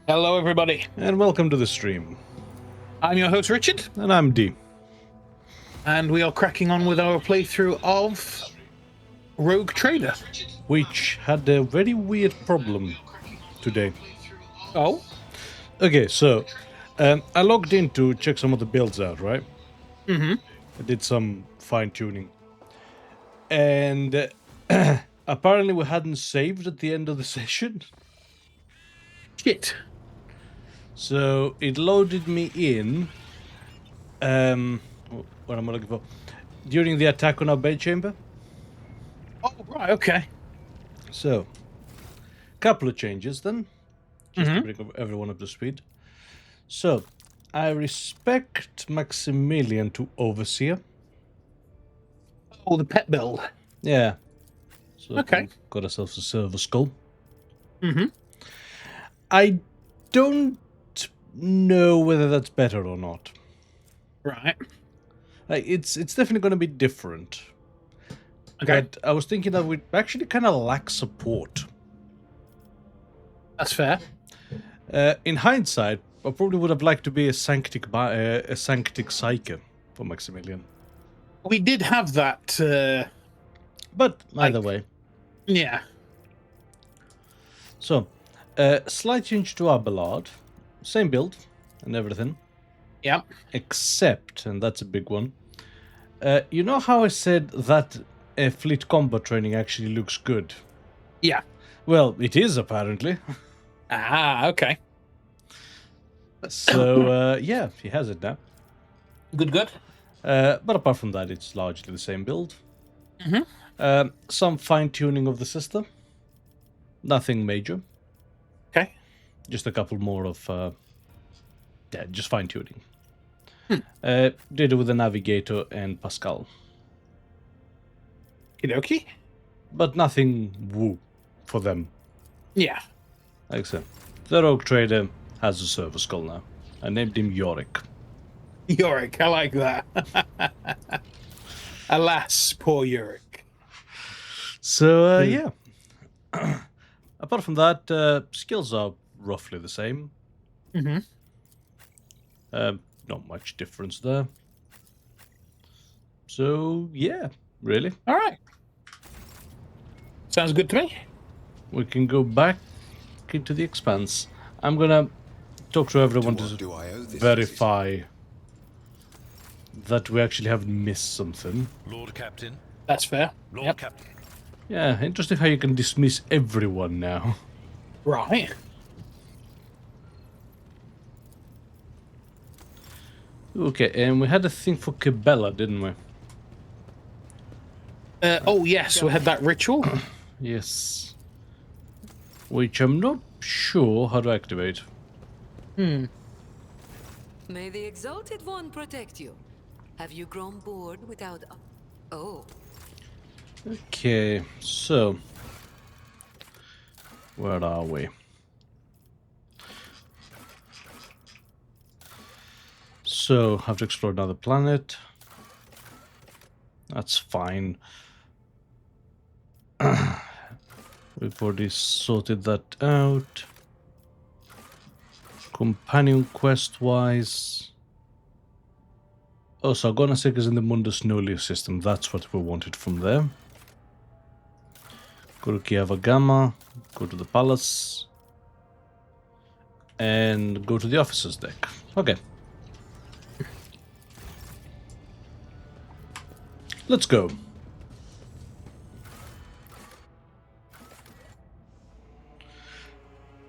Hello, everybody. And welcome to the stream. I'm your host, Richard, And I'm D. and we are cracking on with our playthrough of RogueTrader. Which had a very weird problem today. Oh? Okay, so I logged in to check some of the builds out, right? Mm-hmm. I did some fine-tuning. And apparently we hadn't saved at the end of the session. Shit. So it loaded me in. What am I looking for? During the attack on our bed chamber. Oh, right, okay. So, couple of changes then, just to bring everyone up to speed. So, I respect Maximilian to Overseer. Oh, the pet build. Yeah. So Okay. we've got ourselves a silver skull. Mm-hmm. I don't know whether that's better or not. Right. Like, it's definitely going to be different. Okay. But I was thinking that we actually kind of lack support. That's fair. In hindsight, I probably would have liked to be a sanctic psyche for Maximilian. We did have that, But either way. yeah. So, slight change to our Ballard. Same build and everything. Yep. Except, and that's a big one, you know how I said that fleet combat training actually looks good? Yeah. Well, it is apparently. Ah, okay. So, yeah, he has it now. Good. But apart from that, it's largely the same build. Mm-hmm. Some fine-tuning of the system. Nothing major. Okay. Just a couple more of, just fine-tuning. Did it with the Navigator and Pascal. Okie. But nothing woo for them. Yeah. Like I said, the RogueTrader has a server skull now. I named him Yorick. Yorick, I like that. Alas, poor Yorick. So, yeah. Apart from that, skills are roughly the same. Mm-hmm. Not much difference there. So, yeah, really. All right. Sounds good to me. We can go back into the Expanse. I'm gonna talk to everyone to verify that we actually haven't missed something. Lord Captain. That's fair. Lord Captain. Yeah, interesting how you can dismiss everyone now. Right. Okay, and we had a thing for Cabela, didn't we? Oh, yes, we had that ritual. Yes. Which I'm not sure how to activate. May the Exalted One protect you. Have you grown bored without... Oh. Okay, so... where are we? So, have to explore another planet. That's fine. We've already sorted that out. Companion quest-wise... Oh, so Agonasek is in the Mundus Nullius system. That's what we wanted from there. Go to Kiava Gamma, go to the palace, and go to the officers deck. Okay. Let's go.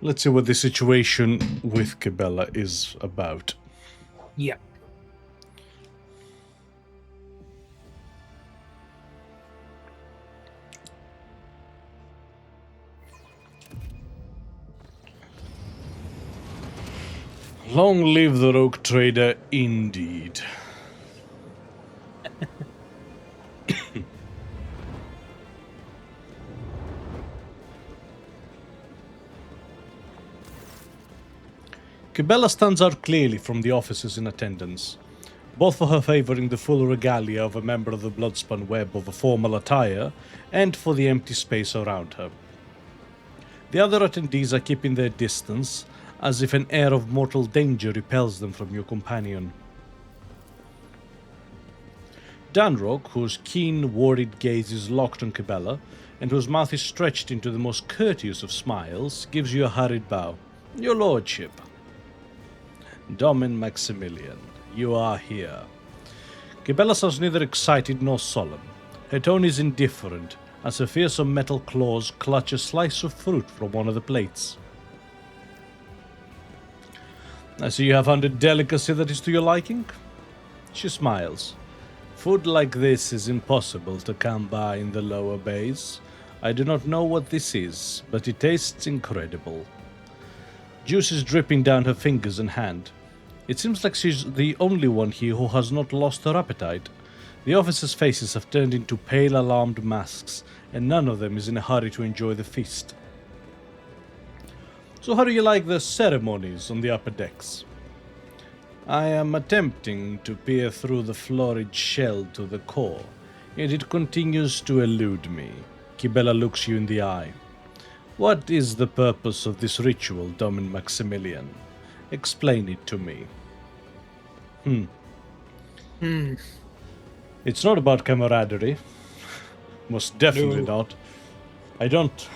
Let's see what the situation with Cabela is about. Yeah. Long live the RogueTrader, indeed. Cabela stands out clearly from the officers in attendance, both for her favouring the full regalia of a member of the bloodspun web of a formal attire, and for the empty space around her. The other attendees are keeping their distance, as if an air of mortal danger repels them from your companion. Danrock, whose keen, worried gaze is locked on Cabela, and whose mouth is stretched into the most courteous of smiles, gives you a hurried bow. Your lordship. Domin Maximilian, you are here. Cabela sounds neither excited nor solemn. Her tone is indifferent, as her fearsome metal claws clutch a slice of fruit from one of the plates. I see you have found a delicacy that is to your liking. She smiles. Food like this is impossible to come by in the lower bays. I do not know what this is, but it tastes incredible. Juice is dripping down her fingers and hand. It seems like she's the only one here who has not lost her appetite. The officers' faces have turned into pale, alarmed masks, and none of them is in a hurry to enjoy the feast. So how do you like the ceremonies on the upper decks? I am attempting to peer through the florid shell to the core, yet it continues to elude me. Cabela looks you in the eye. What is the purpose of this ritual, Domin Maximilian? Explain it to me. It's not about camaraderie. Most definitely not. I don't...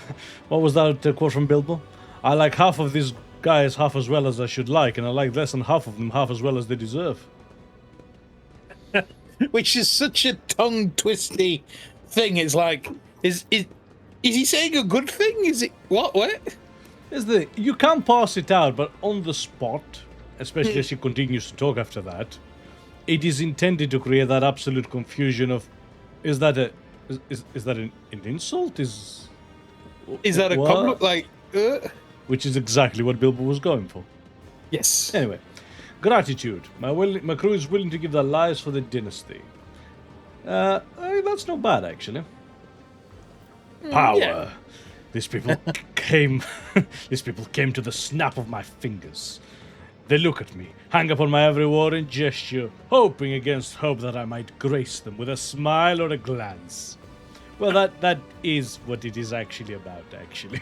What was that quote from Bilbo? I like half of these guys half as well as I should like, and I like less than half of them half as well as they deserve. Which is such a tongue-twisty thing. It's like, is he saying a good thing? Is it... What? You can't pass it out, but on the spot, especially as she continues to talk after that, it is intended to create that absolute confusion of, is that an insult? Is that a compliment? Like, Which is exactly what Bilbo was going for. Yes. Anyway, gratitude. My crew is willing to give their lives for the dynasty. That's not bad, actually. Power. Yeah. These people came to the snap of my fingers. They look at me, hang upon my every word and gesture, hoping against hope that I might grace them with a smile or a glance. Well, that is what it is actually about, actually.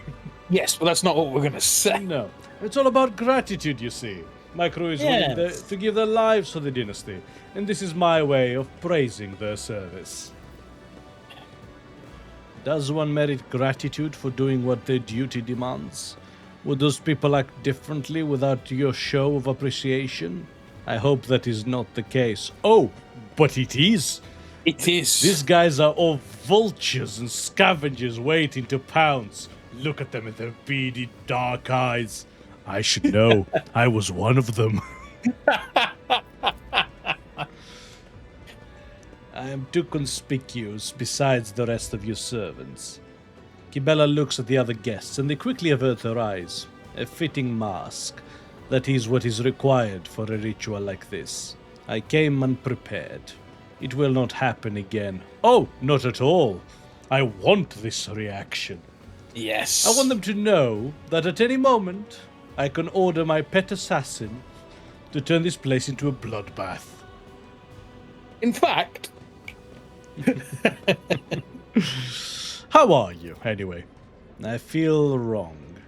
Yes, but that's not what we're going to say. No. It's all about gratitude, you see. My crew is willing to give their lives for the dynasty, and this is my way of praising their service. Does one merit gratitude for doing what their duty demands? Would those people act differently without your show of appreciation? I hope that is not the case. Oh, but it is. It is. These guys are all vultures and scavengers waiting to pounce. Look at them with their beady, dark eyes. I should know. I was one of them. I am too conspicuous besides the rest of your servants. Cabela looks at the other guests, and they quickly avert their eyes. A fitting mask. That is what is required for a ritual like this. I came unprepared. It will not happen again. Oh, not at all. I want this reaction. Yes. I want them to know that at any moment, I can order my pet assassin to turn this place into a bloodbath. In fact... How are you, anyway? I feel wrong.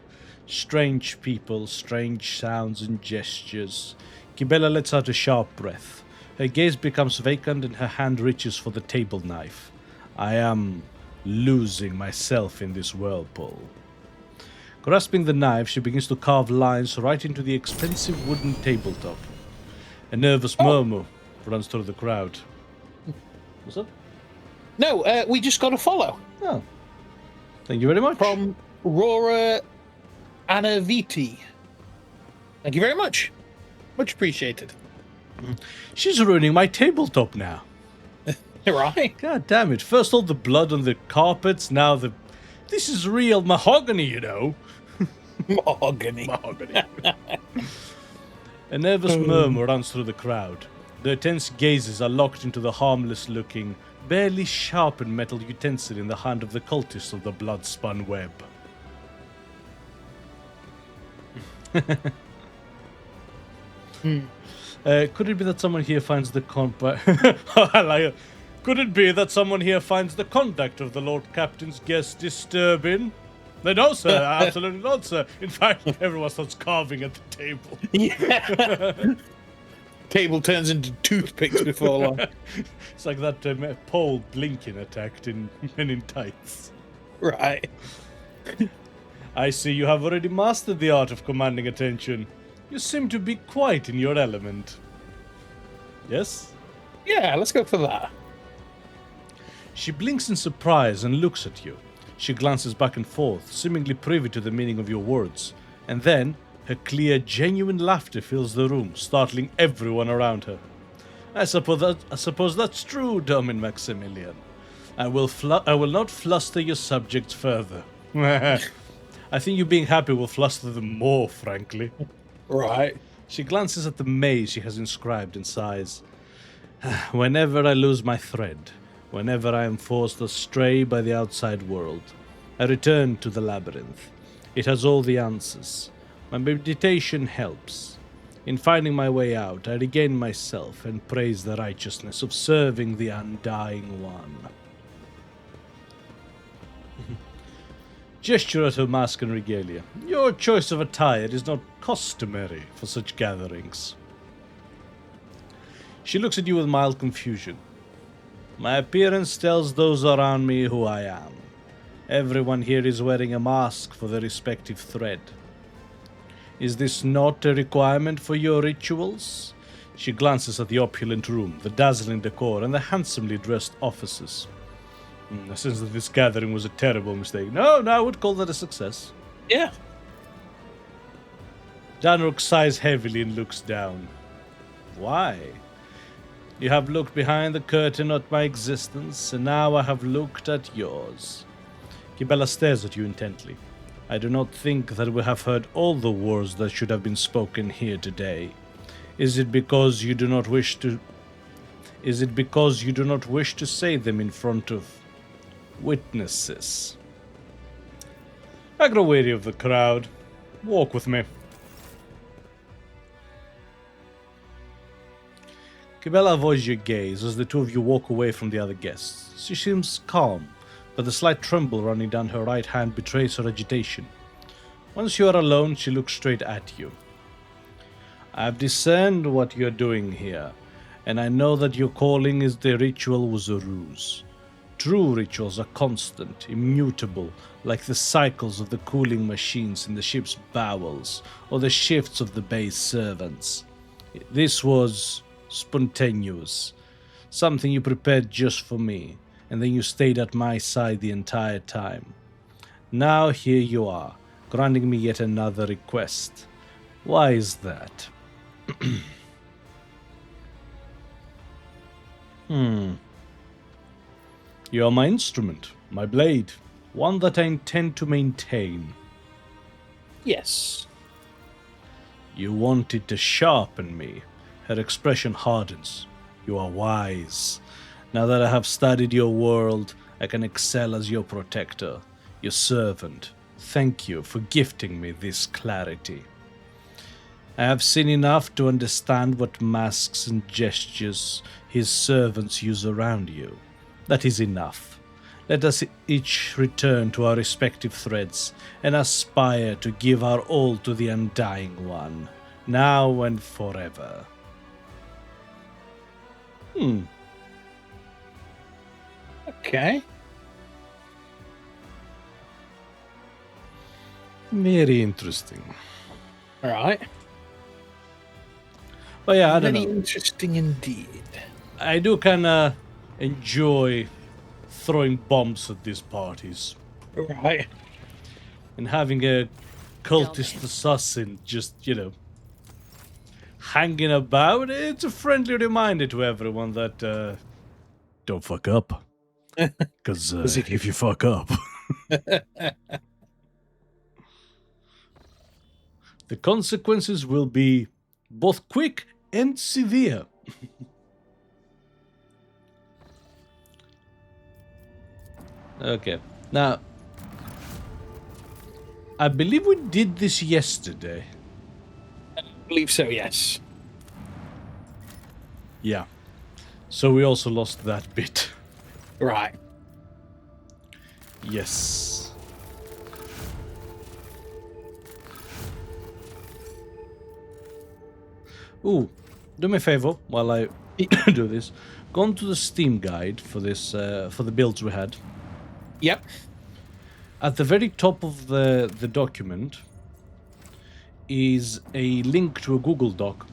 Strange people, strange sounds and gestures. Cabela lets out a sharp breath. Her gaze becomes vacant and her hand reaches for the table knife. I am losing myself in this whirlpool. Grasping the knife, she begins to carve lines right into the expensive wooden tabletop. A nervous murmur runs through the crowd. What's up? No, we just got a follow. Oh. Thank you very much. From Rora Anaviti. Thank you very much. Much appreciated. She's ruining my tabletop now. Right. God damn it. First all the blood on the carpets, now the... This is real mahogany, you know. Mahogany. A nervous murmur runs through the crowd. Their tense gazes are locked into the harmless-looking, barely sharpened metal utensil in the hand of the cultist of the blood-spun web. Could it be that someone here finds the Could it be that someone here finds the conduct of the Lord Captain's guest disturbing? No, sir, absolutely not, sir. In fact, everyone starts carving at the table. Yeah. Table turns into toothpicks before long. It's like that Paul Blinken attacked in Men in Tights. Right. I see you have already mastered the art of commanding attention. You seem to be quite in your element. Yes? Yeah, let's go for that. She blinks in surprise and looks at you. She glances back and forth, seemingly privy to the meaning of your words. And then, her clear, genuine laughter fills the room, startling everyone around her. I suppose that's true, Domin Maximilian. I will not fluster your subjects further. I think you being happy will fluster them more, frankly. Right. She glances at the maze she has inscribed and sighs. Whenever I lose my thread, whenever I am forced astray by the outside world, I return to the labyrinth. It has all the answers. My meditation helps. In finding my way out, I regain myself and praise the righteousness of serving the Undying One. Gesture at her mask and regalia. Your choice of attire is not customary for such gatherings. She looks at you with mild confusion. My appearance tells those around me who I am. Everyone here is wearing a mask for their respective thread. Is this not a requirement for your rituals? She glances at the opulent room, the dazzling decor, and the handsomely dressed officers. I sense that this gathering was a terrible mistake. No, I would call that a success. Yeah. Danrook sighs heavily and looks down. Why? You have looked behind the curtain at my existence, and now I have looked at yours. Kibela stares at you intently. I do not think that we have heard all the words that should have been spoken here today. Is it because you do not wish to say them in front of witnesses? I grow weary of the crowd. Walk with me. Kibela avoids your gaze as the two of you walk away from the other guests. She seems calm, but the slight tremble running down her right hand betrays her agitation. Once you are alone, she looks straight at you. I have discerned what you are doing here, and I know that your calling is the ritual was a ruse. True rituals are constant, immutable, like the cycles of the cooling machines in the ship's bowels, or the shifts of the base servants. This was spontaneous, something you prepared just for me, and then you stayed at my side the entire time. Now here you are, granting me yet another request. Why is that? You are my instrument, my blade, one that I intend to maintain. Yes. You wanted to sharpen me. Her expression hardens. You are wise. Now that I have studied your world, I can excel as your protector, your servant. Thank you for gifting me this clarity. I have seen enough to understand what masks and gestures his servants use around you. That is enough. Let us each return to our respective threads and aspire to give our all to the Undying One, now and forever. Okay. Very interesting. All right. But yeah, I don't Very know. interesting indeed. I do kind of enjoy throwing bombs at these parties. Right. And having a cultist assassin just, hanging about. It's a friendly reminder to everyone that don't fuck up. Because if you fuck up, the consequences will be both quick and severe. Okay. Now, I believe we did this yesterday. I believe so, yes. Yeah. So we also lost that bit. Right. Yes. Ooh, do me a favor while I do this. Go on to the Steam guide for this, for the builds we had. Yep. At the very top of the document is a link to a Google Doc.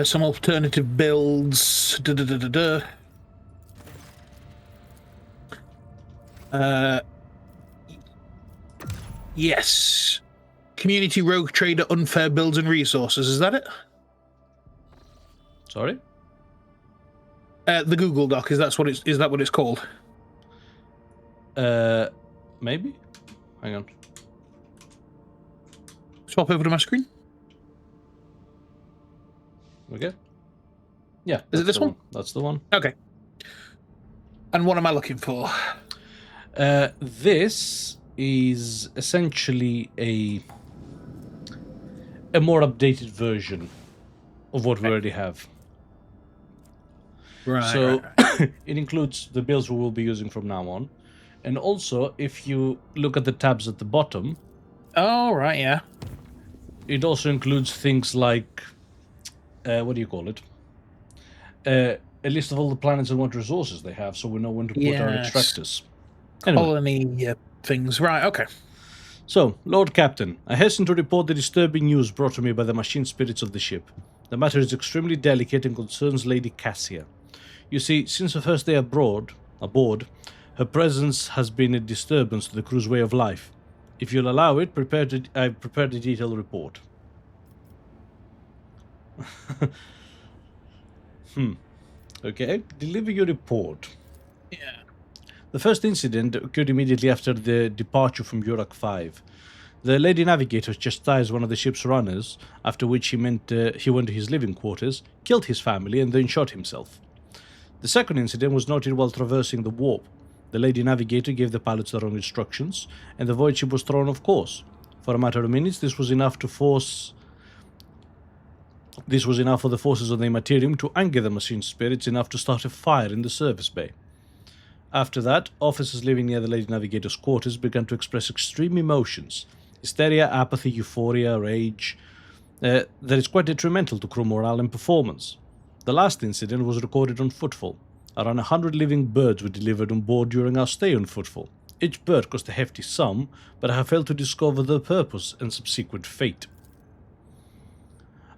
Some alternative builds. Yes. Community RogueTrader unfair builds and resources. Is that it? Sorry? The Google Doc. Is that what it's called? Maybe? Hang on. Swap over to my screen. Okay. Yeah. Is it this one? That's the one. Okay. And what am I looking for? This is essentially a more updated version of what we already have. Right. So it includes the builds we will be using from now on. And also, if you look at the tabs at the bottom, Oh, right, yeah. it also includes things like, what do you call it? A list of all the planets and what resources they have, so we know when to put our Yes. extractors. Anyway, Colony things. Right, okay. so, Lord Captain, I hasten to report the disturbing news brought to me by the machine spirits of the ship. The matter is extremely delicate and concerns Lady Cassia. You see, since her first day aboard, her presence has been a disturbance to the crew's way of life. If you'll allow it, I've prepared a detailed report. Okay, deliver your report. Yeah. The first incident occurred immediately after the departure from Yurak 5. The Lady Navigator chastised one of the ship's runners, after which he went to his living quarters, killed his family, and then shot himself. The second incident was noted while traversing the warp. The Lady Navigator gave the pilots the wrong instructions, and the void ship was thrown off course. For a matter of minutes, this was enough for the forces of the Immaterium to anger the machine spirits enough to start a fire in the service bay. After that, officers living near the Lady Navigator's quarters began to express extreme emotions: hysteria, apathy, euphoria, rage. That is quite detrimental to crew morale and performance. The last incident was recorded on Footfall. Around 100 living birds were delivered on board during our stay on Footfall. Each bird cost a hefty sum, but I have failed to discover their purpose and subsequent fate.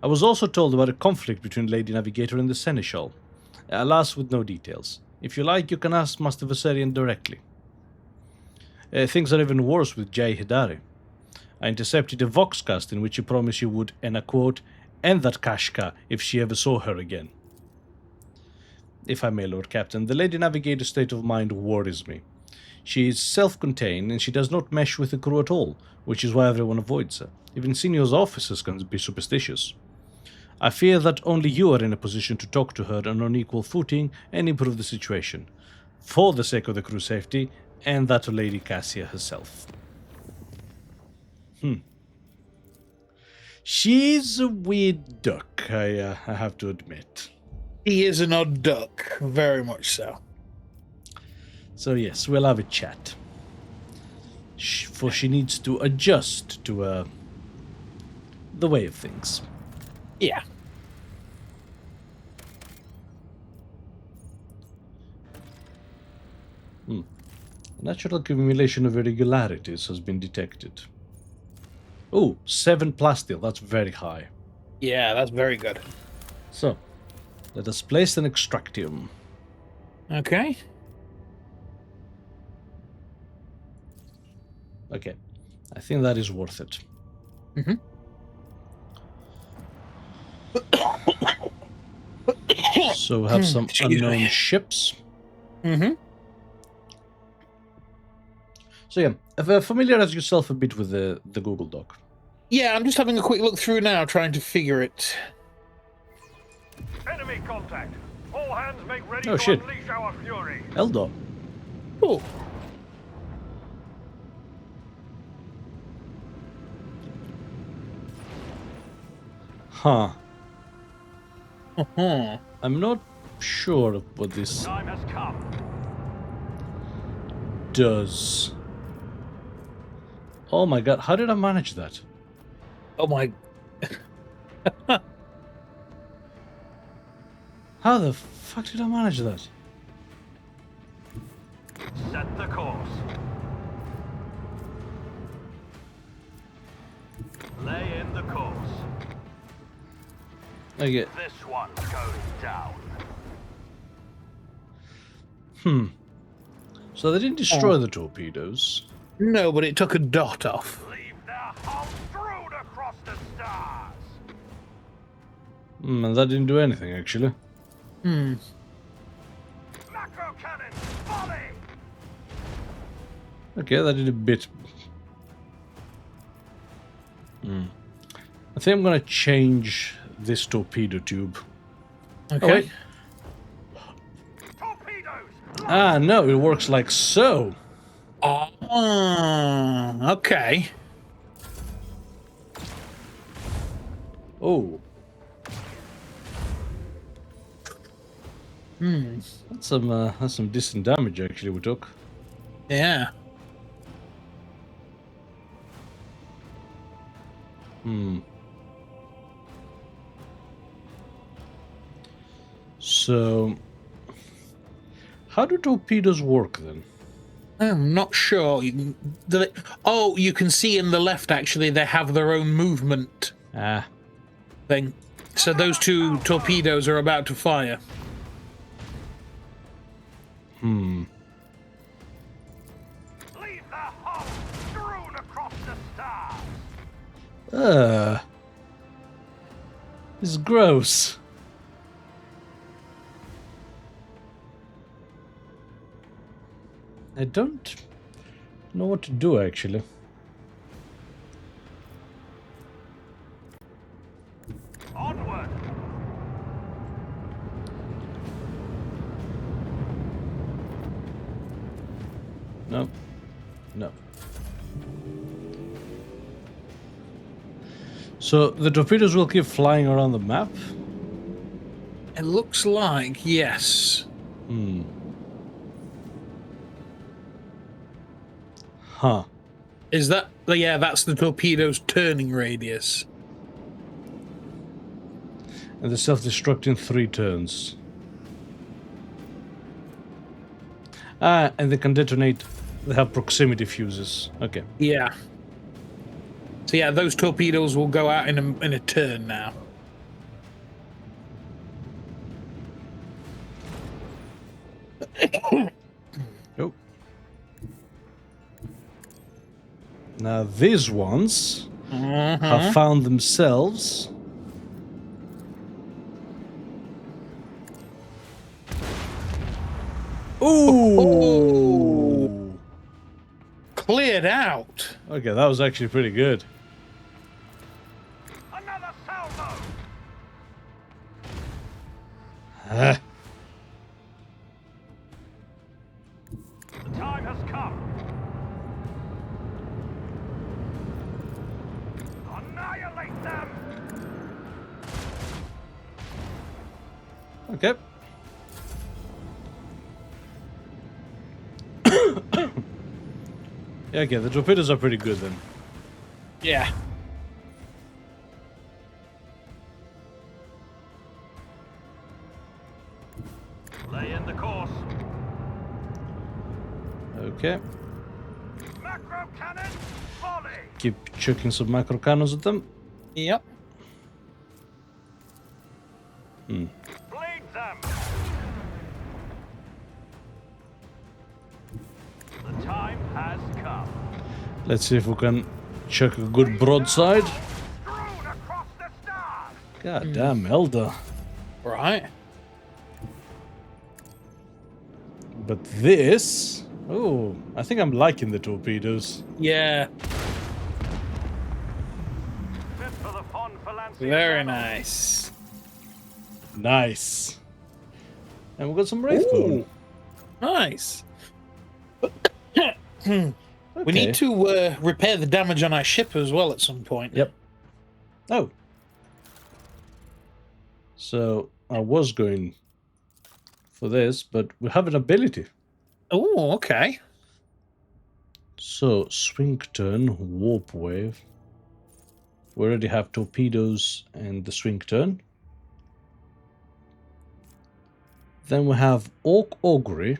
I was also told about a conflict between Lady Navigator and the Seneschal. Alas, with no details. If you like, you can ask Master Viserion directly. Things are even worse with Jai Hidari. I intercepted a voxcast in which he promised you would, and I quote, end that Kashka if she ever saw her again. If I may, Lord Captain, the Lady Navigator's state of mind worries me. She is self-contained and she does not mesh with the crew at all, which is why everyone avoids her. Even senior officers can be superstitious. I fear that only you are in a position to talk to her on an equal footing and improve the situation, for the sake of the crew's safety and that of Lady Cassia herself. She's a weird duck, I have to admit. He is an odd duck. Very much so. So yes, we'll have a chat. For she needs to adjust to the way of things. Yeah. Natural accumulation of irregularities has been detected. Oh, 7 plasteel, that's very high. Yeah, that's very good. So, let us place an extractium. Okay. Okay, I think that is worth it. So we have some Excuse unknown me. ships. Mm-hmm. So yeah, familiarize yourself a bit with the Google Doc. Yeah, I'm just having a quick look through now, trying to figure it. Enemy contact. All hands make ready Oh, to shit. unleash our fury. Eldor. Oh. Huh. Uh-huh. I'm not sure of what this Time has come. does. Oh my god, how did I manage that? Oh my. How the fuck did I manage that? Set the course. Lay in the course. Okay. This one goes down. So they didn't destroy the torpedoes. No, but it took a dot off. Leave their hulls strewn across the stars. And that didn't do anything, actually. Macro cannon, volley. Okay, that did a bit. I think I'm gonna change this torpedo tube. Okay. Oh, wait. Torpedoes. Ah, no, it works like so. Oh, okay. Oh. That's some decent damage, actually, we took. Yeah. So, how do torpedoes work then? I'm not sure. Oh, you can see in the left, actually, they have their own movement Ah, thing. So those two torpedoes are about to fire. Leave their hulls strewn across the stars. it's gross. I don't know what to do, actually. Onward. No. No. So the torpedoes will keep flying around the map? It looks like, yes. Huh. Is that... Yeah, that's the torpedo's turning radius. And they self-destruct in 3 turns. Ah, and they can detonate. They have proximity fuses. Okay. Yeah. So yeah, those torpedoes will go out in a turn now. Oh. Now these ones have found themselves. Ooh! Cleared out. Okay, that was actually pretty good. Another salvo. Ah. The time has come. Annihilate them. Okay. Yeah, okay, the torpedoes are pretty good then. Yeah. Lay in the course. Okay. Macro cannon, volley. Keep chucking some micro cannons at them. Yep. Bleed them. The time has come. Let's see if we can chuck a good broadside. Strewn across the stars. God damn, Elder. Right. But this... Oh, I think I'm liking the torpedoes. Yeah. Fit for the fond Valancian Very battle. nice. Nice. And we've got some Wraithbone. Ooh. Nice. Okay. We need to repair the damage on our ship as well at some point. Yep. Oh. So, I was going for this, but we have an ability. Oh, okay. So, swing turn, warp wave. We already have torpedoes and the swing turn. Then we have Orc Augury.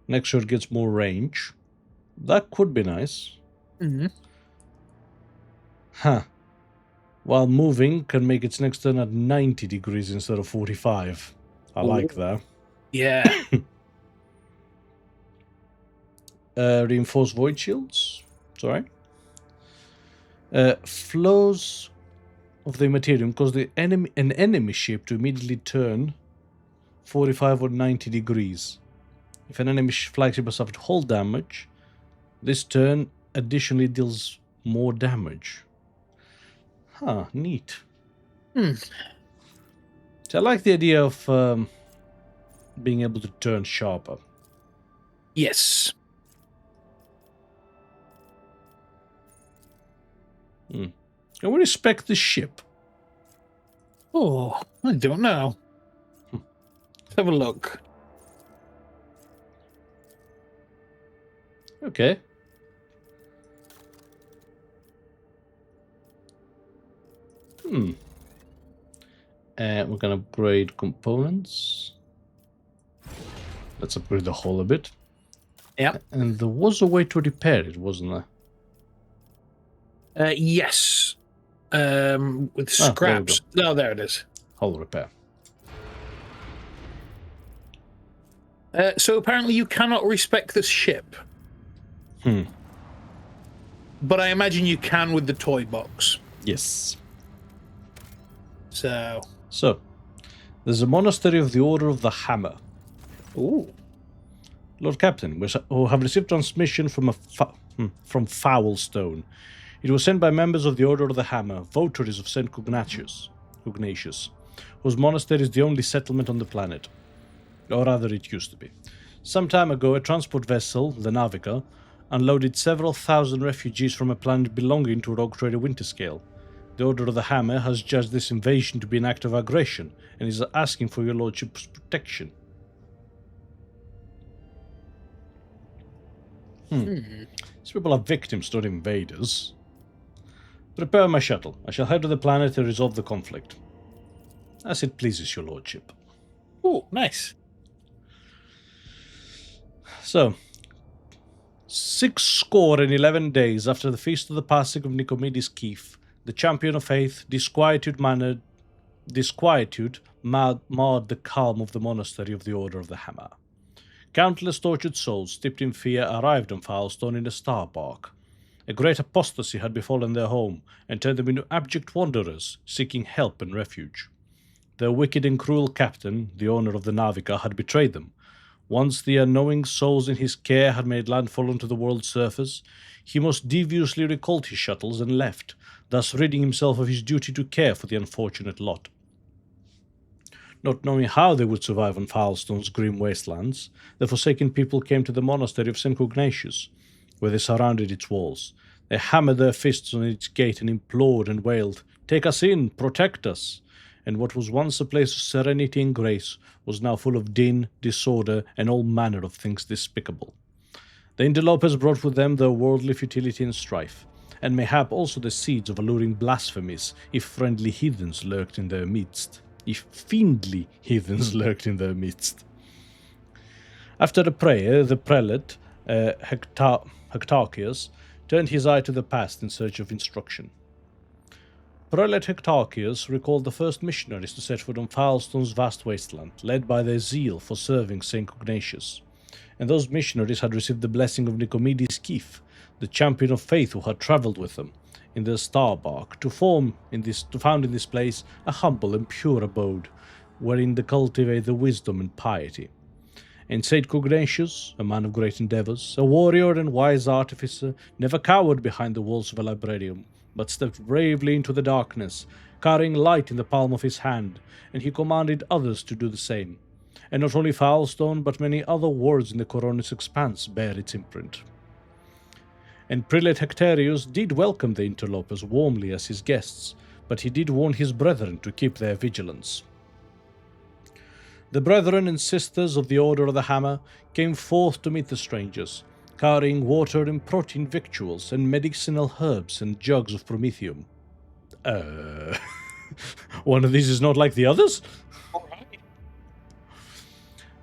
Next turn gets more range. That could be nice. Mm-hmm. Huh. While moving, can make its next turn at 90 degrees instead of 45. I like that. Yeah. Reinforced void shields. Sorry. Flows of the materium cause an enemy ship to immediately turn 45 or 90 degrees. If an enemy flagship has suffered hull damage, this turn additionally deals more damage. Huh, neat. Hmm. So I like the idea of being able to turn sharper. Yes. Can we respect the ship? Oh, I don't know. Let's have a look. Okay. We're gonna upgrade components. Let's upgrade the hull a bit. Yep. And there was a way to repair it, wasn't there? Yes. With there we scraps. Oh, there it is. Hull repair. So apparently you cannot respect this ship. But I imagine you can with the toy box. Yes. So, there's a monastery of the Order of the Hammer. ooh. Lord Captain, who have received transmission from from Foulstone. It was sent by members of the Order of the Hammer, votaries of St. Cugnatius, whose monastery is the only settlement on the planet. Or rather, it used to be. Some time ago, a transport vessel, the Navica, unloaded several thousand refugees from a planet belonging to RogueTrader Winterscale. The Order of the Hammer has judged this invasion to be an act of aggression and is asking for your lordship's protection. These people are victims, not invaders. Prepare my shuttle. I shall head to the planet to resolve the conflict. As it pleases your lordship. Ooh, nice. So, 11 days after the feast of the passing of Nicomedes Keith, the champion of faith, disquietude marred the calm of the monastery of the Order of the Hammer. Countless tortured souls, steeped in fear, arrived on Foulstone in a star bark. A great apostasy had befallen their home, and turned them into abject wanderers, seeking help and refuge. Their wicked and cruel captain, the owner of the Navica, had betrayed them. Once the unknowing souls in his care had made landfall onto the world's surface, he most deviously recalled his shuttles and left, thus ridding himself of his duty to care for the unfortunate lot. Not knowing how they would survive on Foulstone's grim wastelands, the forsaken people came to the monastery of St. Cugnatius, where they surrounded its walls. They hammered their fists on its gate and implored and wailed, "Take us in, protect us!" And what was once a place of serenity and grace was now full of din, disorder, and all manner of things despicable. The interlopers brought with them their worldly futility and strife, and mayhap also the seeds of alluring blasphemies, if friendly heathens lurked in their midst. If fiendly heathens lurked in their midst. After a prayer, the prelate, Hectarchius, turned his eye to the past in search of instruction. Prelate Hectarchius recalled the first missionaries to set foot on Foulstone's vast wasteland, led by their zeal for serving St. Cugnatius. And those missionaries had received the blessing of Nicomedes Keith, the champion of faith who had travelled with them in their star bark, to found in this place a humble and pure abode, wherein they cultivate the wisdom and piety. And St. Cugnatius, a man of great endeavours, a warrior and wise artificer, never cowered behind the walls of a librarium, but stepped bravely into the darkness, carrying light in the palm of his hand, and he commanded others to do the same. And not only Foulstone, but many other worlds in the Koronus Expanse bear its imprint. And Prelate Hectarius did welcome the interlopers warmly as his guests, but he did warn his brethren to keep their vigilance. The brethren and sisters of the Order of the Hammer came forth to meet the strangers, carrying water and protein victuals and medicinal herbs and jugs of promethium. One of these is not like the others?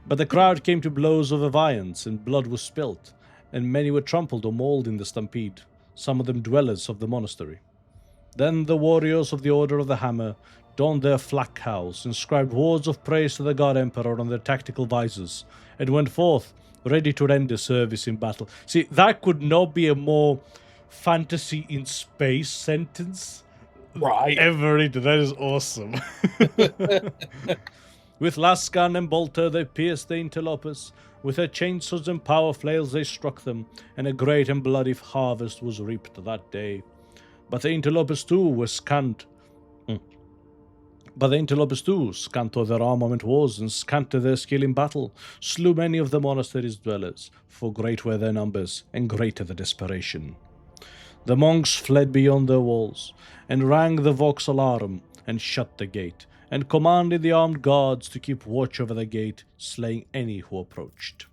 But the crowd came to blows over viands, and blood was spilt, and many were trampled or mauled in the stampede, some of them dwellers of the monastery. Then the warriors of the Order of the Hammer donned their flak cowls, inscribed words of praise to the God Emperor on their tactical visors, and went forth, ready to render service in battle. See, that could not be a more fantasy in space sentence ever written. That is awesome. With lascan and bolter they pierced the interlopers. With their chainsaws and power flails they struck them, and a great and bloody harvest was reaped that day. But the interlopers too were scant. But the interlopers too, scant though their armament was, and scant to their skill in battle, slew many of the monastery's dwellers, for great were their numbers, and greater the desperation. The monks fled beyond their walls, and rang the vox alarum, and shut the gate, and commanded the armed guards to keep watch over the gate, slaying any who approached.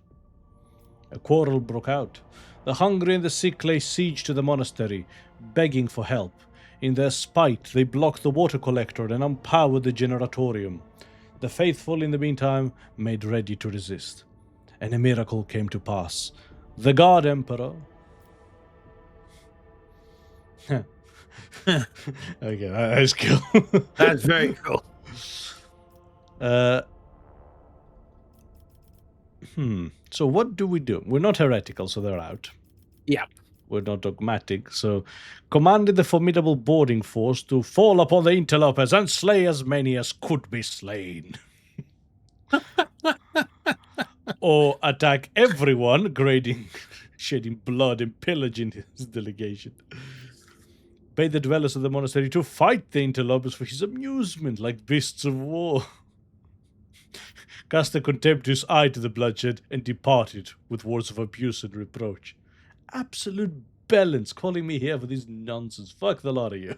A quarrel broke out. The hungry and the sick lay siege to the monastery, begging for help. In their spite, they blocked the water collector and unpowered the generatorium. The faithful, in the meantime, made ready to resist. And a miracle came to pass. The God Emperor... Okay, that's cool. That's very cool. So what do we do? We're not heretical, so they're out. Yeah. We're not dogmatic, so commanded the formidable boarding force to fall upon the interlopers and slay as many as could be slain. Or attack everyone, grading, shedding blood and pillaging his delegation. Bade the dwellers of the monastery to fight the interlopers for his amusement, like beasts of war. Cast a contemptuous eye to the bloodshed, and departed with words of abuse and reproach. Absolute balance, calling me here for this nonsense. Fuck the lot of you.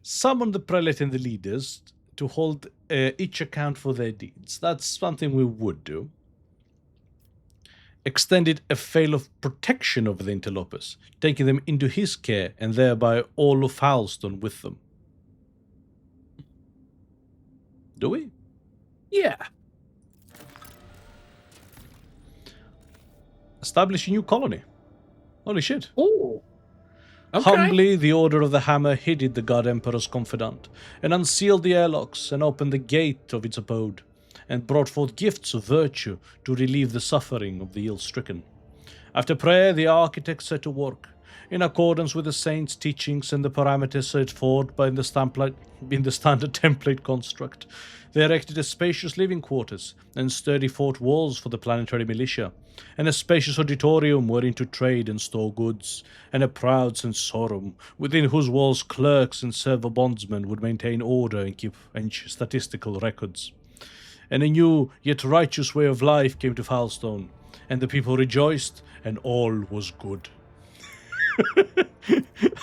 Summon the prelate and the leaders to hold each account for their deeds. That's something we would do. Extended a veil of protection over the interlopers, taking them into his care, and thereby all of Howlstone with them. Do we? Yeah. Establish a new colony. Holy shit. Oh. Okay. Humbly, the Order of the Hammer heeded the God Emperor's confidant, and unsealed the airlocks, and opened the gate of its abode, and brought forth gifts of virtue to relieve the suffering of the ill-stricken. After prayer, the architects set to work, in accordance with the saints' teachings and the parameters set forth in the standard template construct. They erected a spacious living quarters and sturdy fort walls for the planetary militia, and a spacious auditorium wherein to trade and store goods, and a proud sensorum, within whose walls clerks and server bondsmen would maintain order and keep statistical records. And a new yet righteous way of life came to Howlstone, and the people rejoiced, and all was good.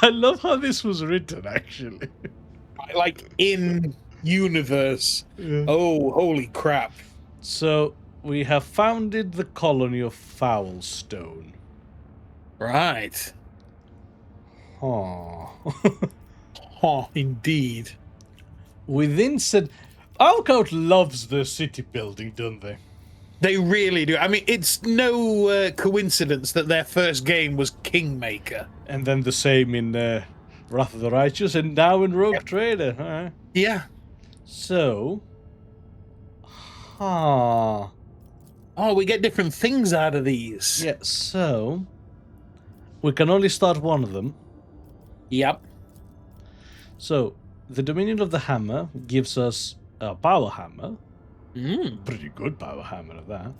I love how this was written, actually. Like in universe. Yeah. Oh, holy crap. So, we have founded the colony of Foulstone. Right. Huh. Oh, indeed. Within said... Alcout loves their city building, don't they? They really do. I mean, it's no coincidence that their first game was Kingmaker. And then the same in Wrath of the Righteous, and now in RogueTrader. Huh? Yeah. So... Huh... Oh, we get different things out of these. Yeah, so... We can only start one of them. Yep. So, the Dominion of the Hammer gives us a power hammer. Pretty good power hammer at that.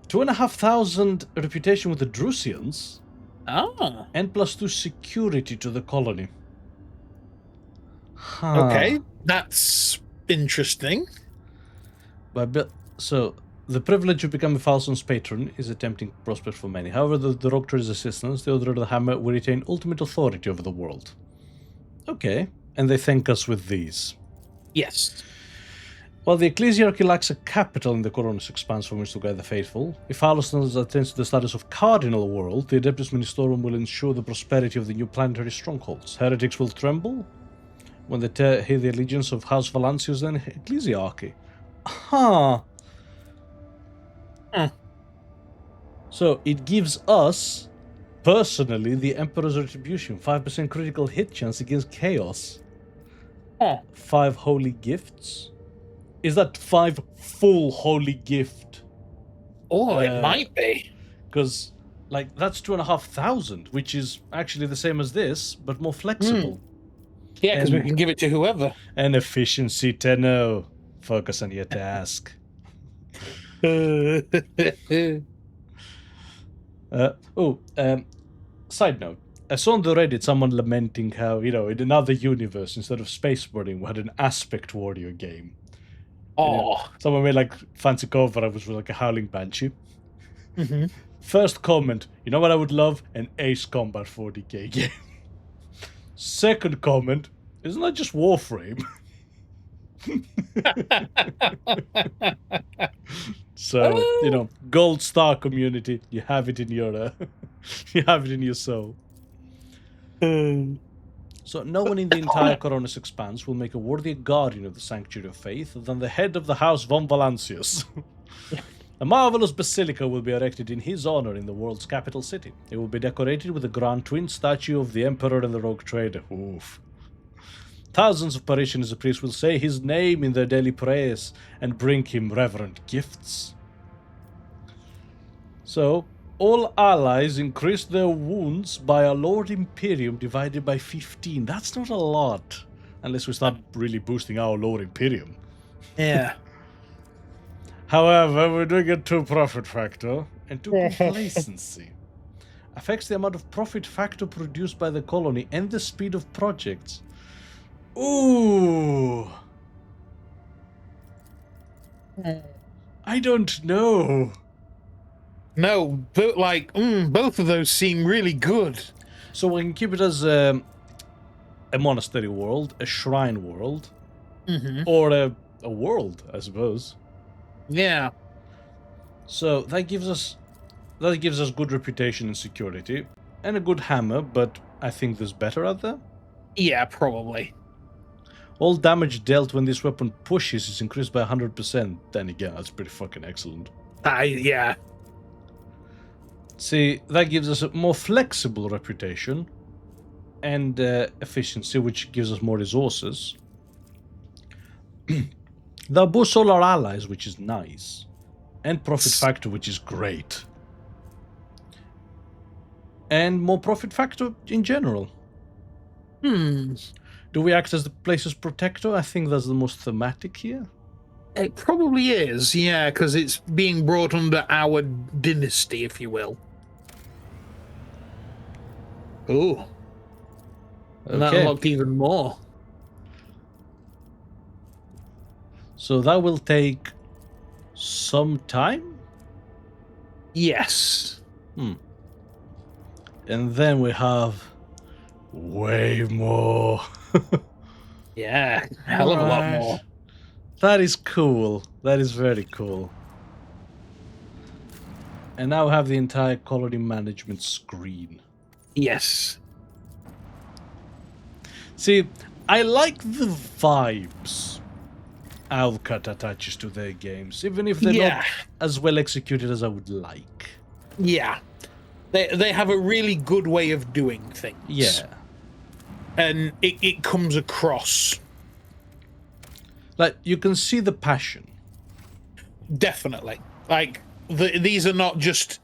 2,500 reputation with the Drusians. Ah. And +2 security to the colony. Huh. Okay, that's interesting. So, the privilege of becoming Falson's patron is a tempting prospect for many. However, the RogueTrader's assistance, the Order of the Hammer, will retain ultimate authority over the world. Okay, and they thank us with these. Yes. While the ecclesiarchy lacks a capital in the Koronus Expanse from which to guide the faithful, if Hallostan's attains to the status of cardinal world, the Adeptus Ministorum will ensure the prosperity of the new planetary strongholds. Heretics will tremble when they hear the allegiance of House Valancius and ecclesiarchy. Huh. So it gives us, personally, the Emperor's Retribution, 5% critical hit chance against Chaos. 5 holy gifts. Is that 5 full holy gift? Oh, it might be. Because, like, that's 2,500, which is actually the same as this, but more flexible. Yeah, because we can give it to whoever. And efficiency 10-0. Focus on your task. Side note. I saw on the Reddit someone lamenting how, in another universe, instead of Space Marine, we had an Aspect Warrior game. Oh. Someone made, like, fancy cover, which was like a Howling Banshee. Mm-hmm. First comment, you know what I would love? An Ace Combat 40k game. Second comment, isn't that just Warframe? So, Gold Star community, you have it in your you have it in your soul. So no one in the entire Koronus Expanse will make a worthier guardian of the Sanctuary of Faith than the head of the House von Valancius. A marvelous basilica will be erected in his honor in the world's capital city. It will be decorated with a grand twin statue of the Emperor and the RogueTrader. Oof. Thousands of parishioners and priests will say his name in their daily prayers and bring him reverent gifts. So, all allies increase their wounds by a Lord Imperium divided by 15. That's not a lot. Unless we start really boosting our Lord Imperium. Yeah. However, we're doing it to profit factor and to complacency. Affects the amount of profit factor produced by the colony and the speed of projects. Ooh. I don't know. No, but both of those seem really good. So we can keep it as a monastery world, a shrine world, or a world, I suppose. Yeah. So that gives us good reputation and security, and a good hammer. But I think there's better out there. Yeah, probably. All damage dealt when this weapon pushes is increased by 100%. Then again, that's pretty fucking excellent. Yeah. See, that gives us a more flexible reputation and efficiency, which gives us more resources. They'll boost all our allies, which is nice. And profit factor, which is great. And more profit factor in general. Do we act as the place's protector? I think that's the most thematic here. It probably is, yeah, because it's being brought under our dynasty, if you will. Ooh. And that unlocked even more. So that will take some time? Yes. And then we have way more. Yeah, hell of a lot more. That is cool. That is very cool. And now we have the entire colony management screen. Yes. See, I like the vibes Alcat attaches to their games, even if they're not as well executed as I would like. Yeah. They have a really good way of doing things. Yeah. And it comes across. Like, you can see the passion. Definitely. Like, these are not just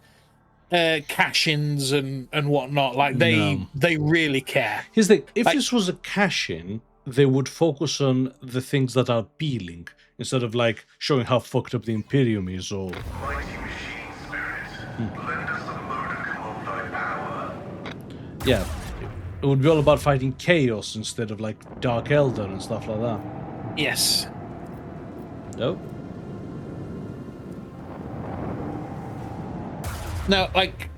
cash-ins and whatnot. Like, they really care. Here's the thing. If this was a cash-in, they would focus on the things that are appealing, instead of, like, showing how fucked up the Imperium is, or... Mighty machine spirit, lend us a modicum of thy power. Yeah. It would be all about fighting chaos instead of, like, Dark Elder and stuff like that. Yes. No? Now, like,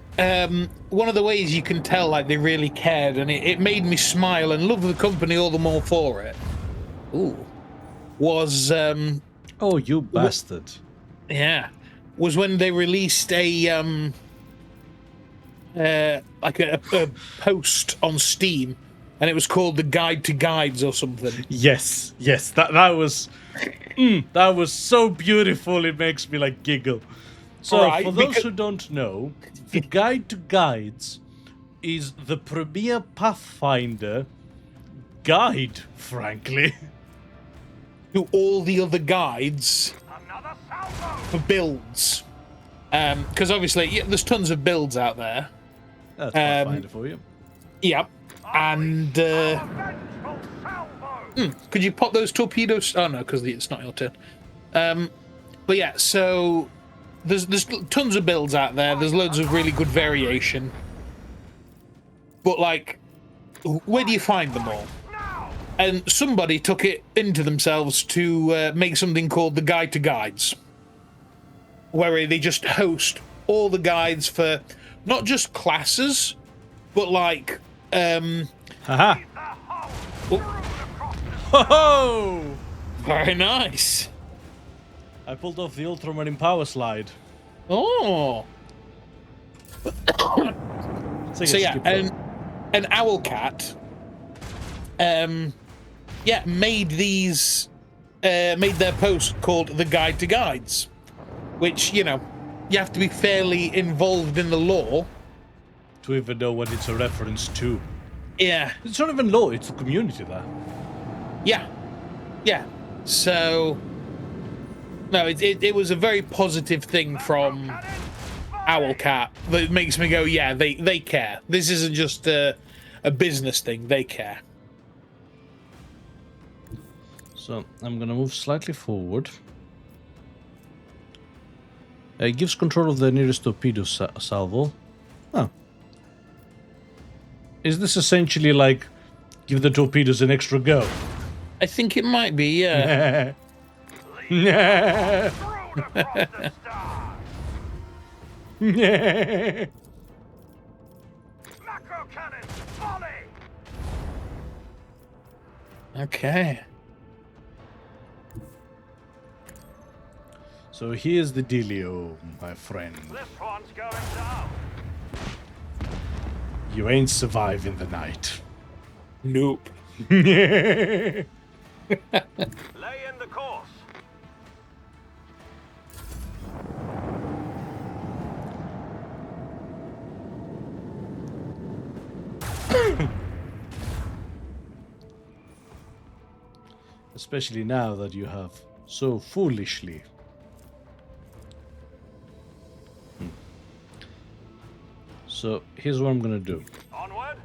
one of the ways you can tell, like, they really cared, and it made me smile and love the company all the more for it, was Oh, you bastard. Yeah, was when they released a like a post on Steam, and it was called the Guide to Guides or something. Yes, that was that was so beautiful. It makes me like giggle. So, Right, for those because- who don't know, the Guide to Guides is the premier Pathfinder guide, frankly. To all the other guides for builds, because obviously there's tons of builds out there. That's Pathfinder for you. Yep, and could you pop those torpedoes? Oh no, because it's not your turn. But yeah, so there's tons of builds out there. There's loads of really good variation. But like, where do you find them all? And somebody took it into themselves to make something called the Guide to Guides, where they just host all the guides for not just classes, but like Haha. Ho-ho! very nice. I pulled off the Ultramarine power slide. Oh, So yeah, keep going. an owl cat, made their post called the Guide to Guides, which you have to be fairly involved in the lore to even know what it's a reference to. Yeah, It's not even law, it's the community there. yeah. So no, it was a very positive thing from Owlcat that makes me go, yeah, they care. This isn't just a business thing. They care. So I'm gonna move slightly forward. It gives control of the nearest torpedo salvo. Oh. Is this essentially like give the torpedoes an extra go? I think it might be, yeah. Okay. So here's the dealio, my friend. This one's going down. You ain't surviving the night. Nope. Lay in the course. Especially now that you have so foolishly. So here's what I'm gonna do. Onward.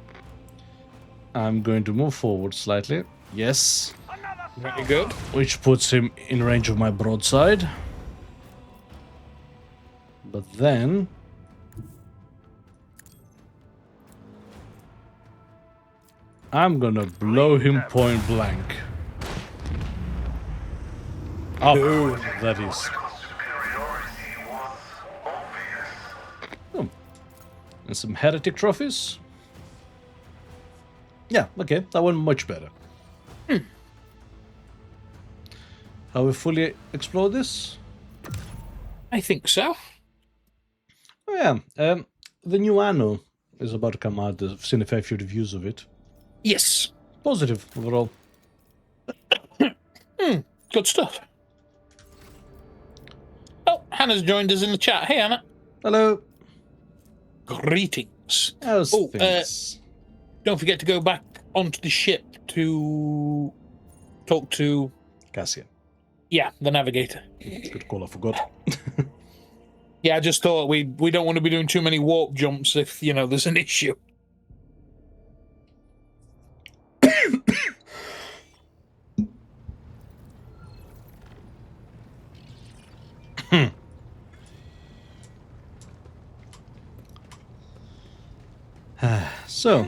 I'm going to move forward slightly. Yes. Another Very good. Which puts him in range of my broadside. But then I'm gonna blow him point blank. Up, that is. superiority was obvious. And some heretic trophies. Yeah, okay, that went much better. Have we fully explored this? I think so. Oh yeah, the new Anno is about to come out. I've seen a fair few reviews of it. Yes. Positive overall. Good stuff. Oh, Hannah's joined us in the chat. Hey, Hannah. Hello. Greetings. How's Oh, things? Don't forget to go back onto the ship to talk to, Cassian. the navigator. Good call, I forgot. Yeah, I just thought we don't want to be doing too many warp jumps if, there's an issue. So,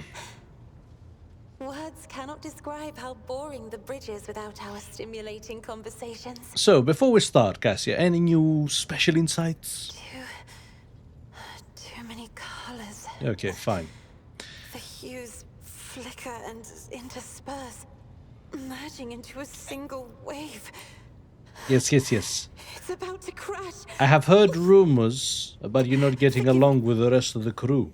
Words cannot describe how boring the bridge is without our stimulating conversations. before we start, Cassia, any new special insights? Too many colors. Okay, fine. The hues flicker and intersperse, merging into a single wave. Yes, yes, yes. It's about to crash. I have heard rumors about you not getting along with the rest of the crew.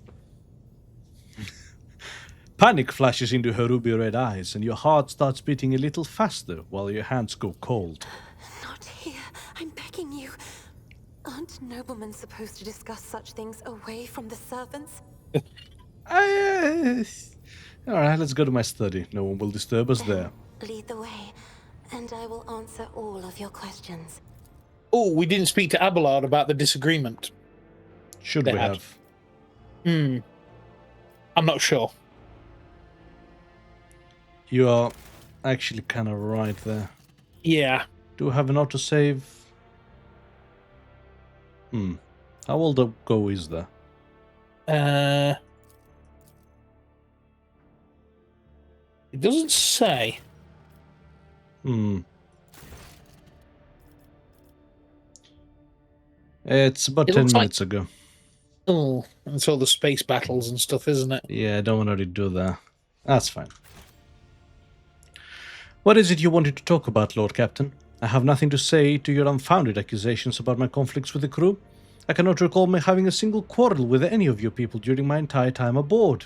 Panic flashes into her ruby red eyes, and your heart starts beating a little faster while your hands go cold. Not here. I'm begging you. Aren't noblemen supposed to discuss such things away from the servants? Alright, let's go to my study. No one will disturb us there. Lead the way, and I will answer all of your questions. Oh, we didn't speak to Abelard about the disagreement. Should They we had. have? I'm not sure. You are actually kind of right there. Yeah. Do we have an autosave? How old ago is that? It doesn't say. It's about It 10 looks like- minutes ago. Oh, it's all the space battles and stuff, isn't it? Yeah, I don't want to redo that. That's fine. What is it you wanted to talk about, Lord Captain? I have nothing to say to your unfounded accusations about my conflicts with the crew. I cannot recall me having a single quarrel with any of your people during my entire time aboard.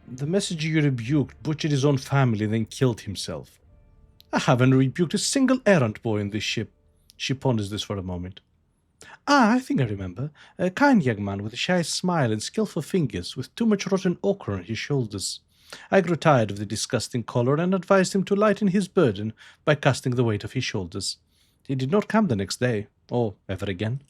The messenger you rebuked butchered his own family, then killed himself. I haven't rebuked a single errant boy in this ship. She ponders this for a moment. I think I remember. A kind young man with a shy smile and skillful fingers, with too much rotten ochre on his shoulders. I grew tired of the disgusting color and advised him to lighten his burden by casting the weight off his shoulders. He did not come the next day, or ever again.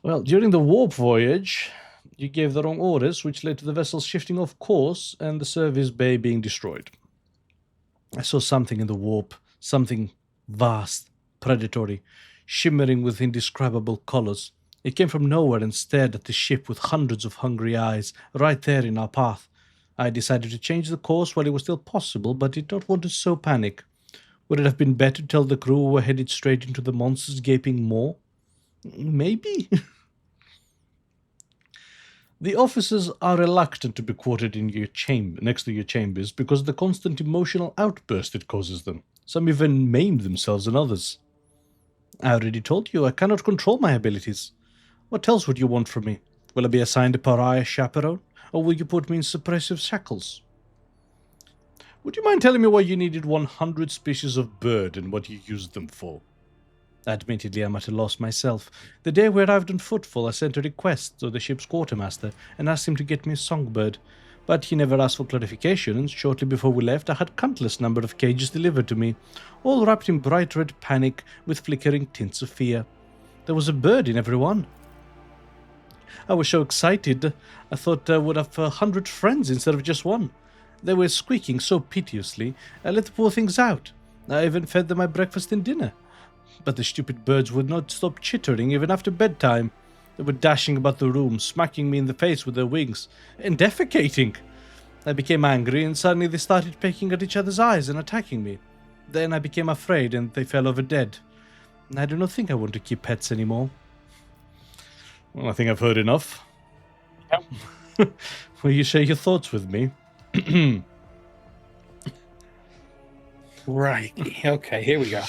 Well, during the warp voyage, you gave the wrong orders, which led to the vessel shifting off course and the service bay being destroyed. I saw something in the warp, something vast, predatory, shimmering with indescribable colors. It came from nowhere and stared at the ship with hundreds of hungry eyes, right there in our path. I decided to change the course while it was still possible, but did not want to sow panic. Would it have been better to tell the crew we were headed straight into the monster's gaping maw? Maybe. The officers are reluctant to be quartered in your chamber, next to your chambers, because of the constant emotional outburst it causes them. Some even maim themselves and others. I already told you I cannot control my abilities. What else would you want from me? Will I be assigned a pariah chaperone, or will you put me in suppressive shackles? Would you mind telling me why you needed 100 species of bird and what you used them for? Admittedly, I'm at a loss myself. The day we arrived on Footfall, I sent a request to the ship's quartermaster and asked him to get me a songbird. But he never asked for clarification, and shortly before we left, I had countless number of cages delivered to me, all wrapped in bright red panic with flickering tints of fear. There was a bird in every one. I was so excited, I thought I would have 100 friends instead of just one. They were squeaking so piteously, I let the poor things out. I even fed them my breakfast and dinner. But the stupid birds would not stop chittering even after bedtime. They were dashing about the room, smacking me in the face with their wings, and defecating. I became angry, and suddenly they started pecking at each other's eyes and attacking me. Then I became afraid, and they fell over dead. I do not think I want to keep pets anymore. Well, I think I've heard enough. Yep. Will you share your thoughts with me? Right. Okay, here we go.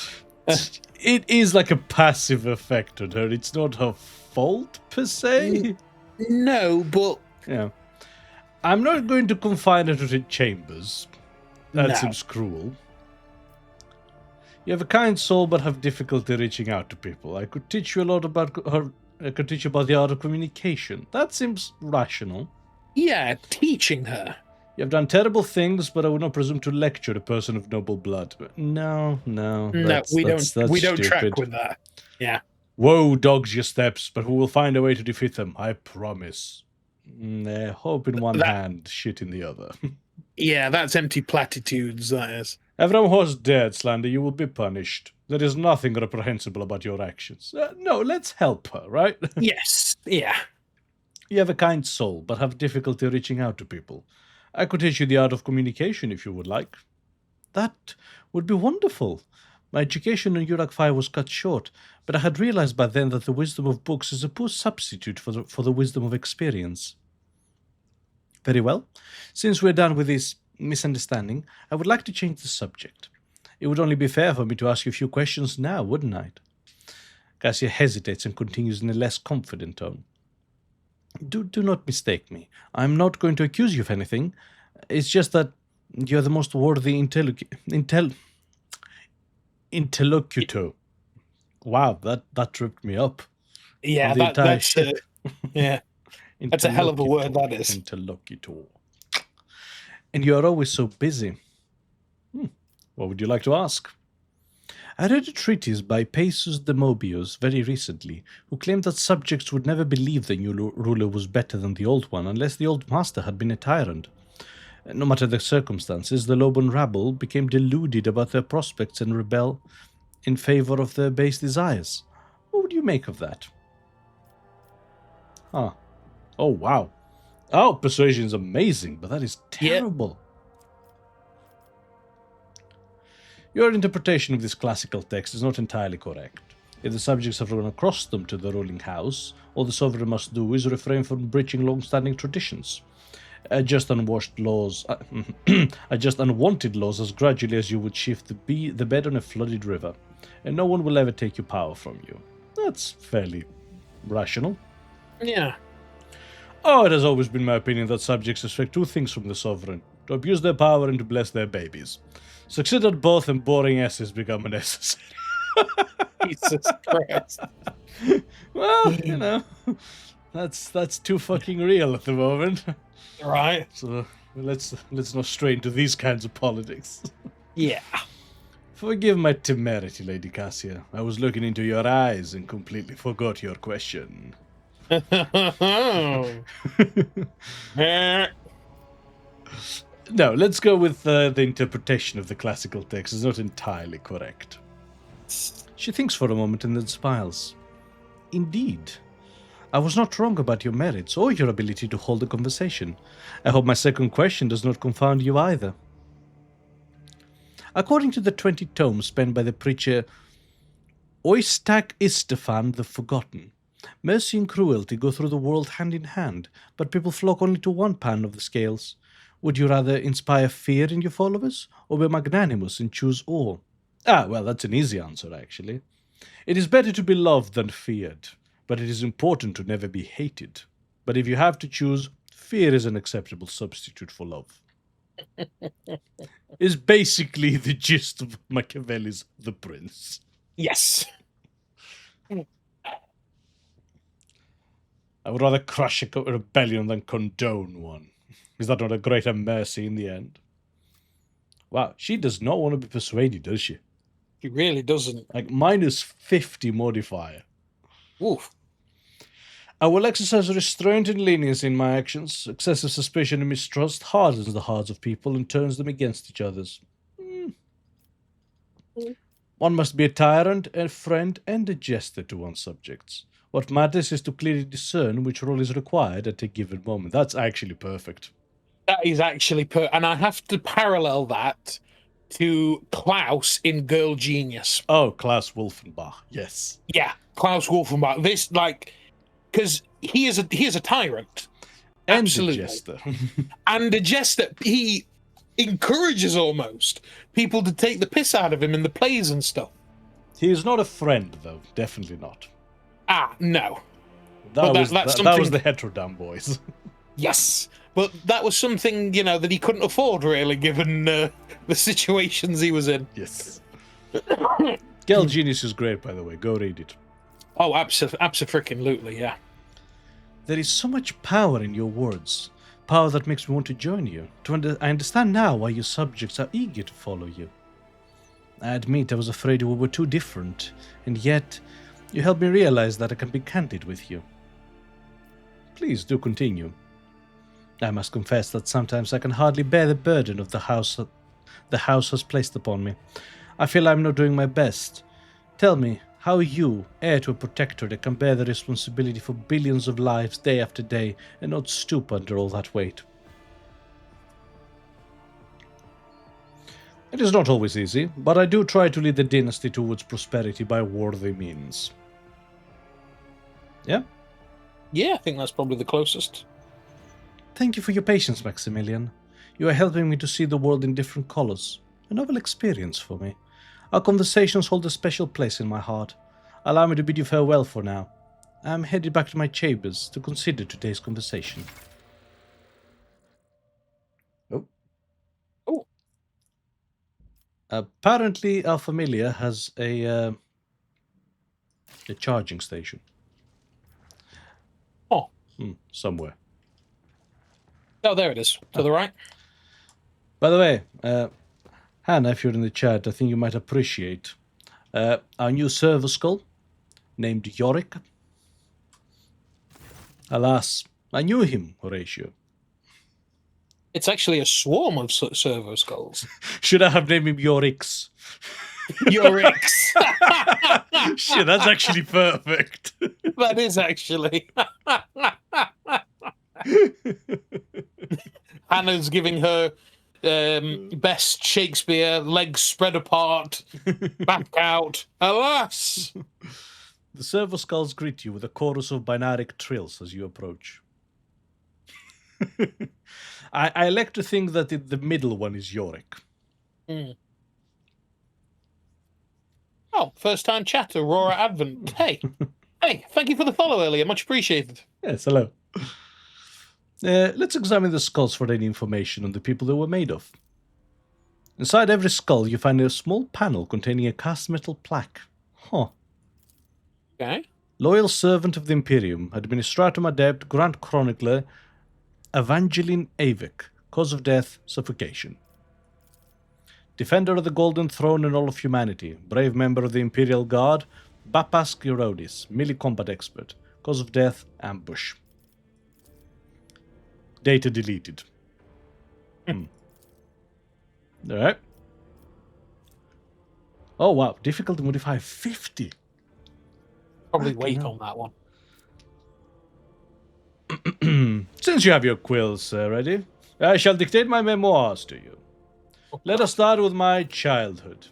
It is like a passive effect on her. It's not her fault, per se. No, but... Yeah. I'm not going to confine her to chambers. That No. seems cruel. You have a kind soul, but have difficulty reaching out to people. I could teach you a lot about her. I could teach you about the art of communication. That seems rational. Yeah, teaching her. You have done terrible things, but I would not presume to lecture a person of noble blood. No. No, we don't stupid. track with that. Yeah. Woe dogs your steps, but we will find a way to defeat them, I promise. Hope in one hand, shit in the other. Yeah, that's empty platitudes, that is. Everyone who has dared slander you will be punished. There is nothing reprehensible about your actions. No, let's help her, right? Yes, yeah. You have a kind soul, but have difficulty reaching out to people. I could teach you the art of communication if you would like. That would be wonderful. My education on Yurak 5 was cut short, but I had realized by then that the wisdom of books is a poor substitute for the wisdom of experience. Very well. Since we're done with this misunderstanding, I would like to change the subject. It would only be fair for me to ask you a few questions now, wouldn't I? Cassia hesitates and continues in a less confident tone. Do not mistake me. I'm not going to accuse you of anything. It's just that you're the most worthy interlocutor. Wow, that tripped me up. Yeah, On the entire that's ship. yeah. That's a hell of a word, that is. Interlocutor. And you are always so busy. What would you like to ask? I read a treatise by Paesus de Mobius very recently, who claimed that subjects would never believe the new ruler was better than the old one unless the old master had been a tyrant. No matter the circumstances, the Loban rabble became deluded about their prospects and rebel in favor of their base desires. What would you make of that? Huh. Oh, wow. Oh, persuasion is amazing, but that is terrible. Your interpretation of this classical text is not entirely correct. If the subjects have run across them to the ruling house, all the sovereign must do is refrain from breaching long-standing traditions. Adjust unwanted laws as gradually as you would shift the bed on a flooded river, and no one will ever take your power from you. That's fairly rational. Yeah. Oh, it has always been my opinion that subjects expect two things from the sovereign: to abuse their power and to bless their babies. Succeed at both and boring asses become necessary. Jesus Christ. Well, you know, that's too fucking real at the moment. Right. So let's not stray into these kinds of politics. Yeah. Forgive my temerity, Lady Cassia. I was looking into your eyes and completely forgot your question. No, let's go with the interpretation of the classical text is not entirely correct. She thinks for a moment and then smiles. Indeed. I was not wrong about your merits or your ability to hold a conversation. I hope my second question does not confound you either. According to the 20 tomes penned by the preacher Oistak Istefan the Forgotten, mercy and cruelty go through the world hand in hand, but people flock only to one pan of the scales. Would you rather inspire fear in your followers, or be magnanimous and choose awe? Well, that's an easy answer, actually. It is better to be loved than feared, but it is important to never be hated. But if you have to choose, fear is an acceptable substitute for love. Is basically the gist of Machiavelli's The Prince. Yes. I would rather crush a rebellion than condone one. Is that not a greater mercy in the end? Wow, she does not want to be persuaded, does she? He really doesn't. Like, minus 50 modifier. Oof. I will exercise restraint and leniency in my actions. Excessive suspicion and mistrust hardens the hearts of people and turns them against each other's. One must be a tyrant, a friend, and a jester to one's subjects. What matters is to clearly discern which role is required at a given moment. That's actually perfect. That is actually and I have to parallel that to Klaus in Girl Genius. Oh, Klaus Wolfenbach, yes. Yeah, Klaus Wolfenbach. This, like, because he is a tyrant. And Absolutely. a jester. And a jester. He encourages almost people to take the piss out of him in the plays and stuff. He is not a friend, though. Definitely not. No. That But was something... the Heterodam boys. Yes. But that was something, that he couldn't afford, really, given the situations he was in. Yes. Girl Genius is great, by the way. Go read it. Oh, abso-freaking-lutely, yeah. There is so much power in your words. Power that makes me want to join you. I understand now why your subjects are eager to follow you. I admit I was afraid we were too different, and yet you helped me realize that I can be candid with you. Please do continue. I must confess that sometimes I can hardly bear the burden of the house has placed upon me. I feel I'm not doing my best. Tell me, how you, heir to a protectorate, can bear the responsibility for billions of lives day after day and not stoop under all that weight? It is not always easy, but I do try to lead the dynasty towards prosperity by worthy means. Yeah? Yeah, I think that's probably the closest. Thank you for your patience, Maximilian. You are helping me to see the world in different colors. A novel experience for me. Our conversations hold a special place in my heart. Allow me to bid you farewell for now. I'm headed back to my chambers to consider today's conversation. Oh. Oh. Apparently, our familiar has a charging station. Oh. Somewhere. Oh, there it is. To the right. By the way, Hannah, if you're in the chat, I think you might appreciate our new server skull named Yorick. Alas, I knew him, Horatio. It's actually a swarm of servo skulls. Should I have named him Yorix? Yorix. Shit, that's actually perfect. That is actually. Hannah's giving her best Shakespeare, legs spread apart, back out. Alas! The servo skulls greet you with a chorus of binaric trills as you approach. I like to think that the middle one is Yorick. Mm. Oh, first time chat, Aurora Advent. Hey, thank you for the follow earlier. Much appreciated. Yes, hello. Let's examine the skulls for any information on the people they were made of. Inside every skull, you find a small panel containing a cast metal plaque. Huh. Okay. Loyal servant of the Imperium, Administratum Adept, Grand Chronicler, Evangeline Avik. Cause of death, suffocation. Defender of the Golden Throne and all of humanity, brave member of the Imperial Guard, Bapas Girodis, melee combat expert. Cause of death, ambush. Data deleted. Alright. Oh wow, difficulty modifier 50. Probably Fucking wait hell. on that one. Since you have your quills ready, I shall dictate my memoirs to you. Let us start with my childhood.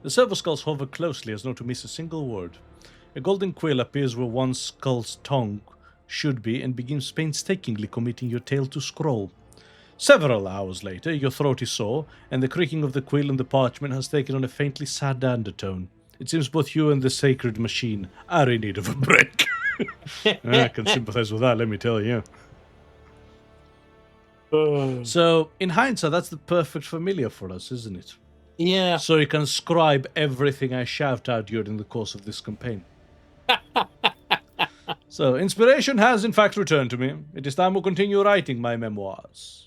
The servo skulls hover closely as not to miss a single word. A golden quill appears where one skull's tongue should be and begins painstakingly committing your tale to scroll. Several hours later, your throat is sore, and the creaking of the quill and the parchment has taken on a faintly sad undertone. It seems both you and the sacred machine are in need of a break. I can sympathize with that, let me tell you. So, in hindsight, that's the perfect familiar for us, isn't it? Yeah. So you can scribe everything I shout out during the course of this campaign. So, inspiration has in fact returned to me. It is time to continue writing my memoirs.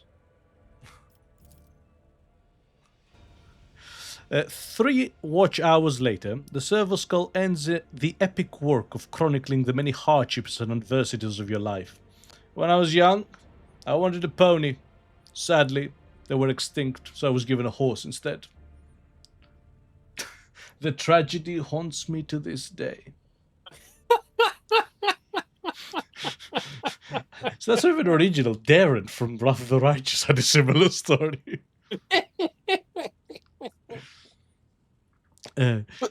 3 watch hours later, the servo skull ends the epic work of chronicling the many hardships and adversities of your life. When I was young, I wanted a pony. Sadly, they were extinct, so I was given a horse instead. The tragedy haunts me to this day. So that's sort of an original. Darren from Wrath of the Righteous had a similar story.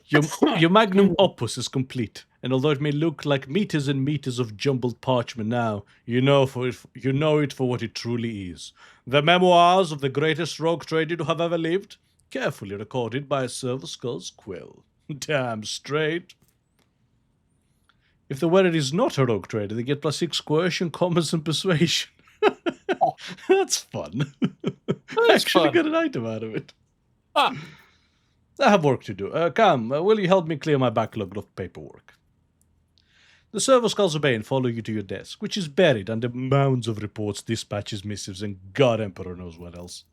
Your magnum opus is complete, and although it may look like meters and meters of jumbled parchment now, you know it for what it truly is. The memoirs of the greatest rogue trader to have ever lived, carefully recorded by a servo skull's quill. Damn straight. If the wearer is not a rogue trader, they get +6 coercion, commerce, and persuasion. That's fun. I actually got an item out of it. I have work to do. Come, will you help me clear my backlog of paperwork? The servo skulls obey and follow you to your desk, which is buried under mounds of reports, dispatches, missives, and God Emperor knows what else.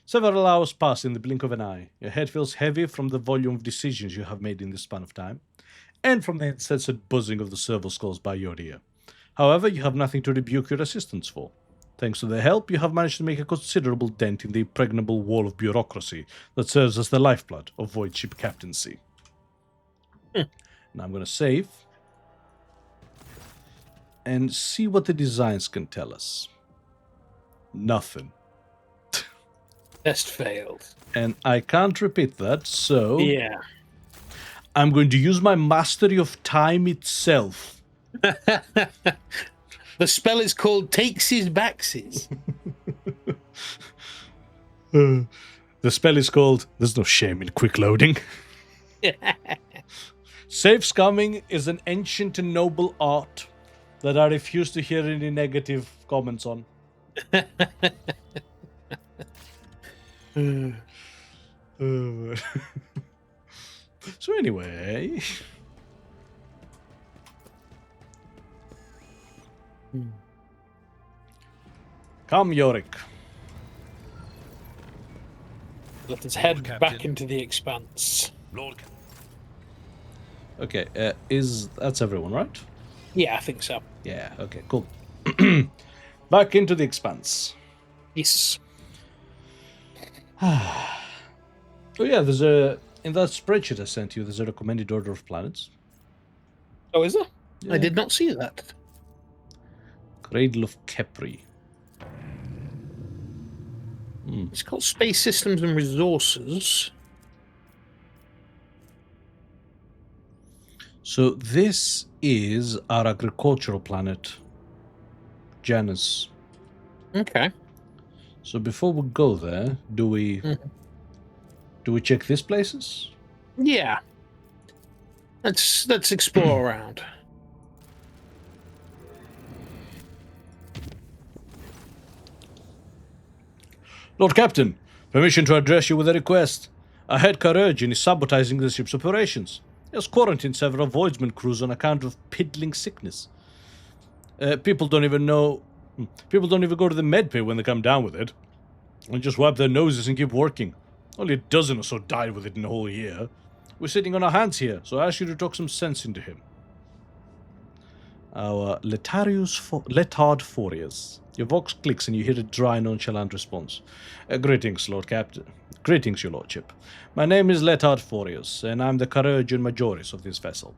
Several hours pass in the blink of an eye. Your head feels heavy from the volume of decisions you have made in this span of time, and from the incessant buzzing of the servo skulls by your ear. However, you have nothing to rebuke your assistants for. Thanks to their help, you have managed to make a considerable dent in the impregnable wall of bureaucracy that serves as the lifeblood of void ship captaincy. Now I'm going to save and see what the designs can tell us. Nothing. Test failed. And I can't repeat that, so Yeah. I'm going to use my mastery of time itself. The spell is called Takesies Backsies. The spell is called There's No Shame in Quick Loading. Safe scumming is an ancient and noble art that I refuse to hear any negative comments on. So anyway... Come, Yorick. Let us head Captain. back into the Expanse. Lord. Okay, that's everyone, right? Yeah, I think so. Yeah, okay, cool. Back into the Expanse. Yes. Oh yeah, there's in that spreadsheet I sent you, there's a recommended order of planets. Oh, is there? Yeah. I did not see that. Cradle of Kepri. It's called Space Systems and Resources. So this is our agricultural planet, Janus. Okay. So before we go there, do we check these places? Yeah. Let's explore around. Lord Captain, permission to address you with a request. Our head Karurgian is sabotaging the ship's operations. He has quarantined several voidsman crews on account of piddling sickness. People don't even go to the medbay when they come down with it. They just wipe their noses and keep working. Only a dozen or so died with it in a whole year. We're sitting on our hands here, so I ask you to talk some sense into him. Our Letard Furious. Your vox clicks and you hear a dry, nonchalant response. Greetings, Lord Captain. Greetings, your lordship. My name is Letard Furious, and I'm the Karurgian Majoris of this vessel.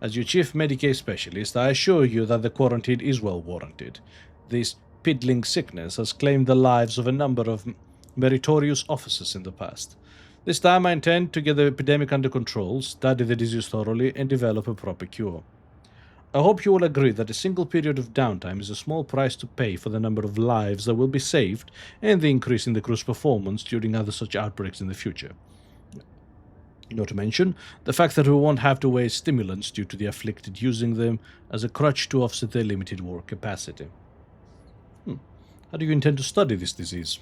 As your chief Medicae specialist, I assure you that the quarantine is well warranted. This piddling sickness has claimed the lives of a number of meritorious officers in the past. This time I intend to get the epidemic under control, study the disease thoroughly, and develop a proper cure. I hope you will agree that a single period of downtime is a small price to pay for the number of lives that will be saved and the increase in the crew's performance during other such outbreaks in the future. Not to mention the fact that we won't have to waste stimulants due to the afflicted using them as a crutch to offset their limited work capacity. How do you intend to study this disease?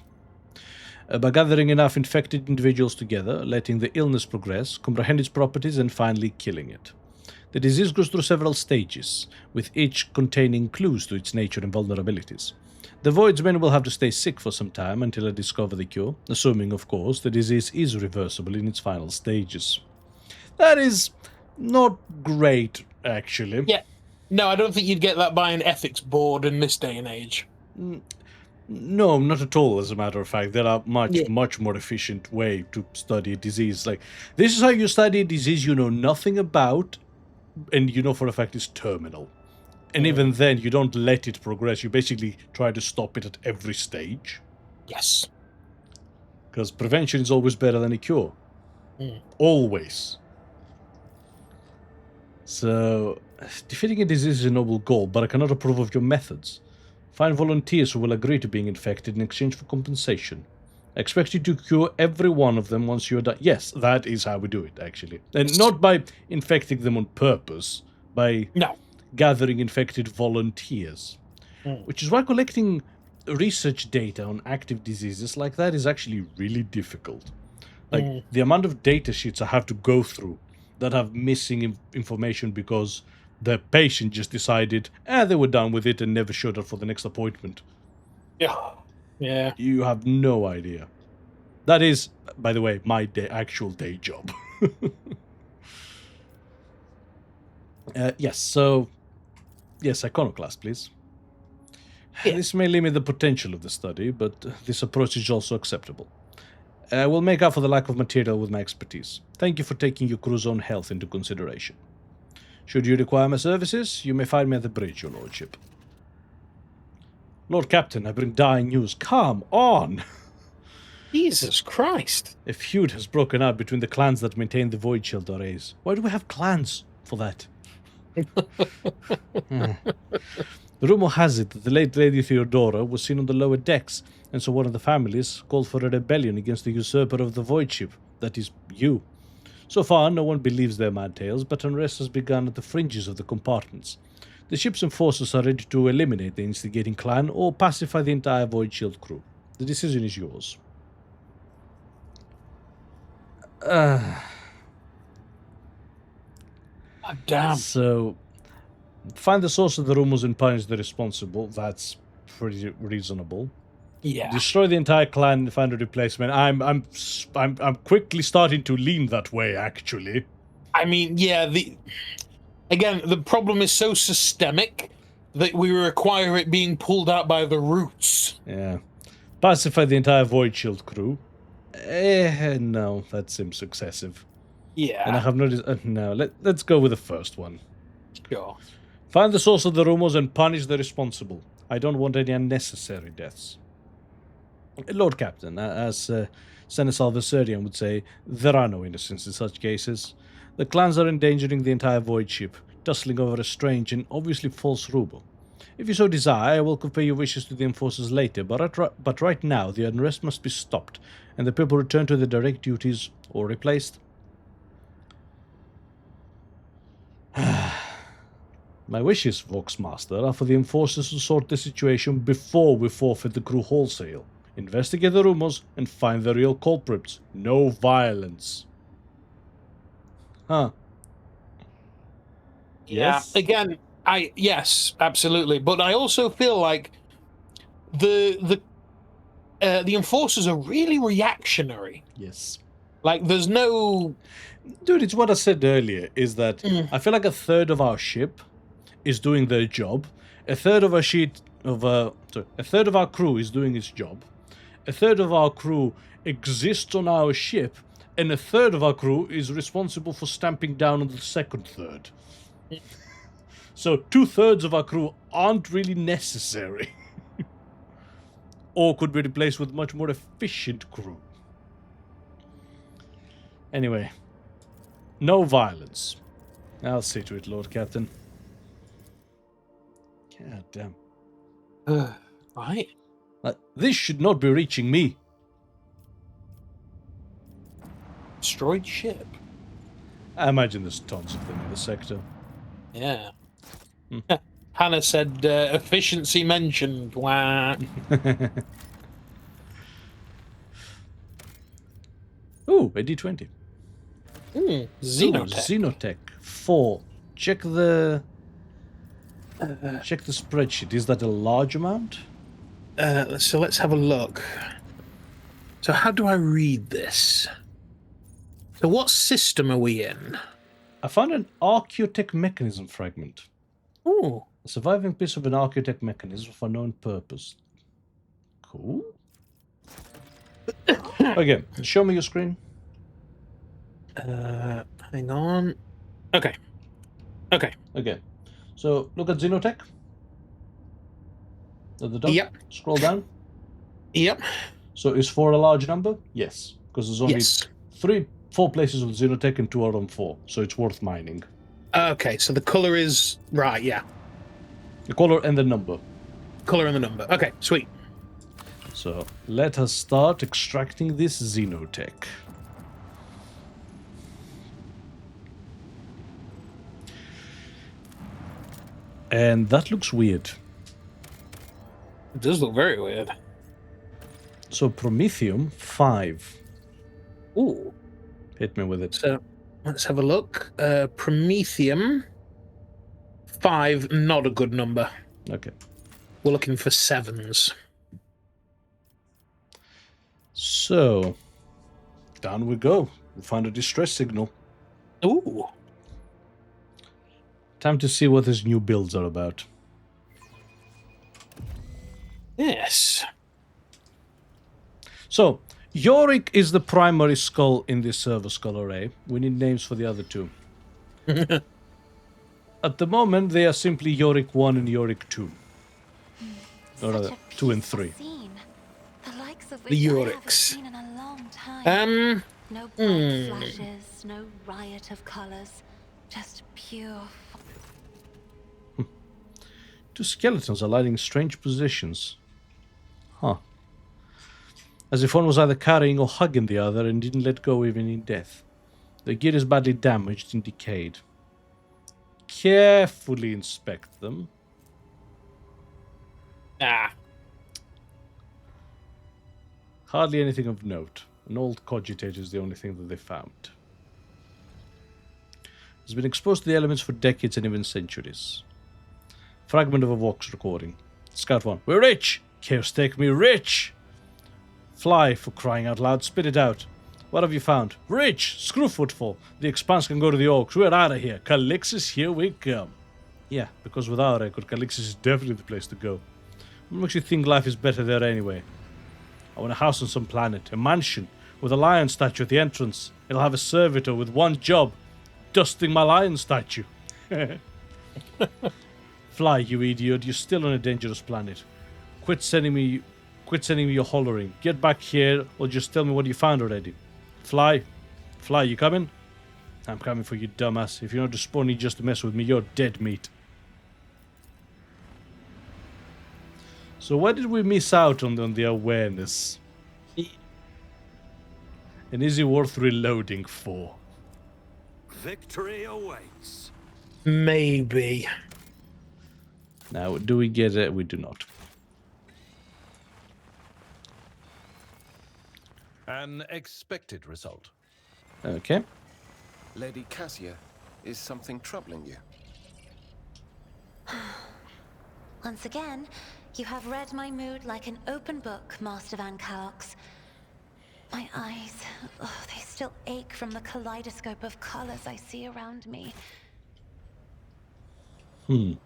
By gathering enough infected individuals together, letting the illness progress, comprehend its properties, and finally killing it. The disease goes through several stages, with each containing clues to its nature and vulnerabilities. The Voidsmen will have to stay sick for some time until I discover the cure, assuming, of course, the disease is reversible in its final stages. That is not great, actually. Yeah. No, I don't think you'd get that by an ethics board in this day and age. No, not at all, as a matter of fact. There are much more efficient way to study a disease. Like, this is how you study a disease you know nothing about, and you know for a fact it's terminal. And even then, you don't let it progress. You basically try to stop it at every stage. Yes. Because prevention is always better than a cure. Always. So, defeating a disease is a noble goal, but I cannot approve of your methods. Find volunteers who will agree to being infected in exchange for compensation. I expect you to cure every one of them once you're done. Yes, that is how we do it, actually. And not by infecting them on purpose, by gathering infected volunteers. Which is why collecting research data on active diseases like that is actually really difficult. Like, the amount of data sheets I have to go through that have missing information because the patient just decided, they were done with it and never showed up for the next appointment. Yeah. You have no idea. That is, by the way, my actual day job. Yes, iconoclast, please. Yeah. This may limit the potential of the study, but this approach is also acceptable. I will make up for the lack of material with my expertise. Thank you for taking your crew's own health into consideration. Should you require my services, you may find me at the bridge, your lordship. Lord Captain, I bring dying news. Come on! Jesus Christ. A feud has broken out between the clans that maintain the Void Shield arrays. Why do we have clans for that? The rumor has it that the late Lady Theodora was seen on the lower decks, and so one of the families called for a rebellion against the usurper of the void ship, that is, you. So far, no one believes their mad tales, but unrest has begun at the fringes of the compartments. The ship's enforcers are ready to eliminate the instigating clan or pacify the entire Void Shield crew. The decision is yours. Damn. So, find the source of the rumors and punish the responsible. That's pretty reasonable. Yeah. Destroy the entire clan and find a replacement. I'm quickly starting to lean that way, actually. I mean, yeah, the problem is so systemic that we require it being pulled out by the roots. Yeah. Pacify the entire Void Shield crew. No, that seems excessive. Yeah. And I have noticed. No, let's go with the first one. Sure. Find the source of the rumors and punish the responsible. I don't want any unnecessary deaths. Lord Captain, as Seneschal Viserion would say, there are no innocents in such cases. The clans are endangering the entire Void ship, tussling over a strange and obviously false rumor. If you so desire, I will convey your wishes to the enforcers later, but right now the unrest must be stopped, and the people return to their direct duties or replaced. My wishes, Voxmaster, are for the enforcers to sort the situation before we forfeit the crew wholesale. Investigate the rumors and find the real culprits. No violence. Huh. Yes? Yeah. Again, yes, absolutely. But I also feel like the enforcers are really reactionary. Yes. Like, there's no... Dude, it's what I said earlier, is that I feel like a third of our ship is doing their job. A third of our crew is doing its job. A third of our crew exists on our ship, and a third of our crew is responsible for stamping down on the second third. So 2/3 of our crew aren't really necessary. Or could be replaced with much more efficient crew. Anyway, no violence. I'll see to it, Lord Captain. God damn. Right? This should not be reaching me. Destroyed ship. I imagine there's tons of them in the sector. Yeah. Hannah said efficiency mentioned. Wah. Ooh, a D20. Xenotech. Xenotech 4. Check the spreadsheet. Is that a large amount? So let's have a look. So how do I read this? So what system are we in? I found an Archaeotech mechanism fragment. Ooh. A surviving piece of an Archaeotech mechanism for unknown purpose. Cool. Okay, show me your screen. Hang on. Okay. Okay. Okay. So look at Xenotech. At the top. Yep. Scroll down. Yep. So is 4 a large number? Yes. Because there's only Yes. 4 places with Xenotech and 2 are on 4. So it's worth mining. Okay, so the color is right, yeah. The color and the number. Color and the number. Okay, sweet. So let us start extracting this Xenotech. And that looks weird. It does look very weird. So Promethium 5. Ooh. Hit me with it. So let's have a look. Promethium 5, not a good number. Okay. We're looking for 7s. So down we go. We found a distress signal. Ooh. Time to see what these new builds are about. Yes. So, Yorick is the primary skull in this server skull array. We need names for the other 2. At the moment, they are simply Yorick 1 and Yorick 2. Or rather, 2 and 3. The likes of The which I haven't Yoriks. seen in a long time. No bright flashes, no riot of colors, just pure. Two skeletons are lying in strange positions. Huh. As if one was either carrying or hugging the other and didn't let go even in death. The gear is badly damaged and decayed. Carefully inspect them. Ah. Hardly anything of note. An old cogitator is the only thing that they found. It's been exposed to the elements for decades and even centuries. Fragment of a Vox recording. Scout 1. We're rich! Chaos take me rich! Fly, for crying out loud. Spit it out. What have you found? Rich! Screw footfall. The Expanse can go to the Orcs. We're out of here. Calixis, here we come. Yeah, because with our record, Calixis is definitely the place to go. What makes you think life is better there anyway? I want a house on some planet. A mansion with a lion statue at the entrance. It'll have a servitor with one job. Dusting my lion statue. Fly, you idiot. You're still on a dangerous planet. Quit sending me your hollering. Get back here or just tell me what you found already. Fly, you coming? I'm coming for you, dumbass. If you're not responding just to mess with me, you're dead meat. So why did we miss out on the awareness? And is it worth reloading for? Victory awaits. Maybe. Now, do we get it? We do not. An expected result. Okay. Lady Cassia, is something troubling you? Once again, you have read my mood like an open book, Master Van Cox. My eyes, they still ache from the kaleidoscope of colors I see around me. I'm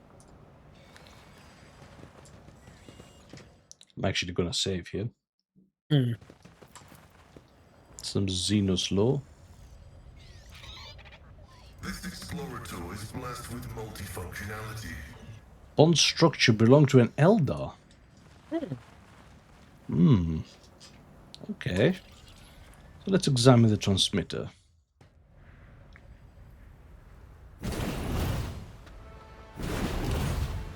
actually gonna save here. Some Xenos lore. This explorator is blessed with multifunctionality. Bond structure belonged to an Eldar. Okay. So let's examine the transmitter.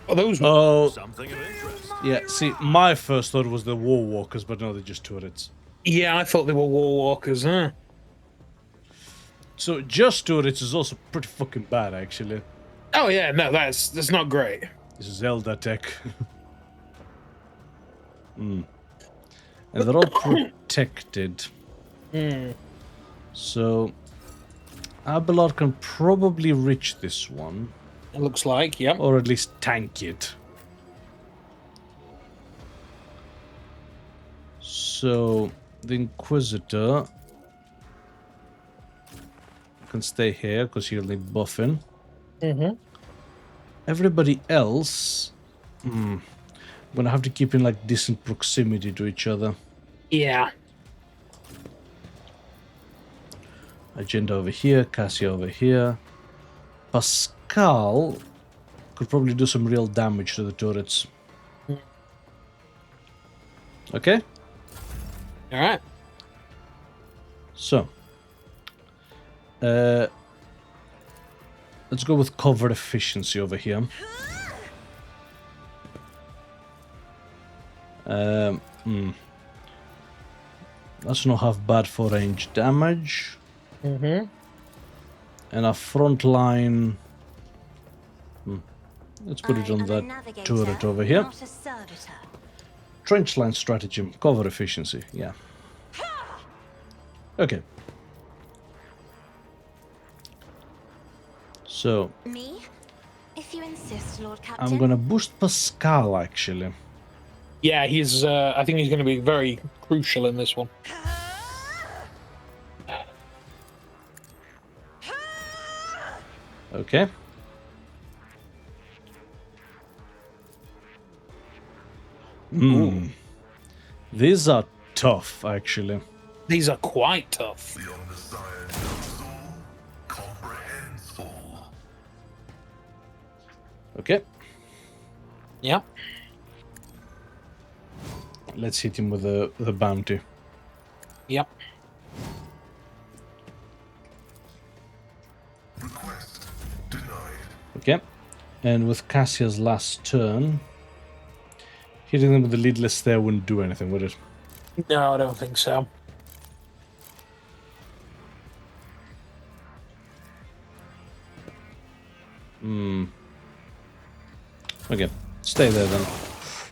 Are those? Oh, Something of interest. yeah. See, my first thought was the War Walkers, but no, they're just turrets. Yeah, I thought they were war walkers, huh? So just turrets is also pretty fucking bad, actually. Oh yeah, no, that's not great. This is Eldar tech. And they're all protected. So Abelard can probably reach this one. It looks like, yep. Or at least tank it. So the Inquisitor can stay here because he'll need buffing. Everybody else, I'm gonna have to keep in like decent proximity to each other. Yeah. Agenda over here, Cassia over here. Pascal could probably do some real damage to the turrets. Okay? Alright. So. Let's go with cover efficiency over here. That's not half bad for range damage. And a front line. Let's put it on that turret over here. Trench line stratagem, cover efficiency, yeah. Okay. So Me? If you insist, Lord Captain. I'm gonna boost Pascal actually. Yeah, he's I think he's gonna be very crucial in this one. Okay. These are tough actually. These are quite tough. Beyond the science of soul comprehends all. Okay. Yep. Let's hit him with the bounty. Yep. Request denied. Okay. And with Cassia's last turn, hitting them with the leadless stare wouldn't do anything, would it? No, I don't think so. Okay, stay there then.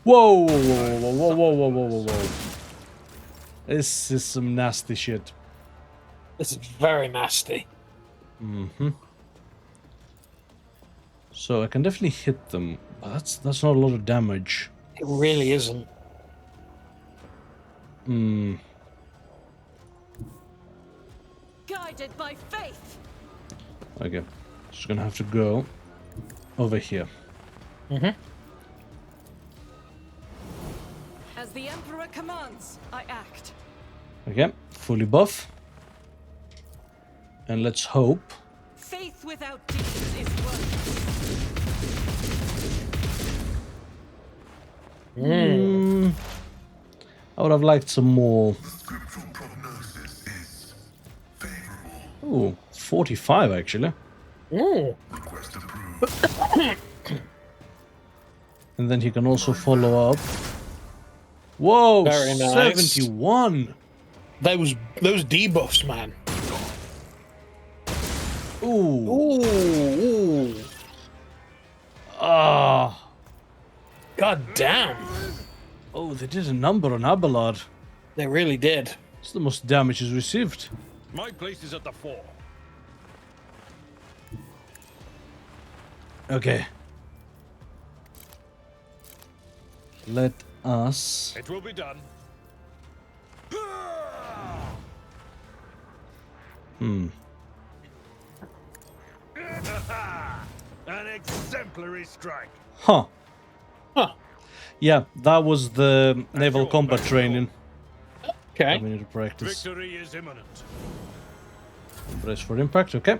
Whoa, whoa, whoa, whoa, whoa, whoa, whoa, whoa, whoa. This is some nasty shit. This is very nasty. So I can definitely hit them, but that's not a lot of damage. It really isn't. Guided by faith. Okay, just gonna have to go over here. As the Emperor commands, I act. Okay, fully buff. And let's hope. Faith without deeds is worthless. I would have liked some more. The scriptural prognosis is favorable. Ooh, 45 actually. Request approved. And then he can also follow up. Whoa, Very nice. 71. Those debuffs, man. Ooh. Ooh. Ah. God damn. Oh, they did a number on Abelard. They really did. It's the most damage he's received. My place is at the fore. Okay. Let us... It will be done. An exemplary strike. Huh. Huh. Yeah, that was the naval your combat best training. Okay. We need to practice. Victory is imminent. Brace for impact, okay.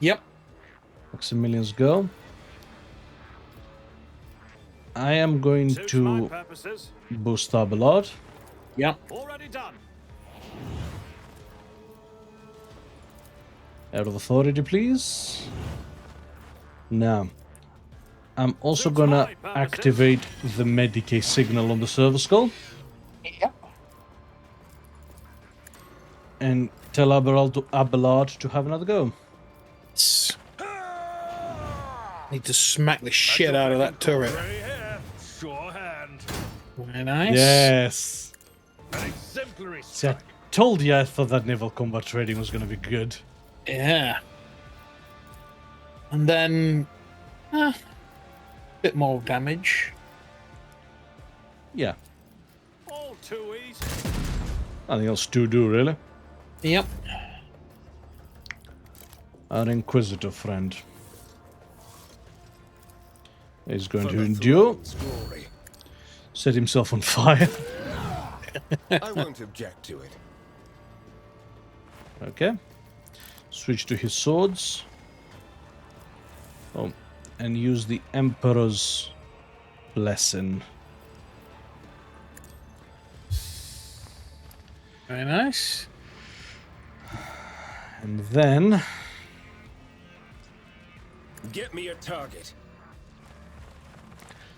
Yep. Maximilians go. I am going Suits my to purposes. boost Abelard. Yep. Already done. Out of authority, please. Now, I'm also Suits gonna my purposes. activate the Medicae signal on the server skull Yep. and tell Abelard to have another go. Need to smack the shit out of that turret. Gray hair, sure hand. Very nice. Yes. An exemplary See, I strike. told you I thought that naval combat trading was gonna be good. Yeah. And then, bit more damage. Yeah, All too easy. nothing else to do really. Yep. Our Inquisitor friend is going For to the endure, throne's glory. set himself on fire. I won't object to it. Okay. Switch to his swords. Oh, and use the Emperor's Blessing. Very nice. And then... Get me a target.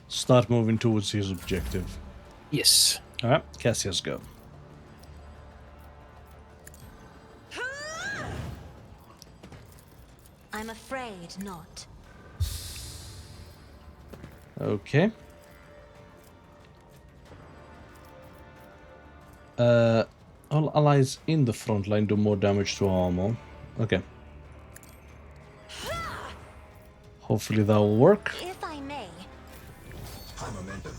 start moving towards his objective. Yes. Alright, Cassius, go. I'm afraid not. Okay. All allies in the front line do more damage to armor. Okay. Hopefully that will work. If I may, High momentum.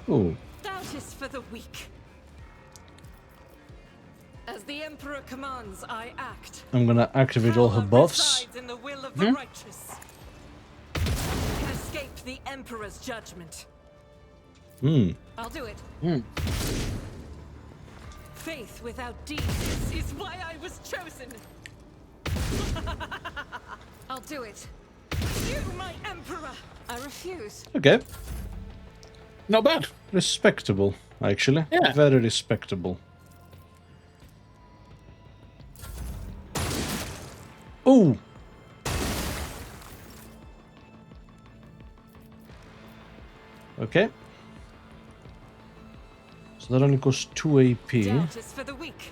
Ooh. Doubt is for the weak. As the Emperor commands, I act. I'm gonna activate all her Power buffs. resides in the will of the righteous. Can escape the Emperor's judgment. I'll do it. Faith without deeds is why I was chosen. I'll do it. You, my Emperor! I refuse. Okay. Not bad. Respectable, actually. Yeah. Very respectable. Ooh. Okay. So that only costs 2 AP. Doubt is for the weak.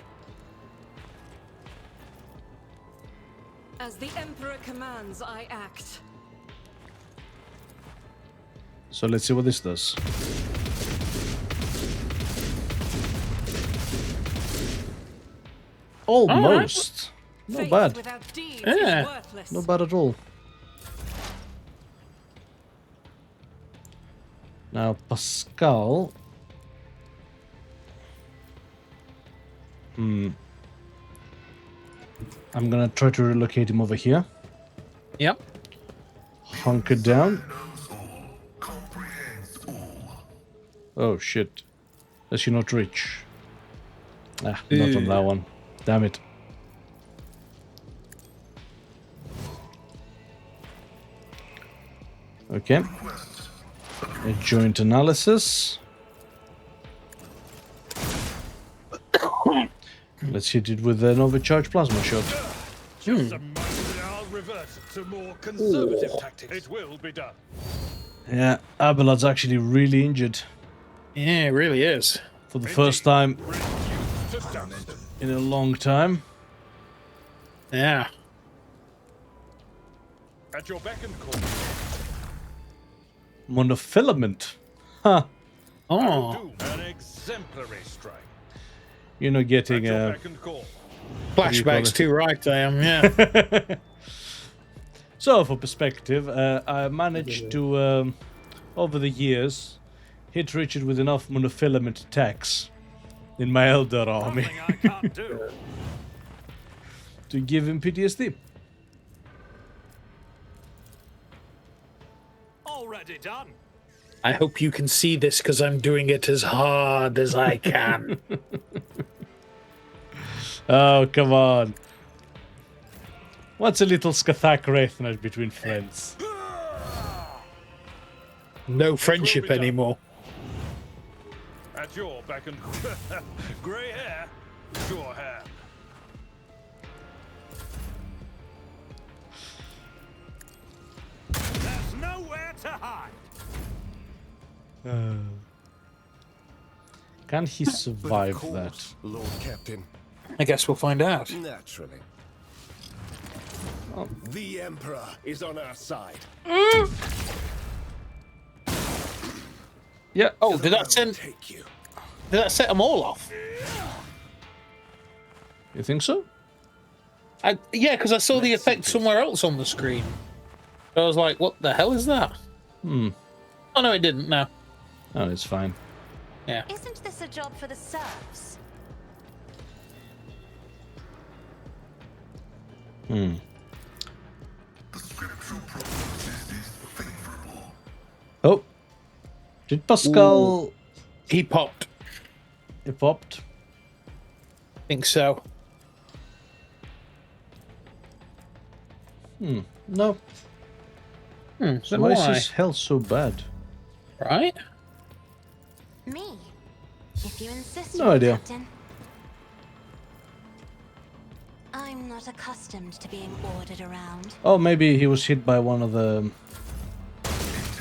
As the Emperor commands, I act. So let's see what this does. Almost. Not Faith bad. without deeds Yeah. is worthless. Not bad at all. Now, Pascal. I'm gonna try to relocate him over here. Yep. Hunker down. Knows all, comprehends all. Oh shit. Does he not reach? Ah, not on that one. Damn it. Okay. A joint analysis. Let's hit it with an overcharged plasma shot. Just a moment, I'll revert to more conservative tactics. It will be done. Yeah, Abelard's actually really injured Yeah, it really is. for the first time Reduced to dust. in a long time. Yeah. At your beck and call. Monofilament. Huh. Oh, Do an exemplary strike. You're not At getting your a... beck and call. flashbacks too right, I am, yeah. So, for perspective, I managed to, over the years, hit Richard with enough monofilament attacks in my Elder army Nothing I can't do. to give him PTSD. Already done. I hope you can see this because I'm doing it as hard as I can. Oh, come on. What's a little Skathak Wraithnight between friends? No friendship done. anymore. At your beck and call. Grey hair, sure hand. There's nowhere to hide. Can he survive that? Lord Captain. I guess we'll find out. Naturally. The Emperor is on our side. Yeah. Oh, did that Take you. set them all off? You think so? Yeah, because I saw the effect somewhere else on the screen. I was like, what the hell is that? Oh, no, it didn't, no. Oh, it's fine. Yeah. Isn't this a job for the serfs? The scriptural prognosis is favorable. Oh. Did Pascal... He popped. It popped? I think so. No. So So why is why? his health so bad? Right? Me? If you insist, No Lord idea. Captain. I'm not accustomed to being ordered around. Oh, maybe he was hit by one of the...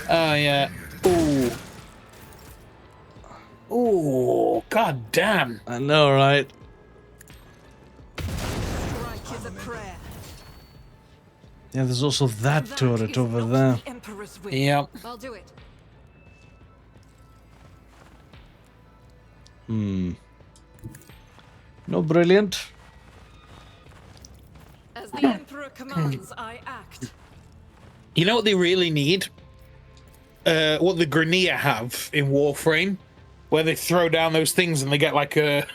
Oh, yeah. Ooh. Ooh, god damn. I know, right? Strike is a prayer. Yeah, there's also that That turret is over not there. the Emperor's will. Yep. I'll do it. No brilliant. As the Emperor commands, I act. You know what they really need? What the Grenier have in Warframe? Where they throw down those things and they get like a,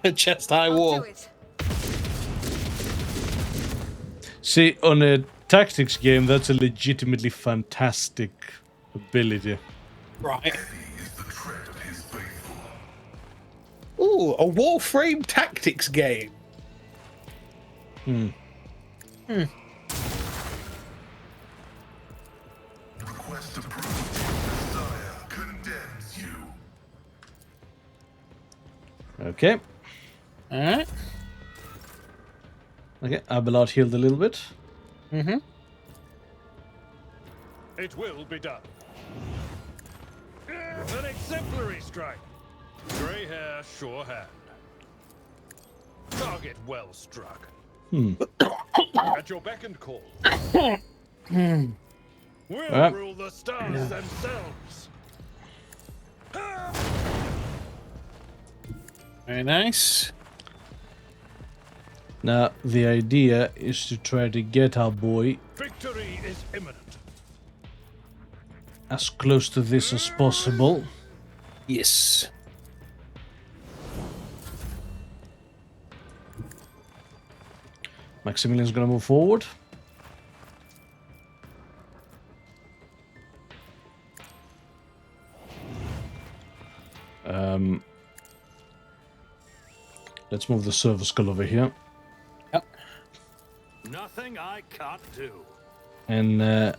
a chest-high I'll wall. do it. See, on a tactics game, that's a legitimately fantastic ability. Right. Heavy is the tread of his faithful. Ooh, a Warframe tactics game. Request approved. Desire condemns you. Okay. Alright. Okay, Abelard healed a little bit. Mm-hmm. It will be done. Exemplary strike. Grey hair, sure hand. Target well struck. At your beck and call. We'll rule the stars themselves. Very nice. Now, the idea is to try to get our boy Victory is imminent. as close to this as possible. Yes. Maximilian's gonna move forward. Let's move the server skull over here. Yep. Nothing I can't do. And I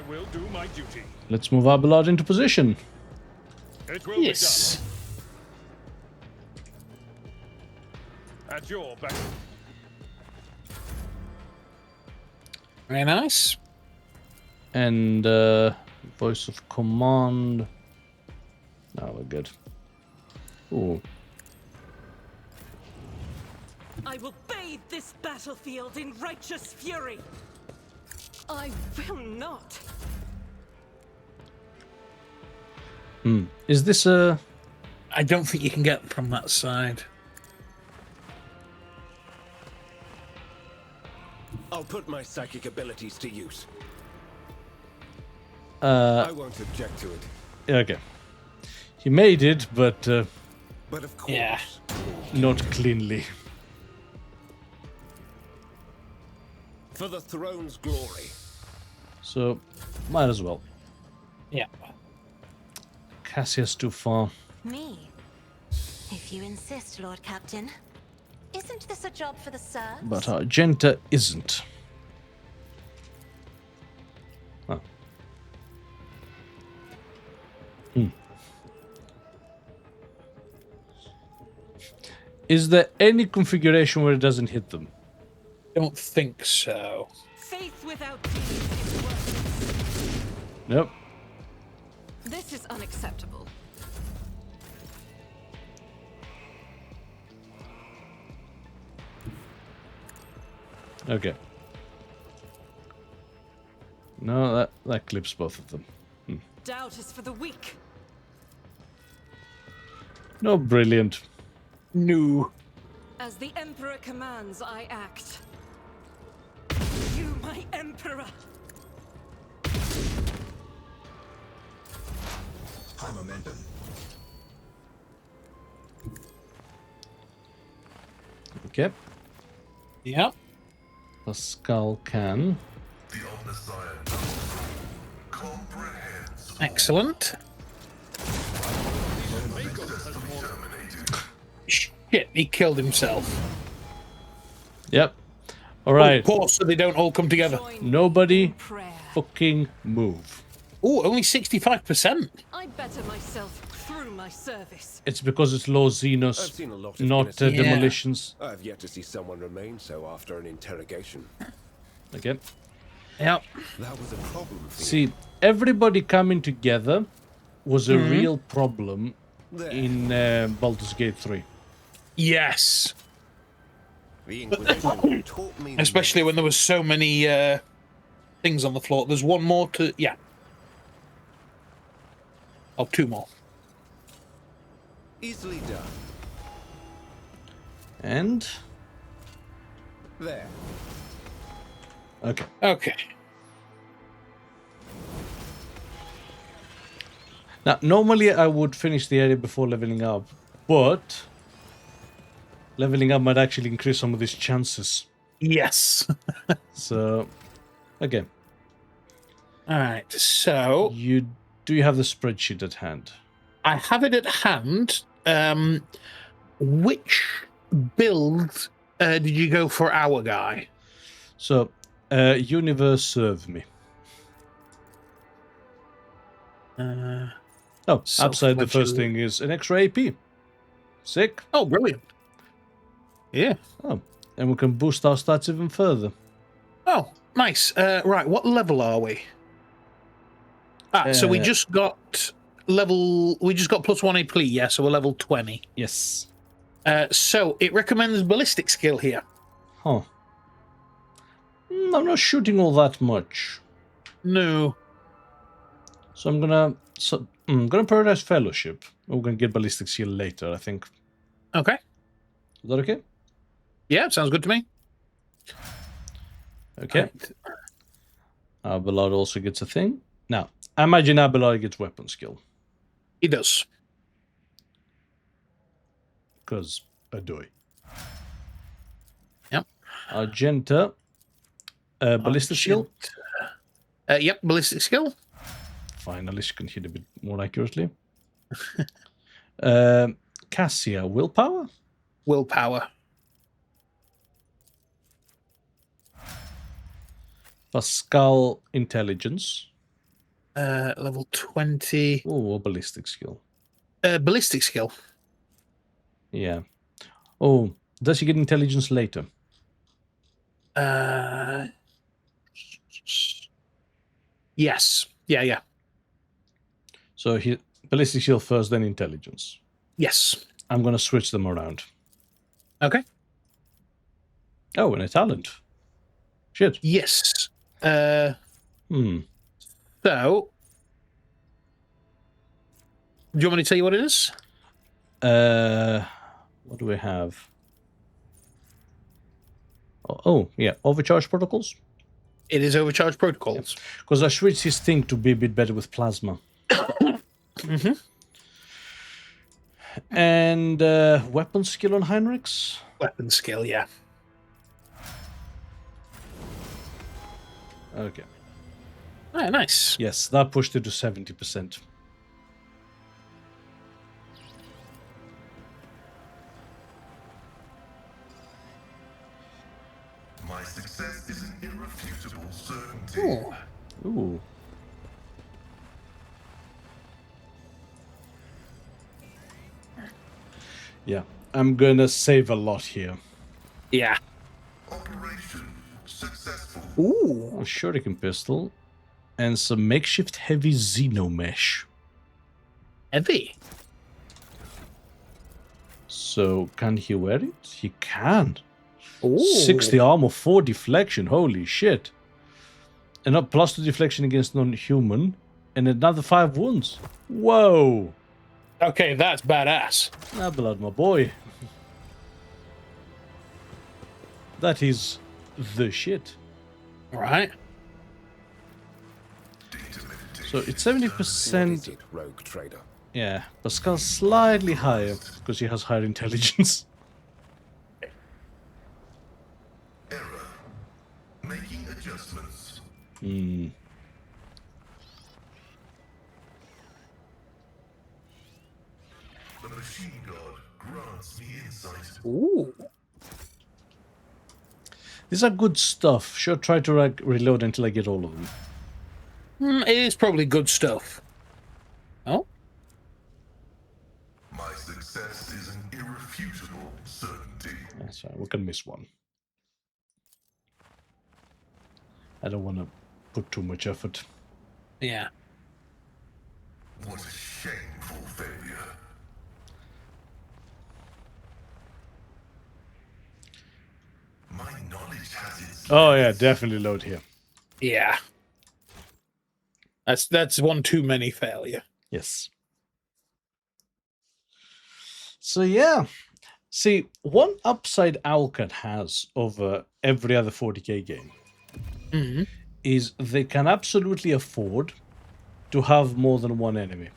will do my duty. let's move Abelard into position. It will Yes. be done. At your beck. Very nice. And voice of command. Now we're good. Ooh. I will bathe this battlefield in righteous fury. I will not. Is this a... I don't think you can get from that side. I'll put my psychic abilities to use. Uh, I won't object to it. okay. He made it, but But of course, Yeah. not cleanly. for the throne's glory. So, might as well. Yeah. Cassia's too far. Me? If you insist, Lord Captain. Isn't this a job for the serfs? But Argenta isn't. Oh. Is there any configuration where it doesn't hit them? Don't think so. Faith without deeds is worthless. Nope. This is unacceptable. Okay. No, that clips both of them. Doubt is for the weak. No, brilliant. No. As the Emperor commands, I act. You, my Emperor! High momentum. Okay. Yeah. The skull can. The omniscient comprehends. Excellent. Shit, he killed himself. Yep. Alright. Of course, so they don't all come together. Join Nobody in prayer. fucking move. Oh, only 65%. I better myself through my service. It's because it's low I've Xenos, seen a lot of not innocent- Yeah. demolitions. I've yet to see someone remain so after an interrogation. Okay. Yep. That was a problem for you. See, everybody coming together was a real problem There. in Baldur's Gate 3. Yes. The Inquisition taught me the Especially when there was so many things on the floor. There's one more to... Yeah. Oh, two more. easily done. And... There. Okay. Okay. Now, normally I would finish the area before leveling up, but... leveling up might actually increase some of these chances. Yes. So... okay. All right, so... Do you have the spreadsheet at hand? I have it at hand. Which build did you go for our guy? So, Universe serve me. Oh, outside the first thing is an extra AP. Sick. Oh, brilliant. Yeah. Oh, and we can boost our stats even further. Oh, nice. Right, what level are we? So we just got level. We just got +1 AP, yeah, so we're level 20. Yes. So it recommends ballistic skill here. Huh. I'm not shooting all that much. No. So I'm gonna prioritize fellowship. We're gonna get ballistic skill later, I think. Okay. Is that okay? Yeah, sounds good to me. Okay. Right. Abelard also gets a thing. Now, I imagine Abelard gets weapon skill. He does. Because Adoy. Yep. Argenta. Ballistic skill. Yep, ballistic skill. Finally, she can hit a bit more accurately. Cassia, willpower? Willpower. Pascal, intelligence. Level 20. Oh, ballistic skill. Ballistic skill. Yeah. Oh, does he get intelligence later? Yes. Yeah. So he ballistic skill first, then intelligence. Yes. I'm gonna switch them around. Okay. Oh, and a talent. Shit. Yes. So, do you want me to tell you what it is? What do we have? Oh, yeah, overcharge protocols. It is overcharge protocols. Because I switched his thing to be a bit better with plasma. Mm-hmm. And weapon skill on Heinrichs? Weapon skill, yeah. Okay. Oh, nice. Yes, that pushed it to 70%. My success is an irrefutable certainty. Ooh. Yeah, I'm gonna save a lot here. Yeah. Operation successful. Ooh. A shuriken pistol and some makeshift heavy xenomesh. Heavy. So can he wear it? He can. Ooh. 60 armor, 4 deflection. Holy shit. And a +2 deflection against non-human. And another 5 wounds. Whoa. Okay, that's badass. Abelard, my boy. That is the shit. Right. So it's 70%. RogueTrader. Yeah, Pascal's slightly higher because he has higher intelligence. Error. Making adjustments. The machine god grants me insight. Ooh. These are good stuff. Should try to reload until I get all of them. It is probably good stuff. Oh? My success is an irrefutable certainty. That's right, we can miss one. I don't want to put too much effort. Yeah. What a shameful failure. My knowledge has its Oh yeah, definitely load here. Yeah. That's one too many failure. Yes. So yeah. See, one upside Alcat has over every other 40k game is they can absolutely afford to have more than one enemy.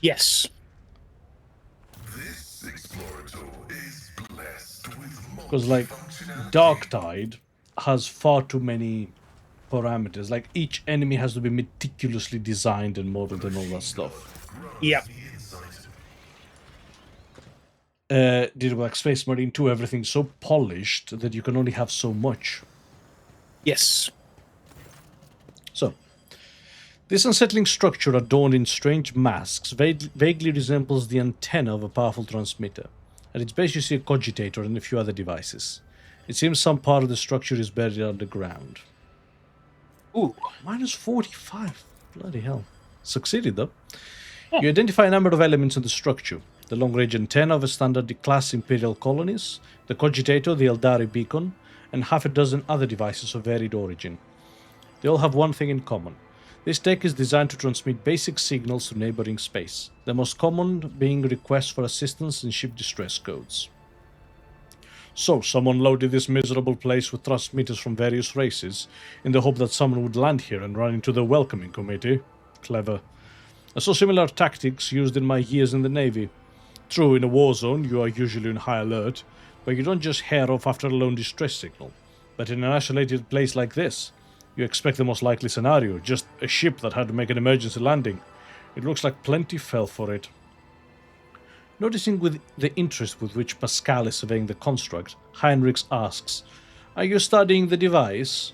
Yes. This explorator is blessed with Because like Darktide has far too many parameters. Like each enemy has to be meticulously designed and modeled and all that stuff. Yep. Did like Space Marine 2, everything's so polished that you can only have so much. Yes. So, this unsettling structure adorned in strange masks vaguely resembles the antenna of a powerful transmitter. At its base you see a cogitator and a few other devices. It seems some part of the structure is buried underground. Ooh. Minus 45. Bloody hell. Succeeded, though. You identify a number of elements in the structure. The long-range antenna of a standard class Imperial colonies, the cogitator, the Eldari beacon, and half a dozen other devices of varied origin. They all have one thing in common. This tech is designed to transmit basic signals to neighboring space, the most common being requests for assistance and ship distress codes. So, someone loaded this miserable place with transmitters from various races, in the hope that someone would land here and run into the welcoming committee. Clever. I saw similar tactics used in my years in the Navy. True, in a war zone, you are usually on high alert, but you don't just hair off after a lone distress signal. But in an isolated place like this, you expect the most likely scenario, just a ship that had to make an emergency landing. It looks like plenty fell for it. Noticing with the interest with which Pascal is surveying the construct, Heinrichs asks, "Are you studying the device?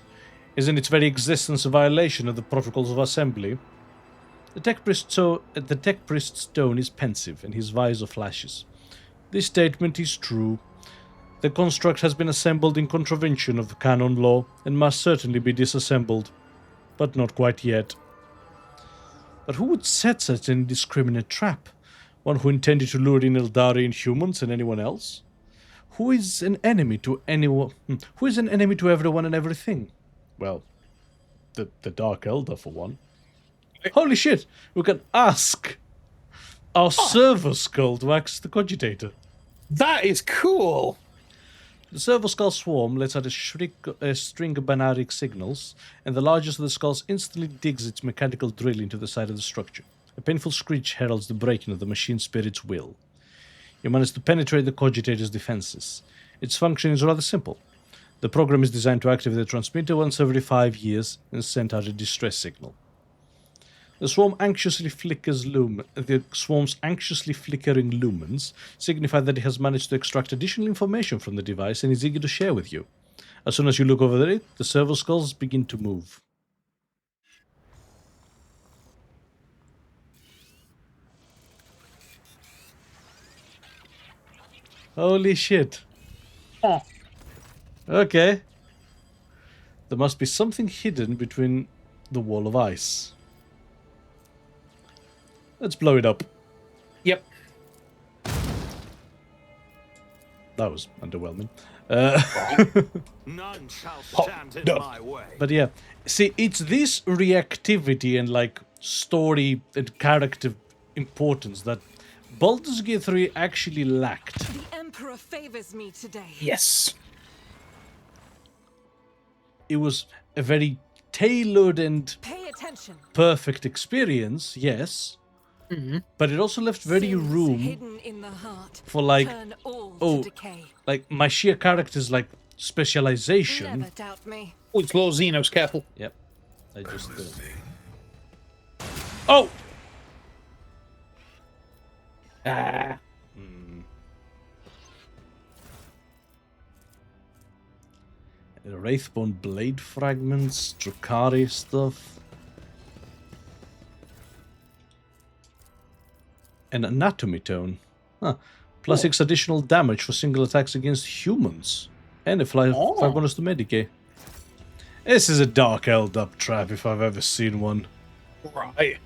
Isn't its very existence a violation of the protocols of assembly?" The tech priest's tone is pensive, and his visor flashes. "This statement is true. The construct has been assembled in contravention of the canon law, and must certainly be disassembled. But not quite yet." But who would set such an indiscriminate trap? One who intended to lure in Eldari humans and anyone else? Who is an enemy to anyone? Who is an enemy to everyone and everything? Well, the Dark Elder, for one. Holy shit! We can ask our servo skull to access the cogitator. That is cool! The servo skull swarm lets out a string of binaric signals, and the largest of the skulls instantly digs its mechanical drill into the side of the structure. A painful screech heralds the breaking of the machine spirit's will. You manage to penetrate the cogitator's defenses. Its function is rather simple. The program is designed to activate the transmitter once every 5 years and send out a distress signal. The swarm's anxiously flickering lumens signify that it has managed to extract additional information from the device and is eager to share with you. As soon as you look over it, the servo skulls begin to move. Holy shit. Oh. Okay. There must be something hidden between the wall of ice. Let's blow it up. Yep. That was underwhelming. None shall stand in my way. But yeah, see, it's this reactivity and like story and character importance that Baldur's Gate 3 actually lacked. The Emperor favors me today. Yes. It was a very tailored and Pay attention. perfect experience, yes. But it also left very Sins room hidden in the heart for like, turn all oh, to decay. like my sheer character's like specialization. Never doubt me. Oh, it's Lord Xenos, careful. Yep. I just Oh! Ah. Wraithbone blade fragments, Drukhari stuff. An anatomy tone. Huh. Plus 6 additional damage for single attacks against humans. And a 5 bonus to Medicae. This is a Dark Eldar trap if I've ever seen one. Right.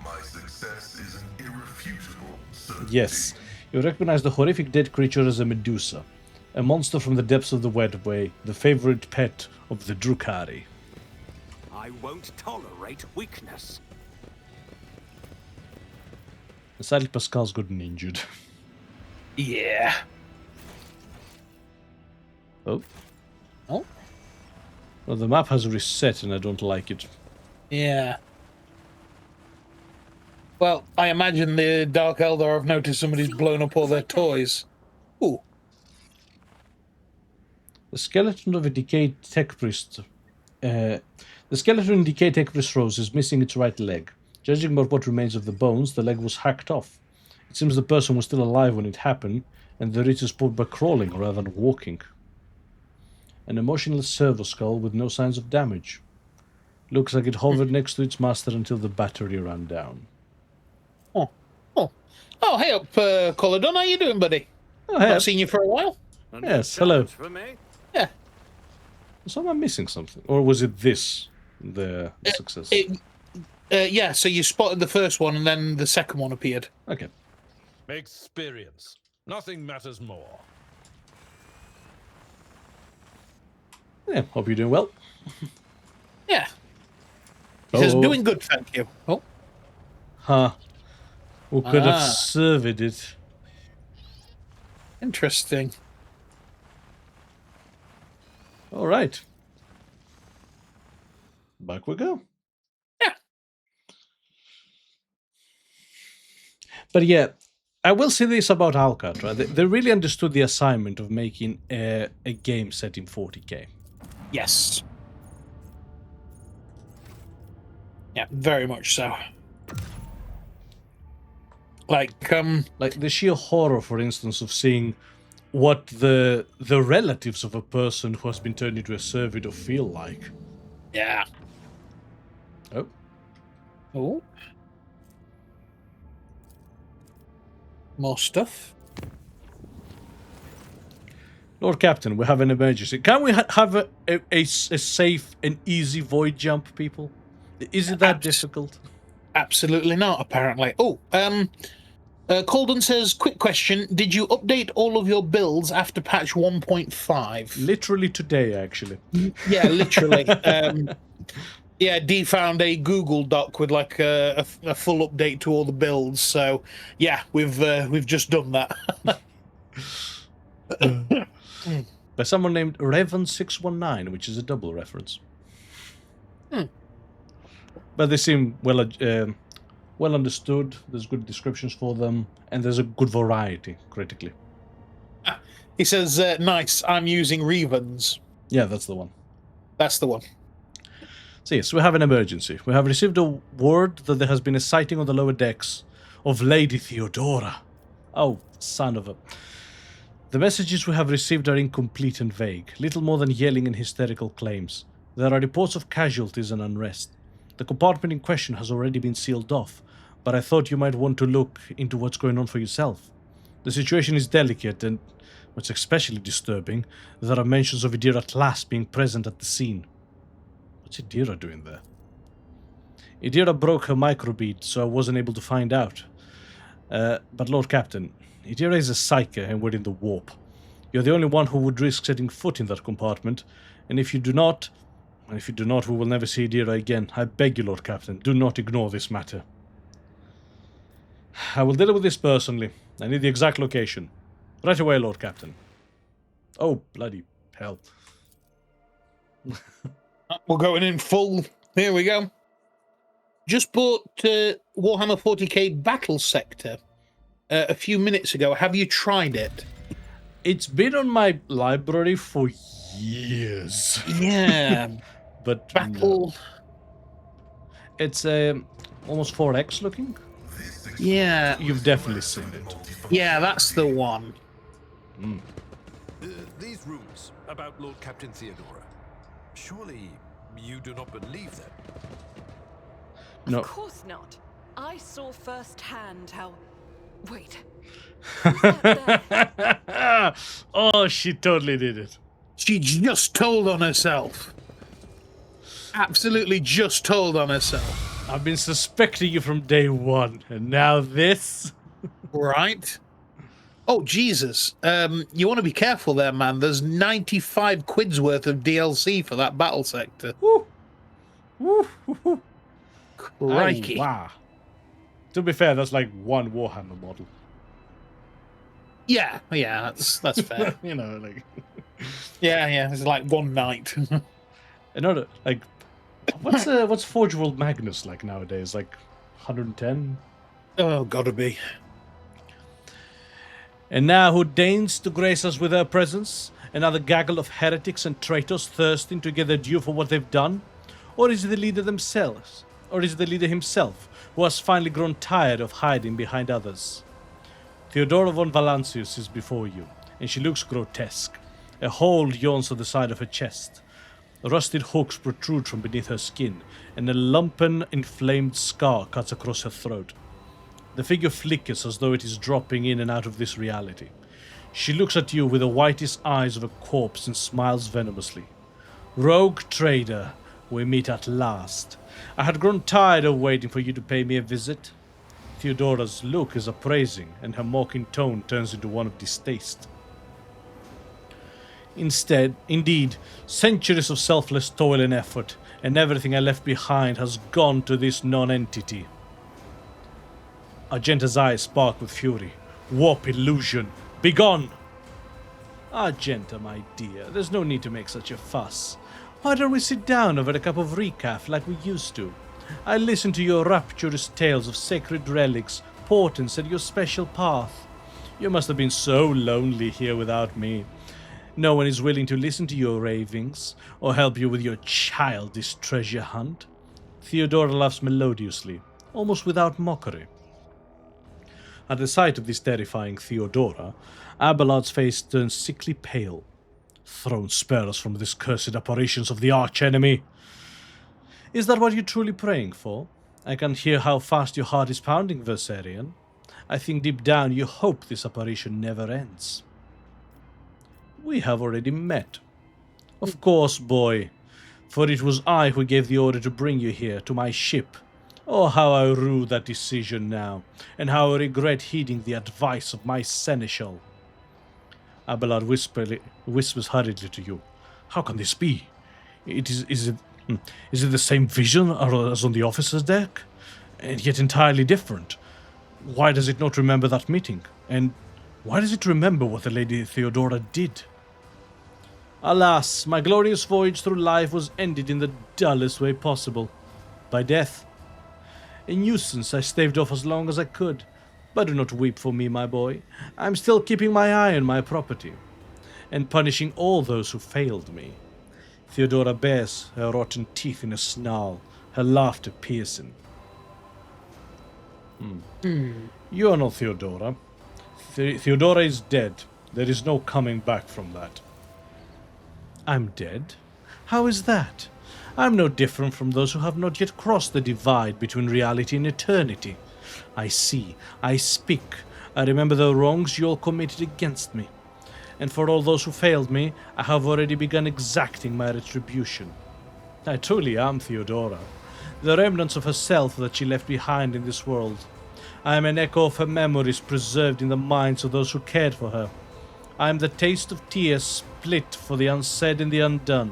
My success is an irrefutable certainty. Yes, you recognize the horrific dead creature as a Medusa. A monster from the depths of the Wedway, the favorite pet of the Drukhari. I won't tolerate weakness. Sadly, Pascal's gotten injured. Yeah. Oh. Oh? Well, the map has reset and I don't like it. Yeah. Well, I imagine the Dark Eldar have noticed somebody's blown up all their toys. Ooh. The skeleton of a decayed tech priest. The skeleton in decayed tech priest Rose is missing its right leg. Judging by what remains of the bones, the leg was hacked off. It seems the person was still alive when it happened, and the reach is pulled by crawling rather than walking. An emotionless servo skull with no signs of damage. Looks like it hovered next to its master until the battery ran down. Oh, hey up, Colladon. How you doing, buddy? Oh, hey. Not seen you for a while. Yes, hello. For me? Yeah. So am I missing something? Or was it this, the success? Yeah, so you spotted the first one and then the second one appeared. Okay. Experience. Nothing matters more. Yeah, hope you're doing well. Yeah. He says, Oh. doing good, thank you. Oh. Huh. Who could have Ah. served it? Interesting. All right. Back we go. Yeah. But yeah, I will say this about Alcatraz. They really understood the assignment of making a game set in 40k. Yes. Yeah, very much so. Like the sheer horror, for instance, of seeing what the relatives of a person who has been turned into a servitor feel like. Yeah. Oh. Oh. More stuff. Lord Captain, we have an emergency. Can we have a safe and easy void jump, people? Is it that difficult? Absolutely not, apparently. Oh, Colden says, quick question. Did you update all of your builds after patch 1.5? Literally today, actually. Yeah, literally. Yeah, Dee found a Google Doc with like a full update to all the builds. So, yeah, we've just done that. By someone named Revan619, which is a double reference. But they seem well understood. There's good descriptions for them, and there's a good variety, critically. He says, nice, I'm using Revans. Yeah, that's the one. That's the one. So yes, we have an emergency. We have received a word that there has been a sighting on the lower decks of Lady Theodora. Oh, son of a... The messages we have received are incomplete and vague, little more than yelling and hysterical claims. There are reports of casualties and unrest. The compartment in question has already been sealed off, but I thought you might want to look into what's going on for yourself. The situation is delicate, and what's especially disturbing, there are mentions of Idira Tlas being present at the scene. What's Idira doing there? Idira broke her microbead, so I wasn't able to find out. But Lord Captain, Idira is a psyker and we're in the warp. You're the only one who would risk setting foot in that compartment, and if you do not, we will never see Idira again. I beg you, Lord Captain, do not ignore this matter. I will deal with this personally. I need the exact location. Right away, Lord Captain. Oh, bloody hell. We're going in full. Here we go. Just bought Warhammer 40k Battle Sector a few minutes ago. Have you tried it? It's been on my library for years. Yeah. But Battle... no. It's almost 4X looking. Yeah. You've definitely seen it. Yeah, that's the one. These rumors about Lord Captain Theodora. Surely you do not believe them? No. Of course not. I saw firsthand how... Wait. Oh, she totally did it. She just told on herself. Absolutely just told on herself. I've been suspecting you from day one, and now this? Right? Oh, Jesus. You want to be careful there, man. There's 95 quid's worth of DLC for that battle sector. Woo. Woo. Crikey. Oh, wow. To be fair, that's like one Warhammer model. Yeah, that's fair. You know, like... yeah, it's like one night. Another, like... What's Forge World Magnus like nowadays? Like 110? Oh, gotta be. And now who deigns to grace us with her presence? Another gaggle of heretics and traitors thirsting to get their due for what they've done? Or is it the leader themselves? Or is it the leader himself, who has finally grown tired of hiding behind others? Theodora von Valancius is before you, and she looks grotesque. A hole yawns on the side of her chest. Rusted hooks protrude from beneath her skin, and a lumpen, inflamed scar cuts across her throat. The figure flickers as though it is dropping in and out of this reality. She looks at you with the whitest eyes of a corpse and smiles venomously. RogueTrader, We meet at last. I had grown tired of waiting for you to pay me a visit. Theodora's look is appraising, and her mocking tone turns into one of distaste. Indeed, centuries of selfless toil and effort, and everything I left behind has gone to this non-entity. Argenta's eyes spark with fury. Warp illusion! Begone! Argenta, my dear, there's no need to make such a fuss. Why don't we sit down over a cup of recaf like we used to? I listen to your rapturous tales of sacred relics, portents, and your special path. You must have been so lonely here without me. No one is willing to listen to your ravings, or help you with your childish treasure hunt. Theodora laughs melodiously, almost without mockery. At the sight of this terrifying Theodora, Abelard's face turns sickly pale. Throne spare us from these cursed apparitions of the arch-enemy. Is that what you're truly praying for? I can hear how fast your heart is pounding, Versarian. I think deep down you hope this apparition never ends. We have already met. Of course, boy, for it was I who gave the order to bring you here, to my ship. Oh, how I rue that decision now, and how I regret heeding the advice of my seneschal. Abelard whispers hurriedly to you. How can this be? Is it the same vision as on the officer's deck? And yet entirely different. Why does it not remember that meeting? And why does it remember what the Lady Theodora did? Alas, my glorious voyage through life was ended in the dullest way possible. By death. A nuisance I staved off as long as I could. But do not weep for me, my boy. I'm still keeping my eye on my property, and punishing all those who failed me. Theodora bares her rotten teeth in a snarl, her laughter piercing. You are not Theodora. Theodora is dead. There is no coming back from that. I'm dead? How is that? I'm no different from those who have not yet crossed the divide between reality and eternity. I see, I speak, I remember the wrongs you all committed against me. And for all those who failed me, I have already begun exacting my retribution. I truly am Theodora, the remnants of herself that she left behind in this world. I am an echo of her memories preserved in the minds of those who cared for her. I am the taste of tears spilt for the unsaid and the undone.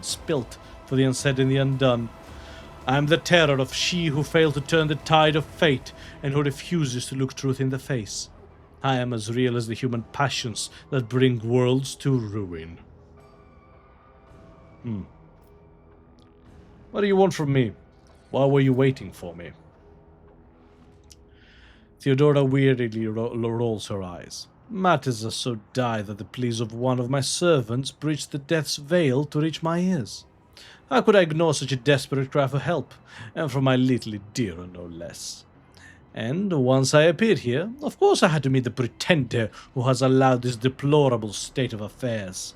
I am the terror of she who failed to turn the tide of fate and who refuses to look truth in the face. I am as real as the human passions that bring worlds to ruin. What do you want from me? Why were you waiting for me? Theodora wearily rolls her eyes. Matters are so dire that the pleas of one of my servants breached the death's veil to reach my ears. How could I ignore such a desperate cry for help, and from my little Idira no less? And once I appeared here, of course I had to meet the pretender who has allowed this deplorable state of affairs.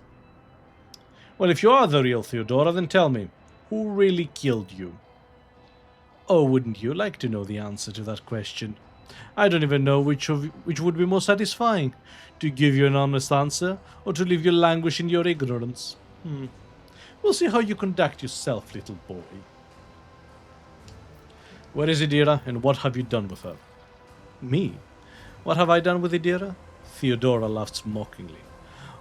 Well, if you are the real Theodora, then tell me, who really killed you? Oh, wouldn't you like to know the answer to that question? I don't even know which would be more satisfying, to give you an honest answer, or to leave you languish in your ignorance. We'll see how you conduct yourself, little boy. Where is Idira, and what have you done with her? Me? What have I done with Idira? Theodora laughs mockingly.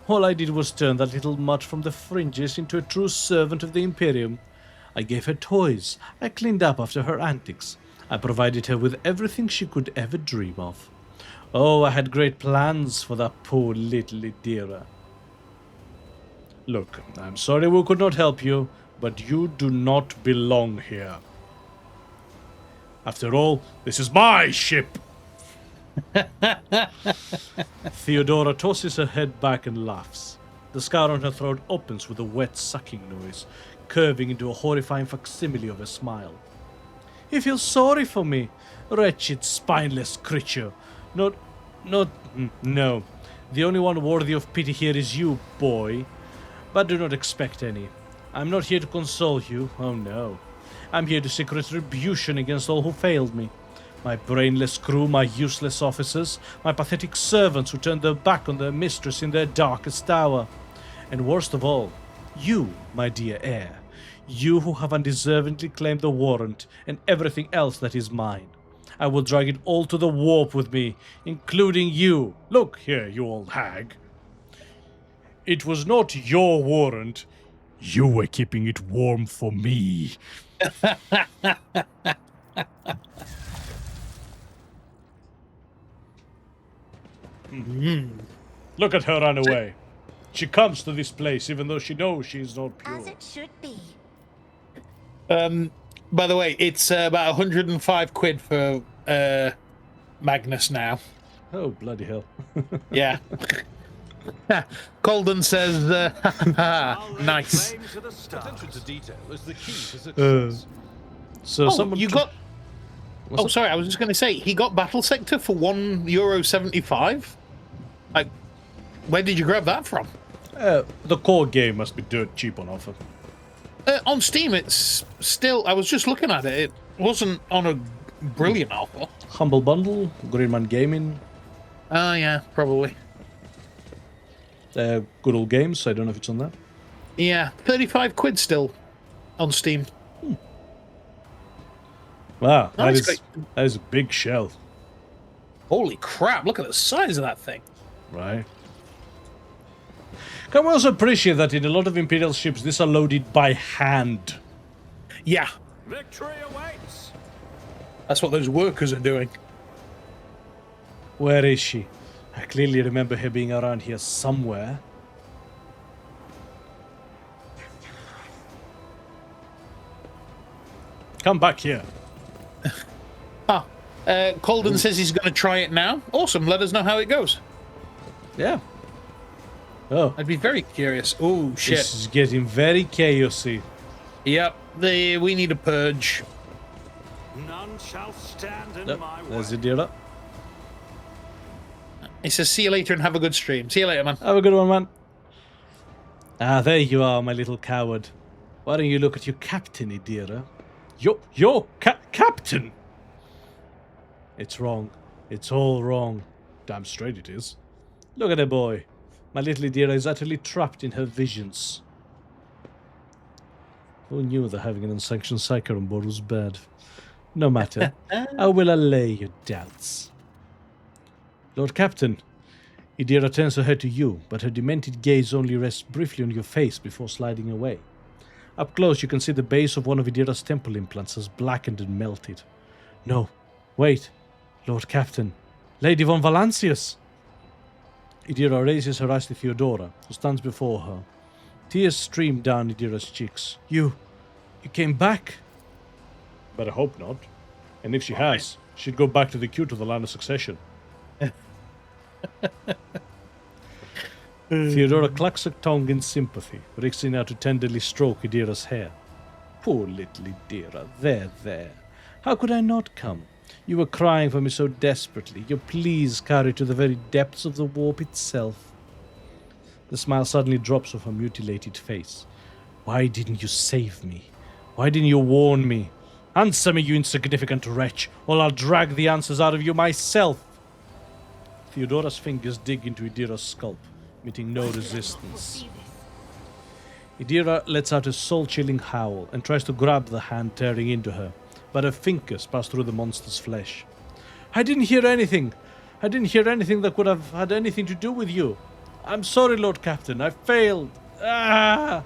All I did was turn that little mutt from the fringes into a true servant of the Imperium. I gave her toys. I cleaned up after her antics. I provided her with everything she could ever dream of. Oh, I had great plans for that poor little Idira. Look, I'm sorry we could not help you, but you do not belong here. After all, this is my ship! Theodora tosses her head back and laughs. The scar on her throat opens with a wet sucking noise, curving into a horrifying facsimile of a smile. You feel sorry for me, wretched, spineless creature. No. The only one worthy of pity here is you, boy. But do not expect any. I'm not here to console you, oh no. I'm here to seek retribution against all who failed me. My brainless crew, my useless officers, my pathetic servants who turned their back on their mistress in their darkest hour. And worst of all, you, my dear heir. You who have undeservingly claimed the warrant and everything else that is mine. I will drag it all to the warp with me, including you. Look here, you old hag. It was not your warrant. You were keeping it warm for me. Look at her run away. She comes to this place even though she knows she is not pure. As it should be. By the way, it's about 105 quid for Magnus now. Oh, bloody hell. Yeah. Colden says, nice. Attention to detail is the key to success. So Oh, someone you got... Oh, sorry, I was just going to say, he got Battle Sector for €1.75? Like, where did you grab that from? the core game must be dirt cheap on offer. On Steam, it's still... I was just looking at it. It wasn't on a brilliant offer. Humble Bundle, Green Man Gaming. Oh, yeah, probably. Good old games. I don't know if it's on that. Yeah, 35 quid still on Steam. Wow, Oh, that's great. that is a big shell. Holy crap, look at the size of that thing. Right. Can we also appreciate that in a lot of Imperial ships, these are loaded by hand? Yeah, Victory awaits. that's what those workers are doing. Where is she? I clearly remember her being around here somewhere. Come back here. Colden says he's going to try it now. Awesome, let us know how it goes. Yeah. Oh, I'd be very curious. Oh, shit. this is getting very chaosy. Yep, we need a purge. None shall stand in Yep, my way. there's the dealer. He says, see you later and have a good stream. See you later, man. Have a good one, man. Ah, there you are, my little coward. Why don't you look at your captain, Idira? Your captain? It's wrong. It's all wrong. Damn straight it is. Look at the boy. My little Idira is utterly trapped in her visions. Who knew that having an unsanctioned psyker on board was bad? No matter. I will allay your doubts. Lord Captain, Idira turns her head to you, but her demented gaze only rests briefly on your face before sliding away. Up close, you can see the base of one of Idira's temple implants has blackened and melted. No, wait, Lord Captain, Lady von Valancius! Idira raises her eyes to Theodora, who stands before her. Tears stream down Idira's cheeks. You came back? But I hope not. And if she has, she'd go back to the queue to the line of succession. Theodora clucks her tongue in sympathy, reaching out to tenderly stroke Idira's hair. Poor little Idira, there. How could I not come? You were crying for me so desperately. Your pleas carried to the very depths of the warp itself. The smile suddenly drops off her mutilated face. Why didn't you save me? Why didn't you warn me? Answer me, you insignificant wretch, or I'll drag the answers out of you myself. Theodora's fingers dig into Idira's scalp, meeting no resistance. Idira lets out a soul-chilling howl and tries to grab the hand tearing into her, but her fingers pass through the monster's flesh. I didn't hear anything. I didn't hear anything that could have had anything to do with you. I'm sorry, Lord Captain. I failed. Ah!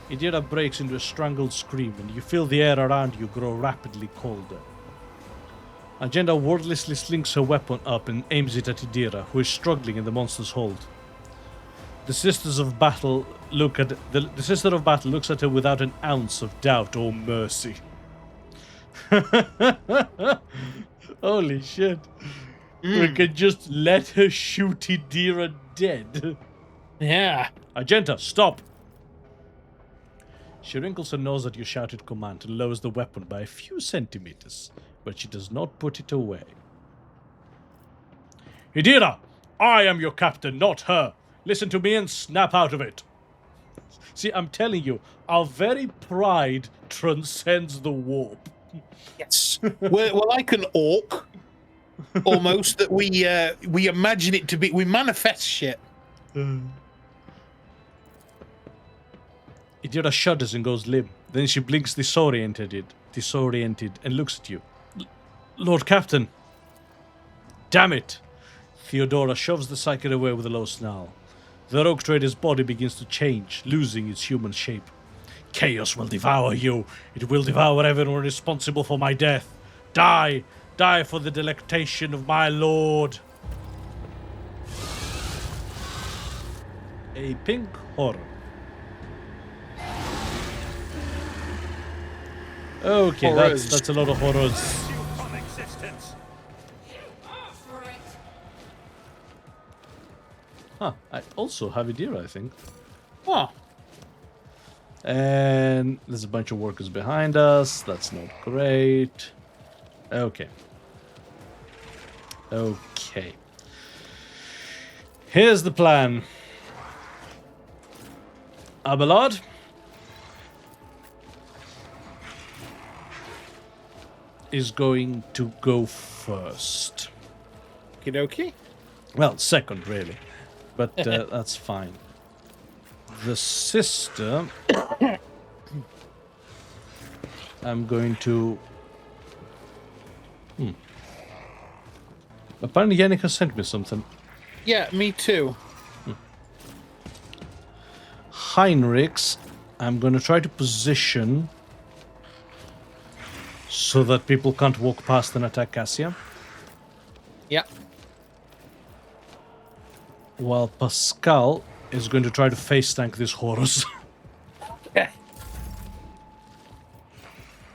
Idira breaks into a strangled scream, and you feel the air around you grow rapidly colder. Agenda wordlessly slings her weapon up and aims it at Idira, who is struggling in the monster's hold. The Sister of Battle looks at her without an ounce of doubt or mercy. Holy shit. We can just let her shoot Idira dead. Yeah. Agenda, stop! She wrinkles her nose at your shouted command and lowers the weapon by a few centimeters, but she does not put it away. Idira, I am your captain, not her. Listen to me and snap out of it. See, I'm telling you, our very pride transcends the warp. Yes. We're like an orc, almost, that we imagine it to be... We manifest shit. Idira shudders and goes limp. Then she blinks disoriented, and looks at you. Lord Captain! Damn it! Theodora shoves the psychic away with a low snarl. The RogueTrader's body begins to change, losing its human shape. Chaos will devour you. It will devour everyone responsible for my death. Die! Die for the delectation of my lord! A pink horror. Okay, Horrors. that's a lot of horrors. On existence. Huh, I also have Idira, I think. Oh, And there's a bunch of workers behind us. That's not great. Okay. Okay. Here's the plan. Abelard? Is going to go first. okie dokie. Well, second, really. But that's fine. The sister... I'm going to... Apparently Yannick sent me something. Yeah, me too. Heinrichs, I'm going to try to position so that people can't walk past and attack Cassia. Yeah. While Pascal is going to try to face tank these horrors. Yeah.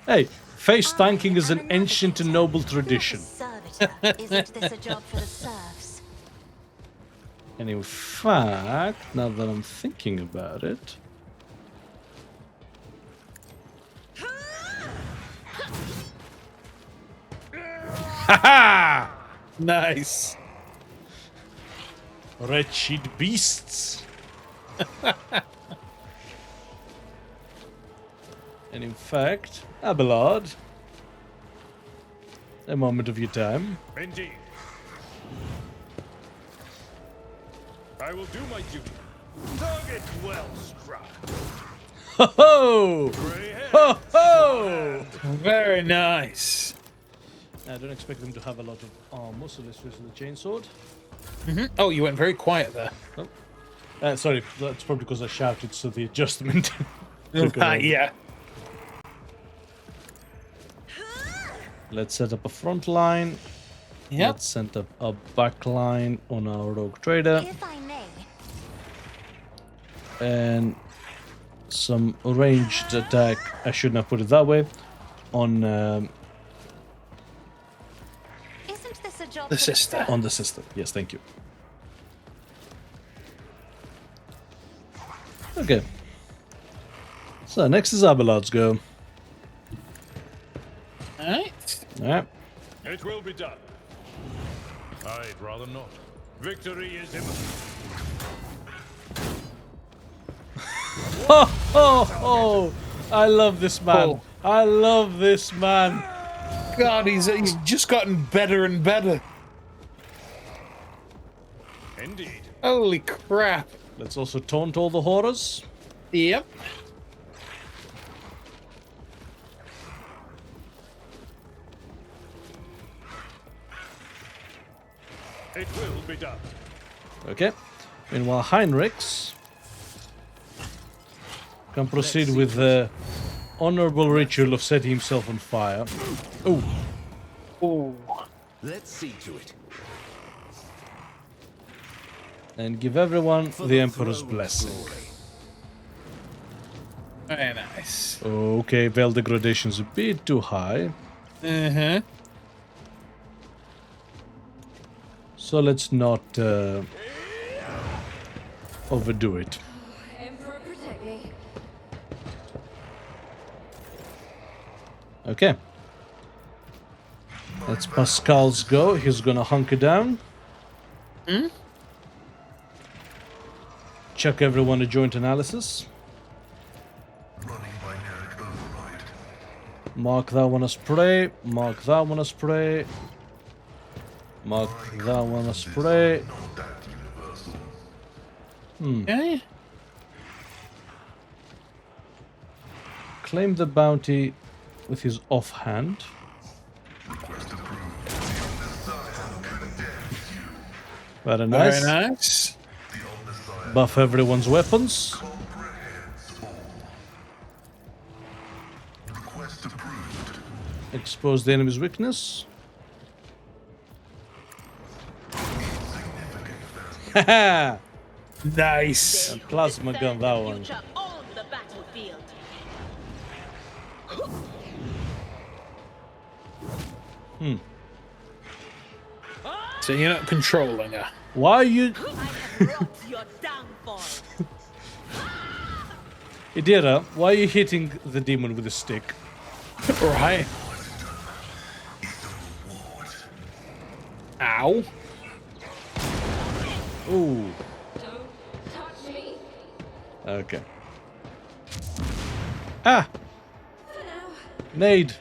Hey, face tanking is an ancient and noble tradition. Servitor, isn't this a job for the serfs? And in fact, now that I'm thinking about it... Ha-ha! Nice. Wretched beasts! And in fact, Abelard, a moment of your time. Indeed. I will do my duty. Target well struck. Ho ho! Gray hair. Ho ho! Very nice. I don't expect them to have a lot of armor, so let's use the chainsword. Oh, you went very quiet there. Sorry, that's probably because I shouted, so the adjustment took over. Yeah. Let's set up a front line. Yep. Let's set up a back line on our RogueTrader. If I may, And some ranged attack, I shouldn't have put it that way, on isn't this a job The for sister. on the sister. Yes, thank you. Okay. So next is Abelard's go. Alright. Alright. It will be done. I'd rather not. Victory is imminent. Oh, oh, oh! I love this man. Oh. I love this man. God, he's just gotten better and better. Indeed. Holy crap. Let's also taunt all the horrors. Yep. It will be done. Okay. Meanwhile, Heinrichs can proceed with the honorable ritual of setting himself on fire. Oh, Oh. Let's see to it. and give everyone the Emperor's blessing. Very nice. Okay, veil degradation's a bit too high. Uh-huh. So let's not overdo it. Emperor, protect me. Okay. That's Pascal's go. He's gonna hunker down. Check everyone a joint analysis. Running binaric override. Mark that one as prey. Mark that one as prey. Mark that one as prey. Not that universal. Okay. claim the bounty with his offhand. Very nice. Very nice. Buff everyone's weapons. Expose the enemy's weakness. Haha! Nice. Plasma gun, that one. On the battlefield. So you're not controlling her. Why are you... I have brought your downfall. Idira, why are you hitting the demon with a stick? Right. Ow. Ooh. Okay. Ah! Nade.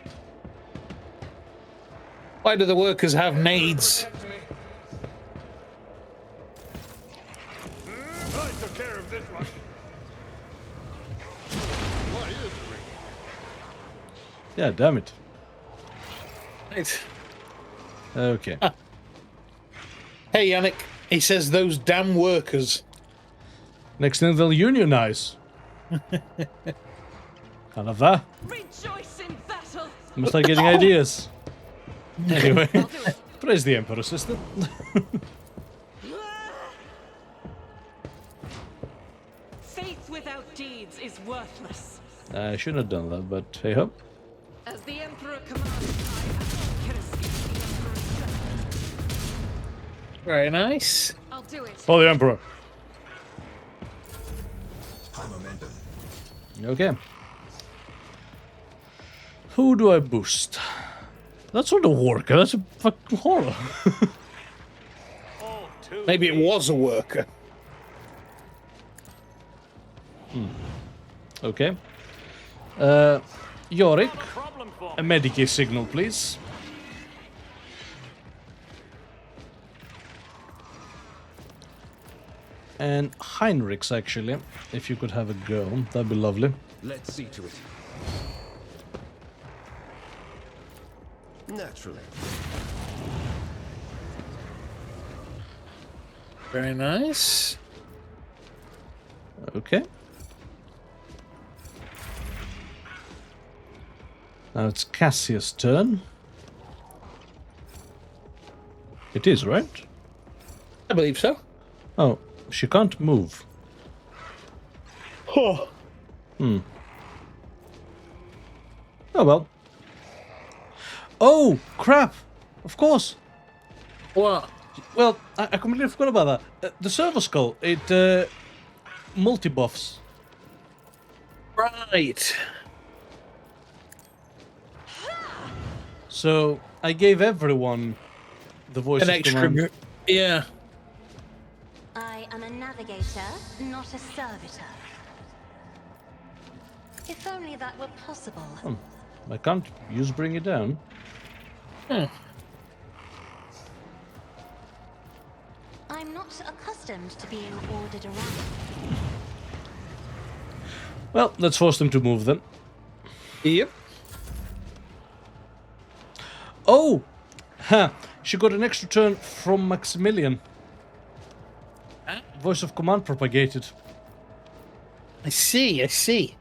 Why do the workers have nades? I took care of this one. Why is it ringing? Yeah, damn it. Right. Okay. Hey, Yannick. He says those damn workers. Next thing they'll unionize. Kind of that. Rejoice in battle. Must start getting ideas. Anyway, praise the Emperor, sister. Faith without deeds is worthless. I shouldn't have done that, but hey ho. As the Emperor commands, I can escape the Emperor's judgment. Very nice. I'll do it. For the Emperor. Okay. Who do I boost? That's not a worker, that's a fucking horror. Maybe it was a worker. Okay. Yorick, a Medicae signal, please. And Heinrichs, actually, if you could have a go, that'd be lovely. Let's see to it. Naturally. Very nice. Okay. Now it's Cassia's turn. It is, right? I believe so. Oh, she can't move. Oh. Oh well. Oh, crap! Of course. What? Well, I completely forgot about that. The Servo Skull, it multi-buffs. Right. So I gave everyone the voice An of extra. command. Yeah. I am a navigator, not a servitor. If only that were possible. I can't use bring it down. I'm not accustomed to being ordered around. Well, let's force them to move then. Yep. Oh! Ha! She got an extra turn from Maximilian. Voice of command propagated. I see. I see.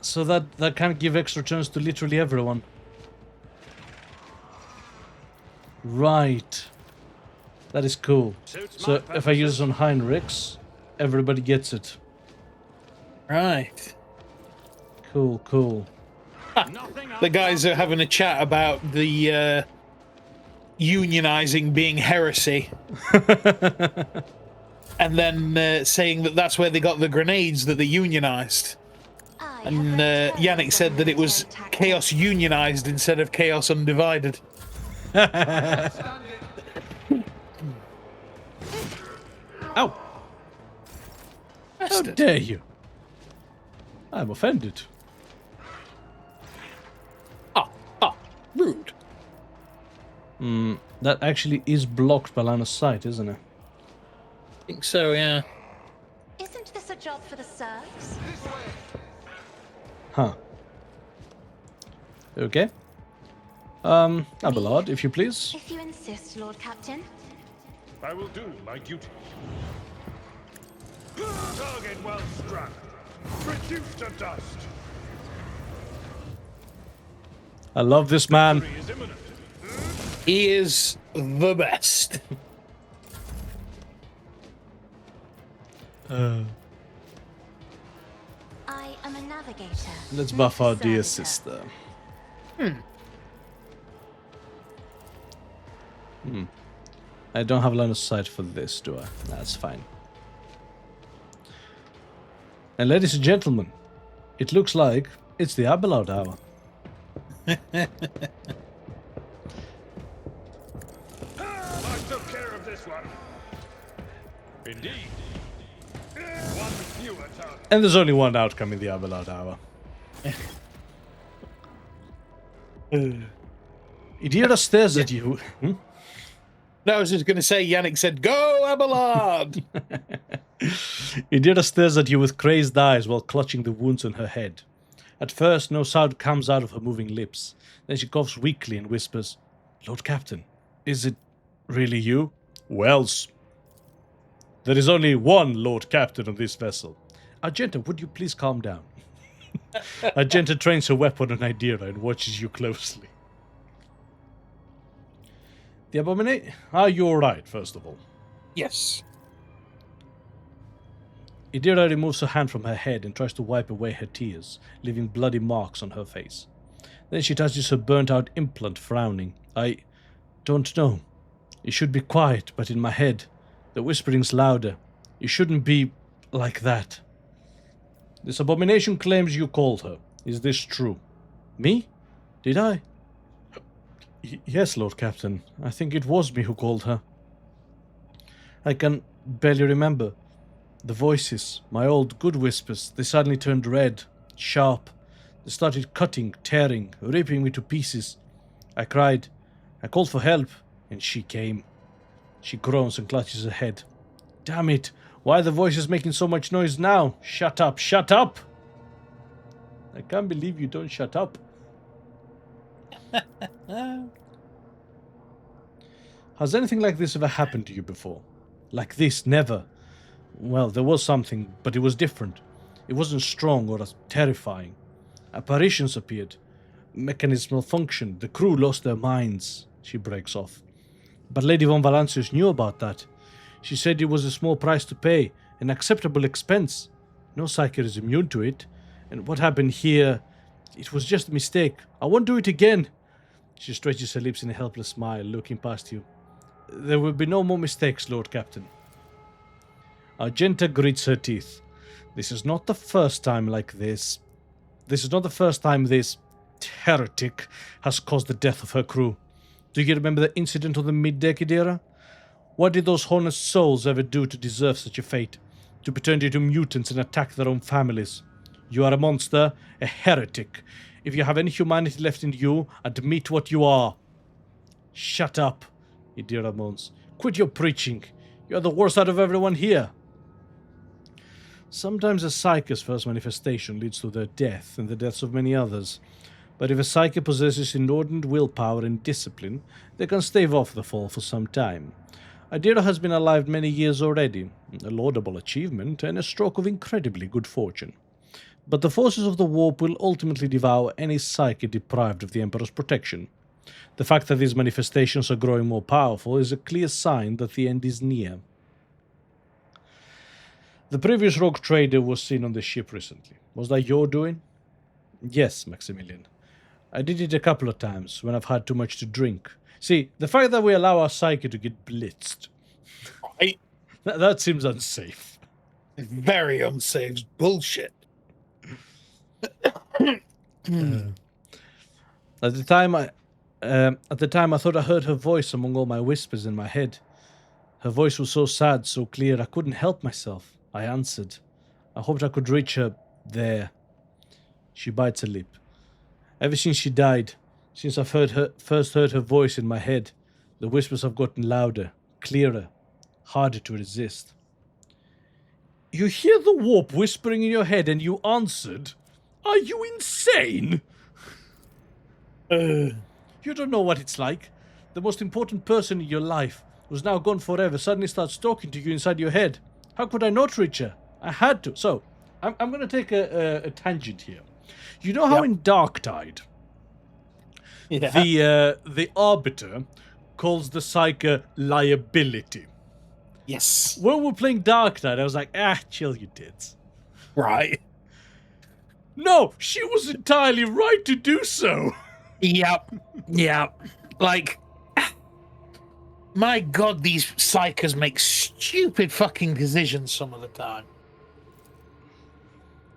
So that can give extra turns to literally everyone. Right. That is cool. So if I use it on Heinrichs, everybody gets it. Right. Cool, cool. The guys are having a chat about the unionizing being heresy. And then saying that that's where they got the grenades that they unionized. And Yannick said that it was chaos unionized instead of chaos undivided. Ow! How dare you? I'm offended. Rude. That actually is blocked by line of sight, isn't it? I think so, yeah. Isn't this a job for the serfs? Huh. Okay. Abelard, if you please. If you insist, Lord Captain. I will do my duty. Target well struck. Reduced to dust. I love this man. Victory is imminent. He is the best. I am a navigator. Let's not buff a our dear servitor. sister. I don't have line of sight for this, do I? That's fine. And ladies and gentlemen, it looks like it's the Abelard hour. I took care of this one. Indeed. One fewer target. And there's only one outcome in the Abelard hour. Idira stares at you. No, I was just going to say, Yannick said, "Go, Abelard!" Idira stares at you with crazed eyes while clutching the wounds on her head. At first, no sound comes out of her moving lips. Then she coughs weakly and whispers, "Lord Captain, is it really you?" "Wells, there is only one Lord Captain on this vessel. Argenta, would you please calm down?" Argenta trains her weapon on Idira and watches you closely. The Abominate? Are you alright, first of all? Yes. Idira removes her hand from her head and tries to wipe away her tears, leaving bloody marks on her face. Then she touches her burnt-out implant, frowning. "I don't know. It should be quiet, but in my head, the whispering's louder. You shouldn't be like that. This abomination claims you called her. Is this true?" "Me? Did I?" "Yes, Lord Captain. I think it was me who called her. I can barely remember. The voices, my old good whispers, they suddenly turned red, sharp. They started cutting, tearing, ripping me to pieces. I cried. I called for help, and she came." She groans and clutches her head. "Damn it! Why are the voices making so much noise now? Shut up! Shut up!" "I can't believe you don't shut up." "Has anything like this ever happened to you before?" "Like this, never. Well, there was something, but it was different. It wasn't strong or as terrifying. Apparitions appeared. Mechanism malfunctioned. The crew lost their minds." She breaks off. "But Lady von Valancius knew about that. She said it was a small price to pay, an acceptable expense. No psyker is immune to it. And what happened here, it was just a mistake. I won't do it again." She stretches her lips in a helpless smile, looking past you. "There will be no more mistakes, Lord Captain." Argenta grits her teeth. This is not the first time like this. This is not the first time this heretic has caused the death of her crew. Do you remember the incident on the mid-deck, Idira? What did those honest souls ever do to deserve such a fate? To be turned into mutants and attack their own families? You are a monster, a heretic. If you have any humanity left in you, admit what you are." "Shut up," Idira moans. "Quit your preaching. You are the worst out of everyone here." Sometimes a psyker's first manifestation leads to their death and the deaths of many others. But if a psyker possesses inordinate willpower and discipline, they can stave off the fall for some time. Idira has been alive many years already, a laudable achievement and a stroke of incredibly good fortune. But the forces of the warp will ultimately devour any psyche deprived of the Emperor's protection. The fact that these manifestations are growing more powerful is a clear sign that the end is near. The previous RogueTrader was seen on the ship recently. Was that your doing? Yes, Maximilian. I did it a couple of times when I've had too much to drink. See, the fact that we allow our psyche to get blitzed, that seems unsafe. Very unsafe. It's bullshit. At the time, I thought I heard her voice among all my whispers in my head. Her voice was so sad, so clear, I couldn't help myself. I answered. I hoped I could reach her there. She bites her lip. Ever since she died, since I've first heard her voice in my head, the whispers have gotten louder, clearer, harder to resist. You hear the warp whispering in your head and you answered, "Are you insane?" You don't know what it's like. The most important person in your life, who's now gone forever, suddenly starts talking to you inside your head. How could I not reach her? I had to. So, I'm going to take a tangent here. You know how in Darktide, the Arbiter calls the Psyker liability? Yes. When we're playing Darktide, I was like, chill you tits. Right. No, she was entirely right to do so. Yep. Like, my God, these psychers make stupid fucking decisions some of the time.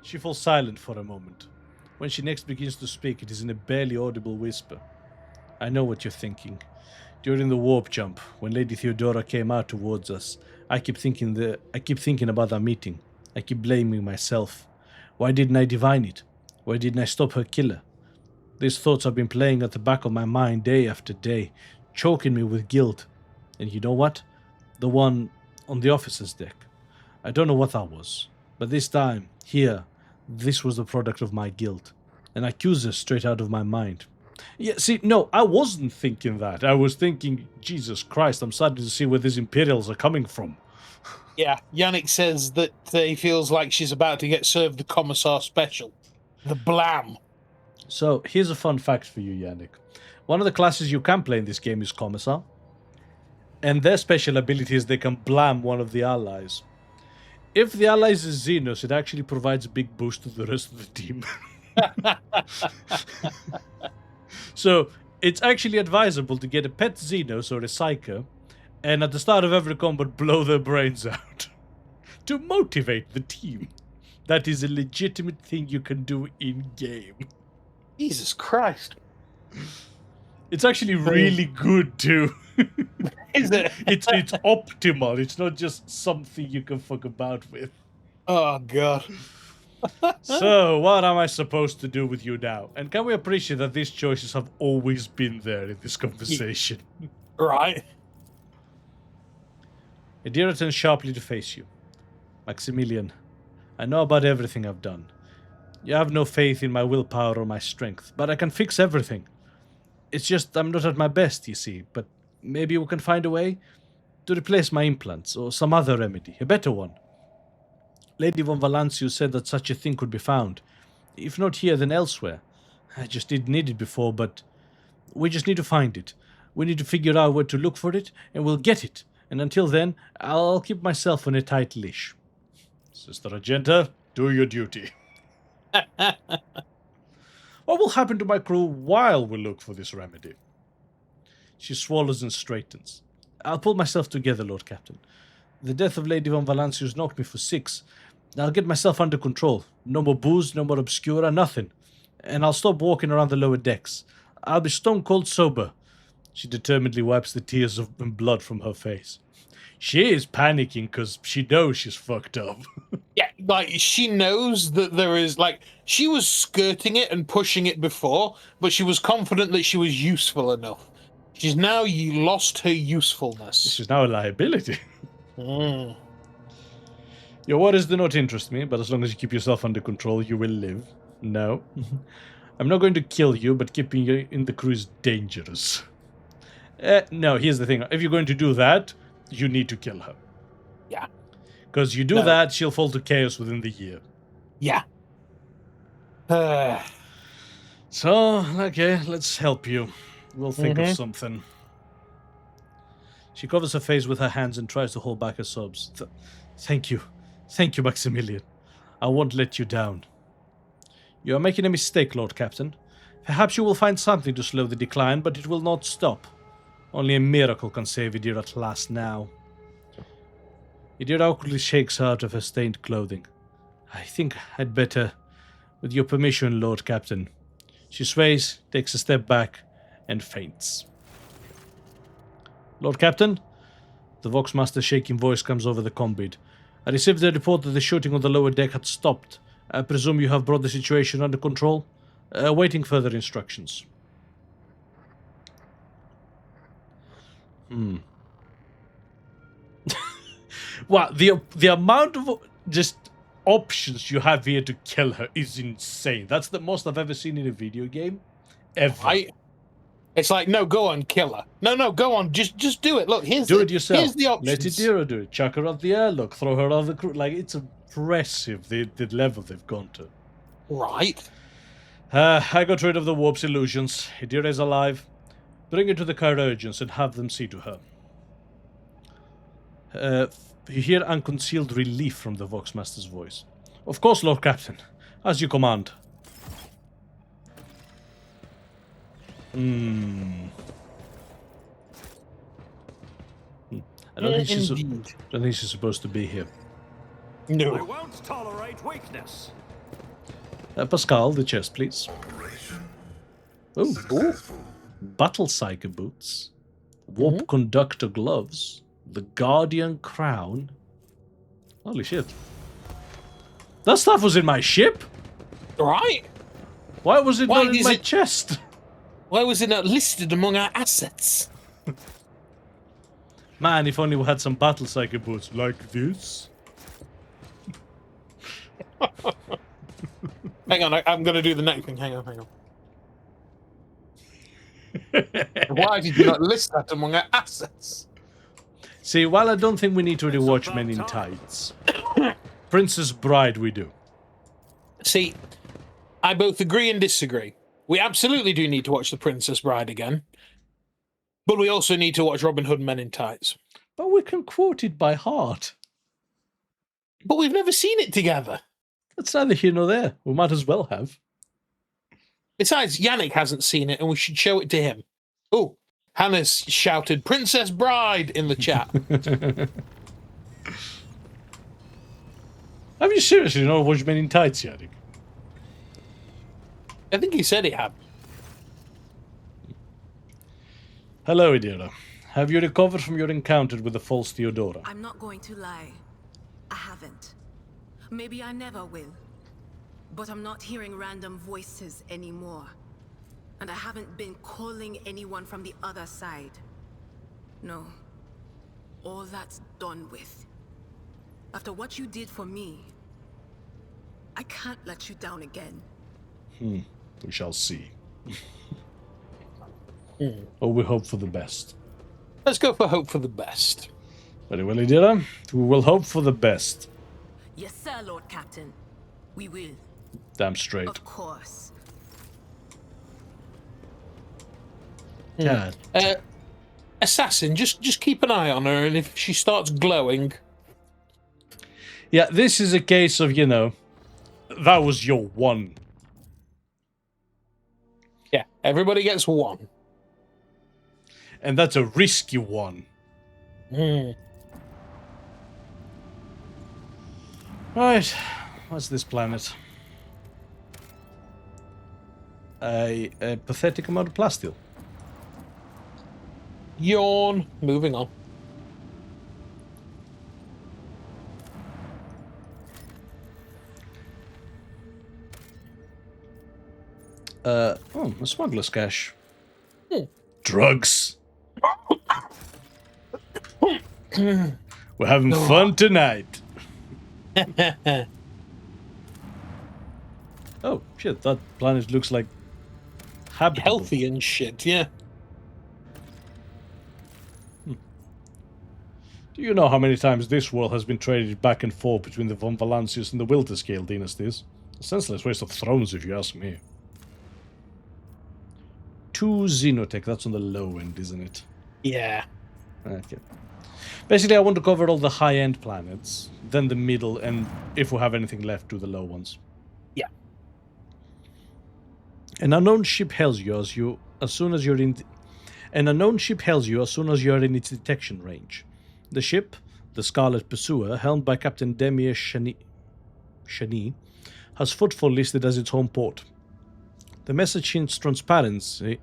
She falls silent for a moment. When she next begins to speak, it is in a barely audible whisper. I know what you're thinking. During the warp jump, when Lady Theodora came out towards us, I keep thinking about that meeting. I keep blaming myself. Why didn't I divine it? Why didn't I stop her killer? These thoughts have been playing at the back of my mind day after day, choking me with guilt. And you know what? The one on the officer's deck. I don't know what that was, but this time, here, this was the product of my guilt. An accuser straight out of my mind. Yeah, see, no, I wasn't thinking that. I was thinking, Jesus Christ, I'm starting to see where these Imperials are coming from. Yeah, Yannick says that he feels like she's about to get served the Commissar Special. The Blam. So, here's a fun fact for you, Yannick. One of the classes you can play in this game is Commissar. And their special ability is they can blam one of the allies. If the allies is Xenos, it actually provides a big boost to the rest of the team. So, it's actually advisable to get a pet Xenos or a Psyker, and at the start of every combat blow their brains out. To motivate the team. That is a legitimate thing you can do in-game. Jesus Christ. It's actually really good, too. Is it? It's optimal. It's not just something you can fuck about with. Oh, God. So, what am I supposed to do with you now? And can we appreciate that these choices have always been there in this conversation? Right. Adira turns sharply to face you. Maximilian, I know about everything I've done. You have no faith in my willpower or my strength, but I can fix everything. It's just I'm not at my best, you see, but maybe we can find a way to replace my implants or some other remedy, a better one. Lady von Valancius said that such a thing could be found. If not here, then elsewhere. I just didn't need it before, but we just need to find it. We need to figure out where to look for it, and we'll get it. And until then, I'll keep myself on a tight leash. Sister Argenta, do your duty. What will happen to my crew while we look for this remedy? She swallows and straightens. I'll pull myself together, Lord Captain. The death of Lady von Valancius knocked me for 6. I'll get myself under control. No more booze, no more obscura, nothing. And I'll stop walking around the lower decks. I'll be stone cold sober. She determinedly wipes the tears and blood from her face. She is panicking because she knows she's fucked up. Yeah, like, she knows that there is, like, she was skirting it and pushing it before, but she was confident that she was useful enough. She's now lost her usefulness. She's now a liability. Mm. Your worries do not interest me, but as long as you keep yourself under control, you will live. No. I'm not going to kill you, but keeping you in the crew is dangerous. No, here's the thing. If you're going to do that, you need to kill her. Yeah. Because you do that, she'll fall to chaos within the year. Yeah. So, okay, let's help you. We'll think of something. She covers her face with her hands and tries to hold back her sobs. Thank you. Thank you, Maximilian. I won't let you down. You are making a mistake, Lord Captain. Perhaps you will find something to slow the decline, but it will not stop. Only a miracle can save Idira at last now. Idira awkwardly shakes her out of her stained clothing. I think I'd better... With your permission, Lord Captain. She sways, takes a step back, and faints. Lord Captain? The Voxmaster's shaking voice comes over the combid. I received a report that the shooting on the lower deck had stopped. I presume you have brought the situation under control? Awaiting further instructions. Wow, the amount of just options you have here to kill her is insane. That's the most I've ever seen in a video game, ever. It's like, no, go on, kill her. No, go on, just do it. Look, do it yourself. Here's the options. Let Idira do it. Chuck her off the airlock. Throw her off the crew. Like, it's impressive the level they've gone to. Right. I got rid of the warp's illusions. Idira is alive. Bring her to the Chirurgeons and have them see to her. You hear unconcealed relief from the Voxmaster's voice. Of course, Lord Captain. As you command. I don't think she's supposed to be here. No. I won't tolerate weakness. Pascal, the chest, please. Oh, battle psycho boots, warp conductor gloves, the Guardian crown. Holy shit! That stuff was in my ship. Right. Why was it not in my chest? Why was it not listed among our assets? Man, if only we had some battle psycho boots like this. Hang on, I'm going to do the next thing. Hang on. Why did you not list that among our assets? See, while I don't think we need to rewatch Men in Tights, Princess Bride we do. See, I both agree and disagree. We absolutely do need to watch The Princess Bride again. But we also need to watch Robin Hood and Men in Tights. But we can quote it by heart. But we've never seen it together. That's neither here nor there. We might as well have. Besides, Yannick hasn't seen it, and we should show it to him. Oh, Hannah's shouted, Princess Bride, in the chat. Have you seriously not watched Men in Tights, Yannick? I think he said he had. Hello, Idira. Have you recovered from your encounter with the false Theodora? I'm not going to lie. I haven't. Maybe I never will. But I'm not hearing random voices anymore. And I haven't been calling anyone from the other side. No. All that's done with. After what you did for me, I can't let you down again. We shall see. Or we hope for the best. Let's go for hope for the best. Very well, Idira. We will hope for the best. Yes, sir, Lord Captain. We will. Damn straight. Of course. God. Assassin, just keep an eye on her, and if she starts glowing... Yeah, this is a case of, that was your one. Yeah, everybody gets one. And that's a risky one. Right, what's this planet? A pathetic amount of plasteel. Yawn. Moving on. A smuggler's cache. Drugs. We're having fun tonight. Oh, shit, that planet looks like habitable. Healthy and shit, yeah. Do you know how many times this world has been traded back and forth between the Von Valancius and the Wilderscale dynasties? A senseless waste of thrones, if you ask me. 2 Xenotech, that's on the low end, isn't it? Yeah. Okay. Basically, I want to cover all the high-end planets, then the middle, and if we have anything left, do the low ones. Yeah. An unknown ship hails you as soon as you're in its detection range. The ship, the Scarlet Pursuer, helmed by Captain Demir Shani, has Footfall listed as its home port. The message hints transparently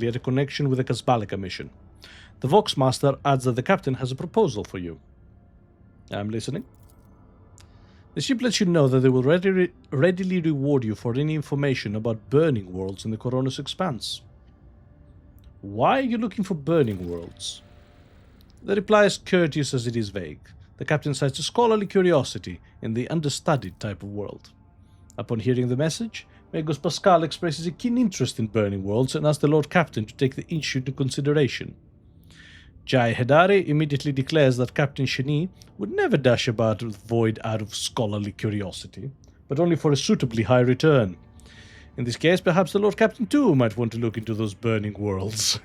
at a connection with the Kasbalika mission. The Voxmaster adds that the captain has a proposal for you. I'm listening. The ship lets you know that they will readily reward you for any information about burning worlds in the Koronus Expanse. Why are you looking for burning worlds? The reply is courteous as it is vague. The captain cites a scholarly curiosity in the understudied type of world. Upon hearing the message, Magus Pascal expresses a keen interest in burning worlds and asks the Lord Captain to take the issue into consideration. Jai Hedari immediately declares that Captain Shani would never dash about the void out of scholarly curiosity, but only for a suitably high return. In this case, perhaps the Lord Captain too might want to look into those burning worlds.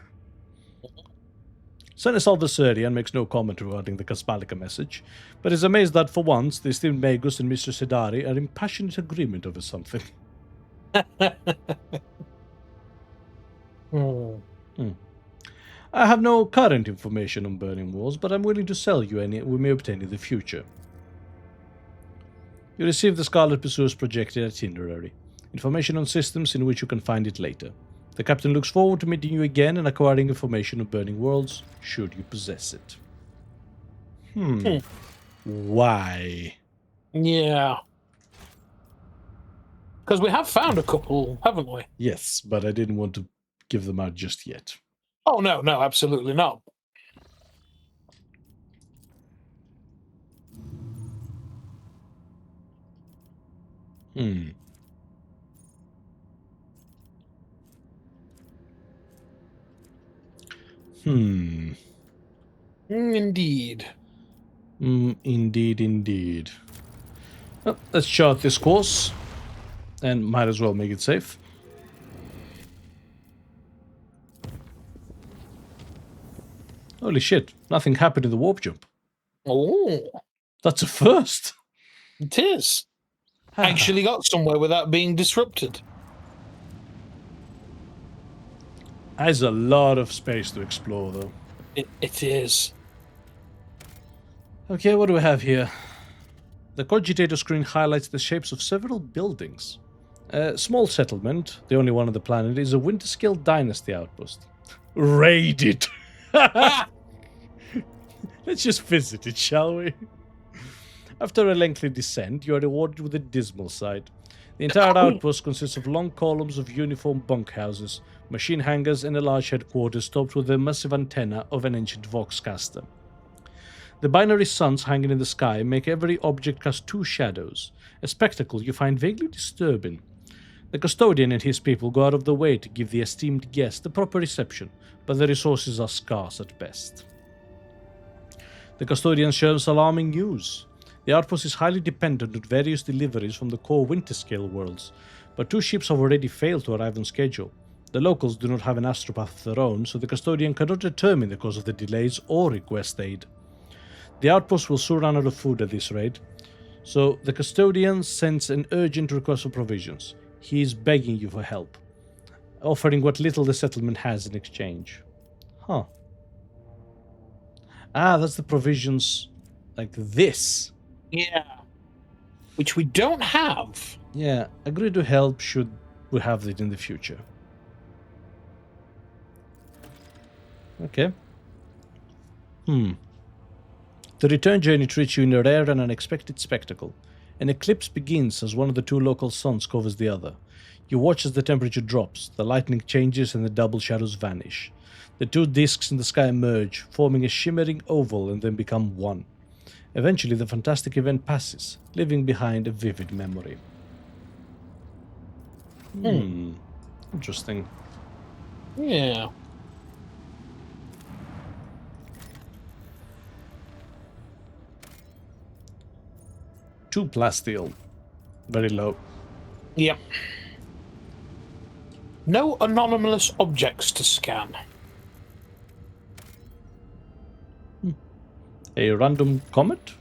Seneschal Viserion makes no comment regarding the Kaspalika message, but is amazed that for once the esteemed Magus and Mr. Sedari are in passionate agreement over something. I have no current information on burning walls, but I'm willing to sell you any we may obtain in the future. You receive the Scarlet Pursuer's projected itinerary. Information on systems in which you can find it later. The captain looks forward to meeting you again and acquiring information on burning worlds, should you possess it. Why? Yeah. Because we have found a couple, haven't we? Yes, but I didn't want to give them out just yet. Oh, no, absolutely not. Indeed. Indeed. Well, let's chart this course, and might as well make it safe. Holy shit, nothing happened in the warp jump. Oh. That's a first. It is. Actually got somewhere without being disrupted. There's a lot of space to explore, though. It is. Okay, what do we have here? The cogitator screen highlights the shapes of several buildings. A small settlement, the only one on the planet, is a Winterscale Dynasty outpost. Raided! Let's just visit it, shall we? After a lengthy descent, you are rewarded with a dismal sight. The entire outpost consists of long columns of uniform bunkhouses, machine hangars, and a large headquarters topped with a massive antenna of an ancient Voxcaster. The binary suns hanging in the sky make every object cast two shadows, a spectacle you find vaguely disturbing. The custodian and his people go out of their way to give the esteemed guest the proper reception, but the resources are scarce at best. The custodian shares alarming news. The outpost is highly dependent on various deliveries from the core Winterscale worlds, but 2 ships have already failed to arrive on schedule. The locals do not have an astropath of their own, so the custodian cannot determine the cause of the delays or request aid. The outpost will soon run out of food at this rate, so the custodian sends an urgent request for provisions. He is begging you for help, offering what little the settlement has in exchange. Huh. Ah, that's the provisions like this. Yeah. Which we don't have. Yeah, agree to help should we have it in the future. Okay. The return journey treats you in a rare and unexpected spectacle. An eclipse begins as one of the 2 local suns covers the other. You watch as the temperature drops, the lightning changes, and the double shadows vanish. The 2 disks in the sky merge, forming a shimmering oval and then become one. Eventually, the fantastic event passes, leaving behind a vivid memory. Interesting. Yeah. Two plasteel. Very low. Yep. No anomalous objects to scan. A random comet?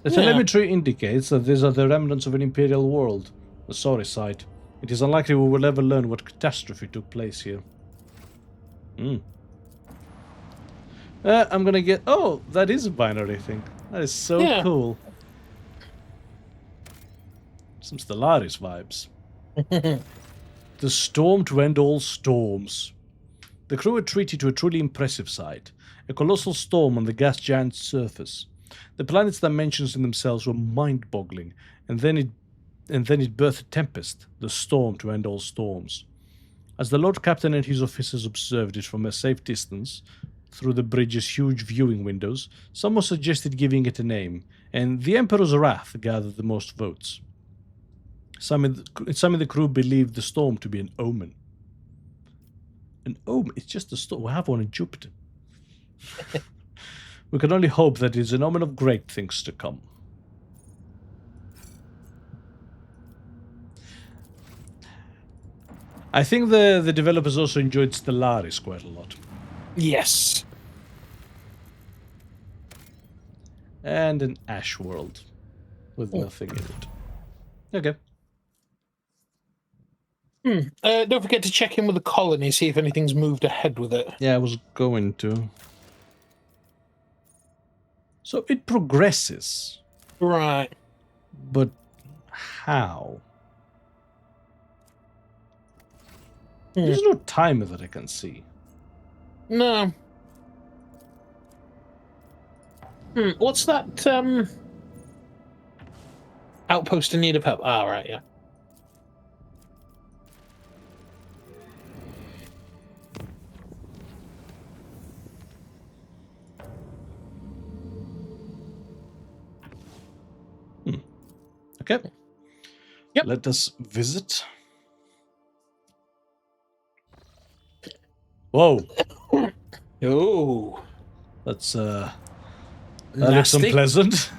The telemetry indicates that these are the remnants of an Imperial world. A sorry sight. It is unlikely we will ever learn what catastrophe took place here. I'm gonna get... Oh, that is a binary thing. That is so cool. Some Stellaris vibes. The storm to end all storms. The crew had treated to a truly impressive sight. A colossal storm on the gas giant's surface. The planet's dimensions in themselves were mind-boggling, and then it birthed a tempest, the storm to end all storms. As the Lord Captain and his officers observed it from a safe distance, through the bridge's huge viewing windows, someone suggested giving it a name, and the Emperor's wrath gathered the most votes. Some in the crew believed the storm to be an omen. An omen? It's just a storm. We have one in Jupiter. We can only hope that it is an omen of great things to come. I think the developers also enjoyed Stellaris quite a lot. Yes. And an ash world with nothing in it. Okay. Don't forget to check in with the colony, see if anything's moved ahead with it. Yeah, I was going to. So it progresses. Right. But how? There's no timer that I can see. No. What's that, outpost in need of help? Ah, right, yeah. Okay. Yep. Let us visit. Whoa. Oh. That's that looks unpleasant.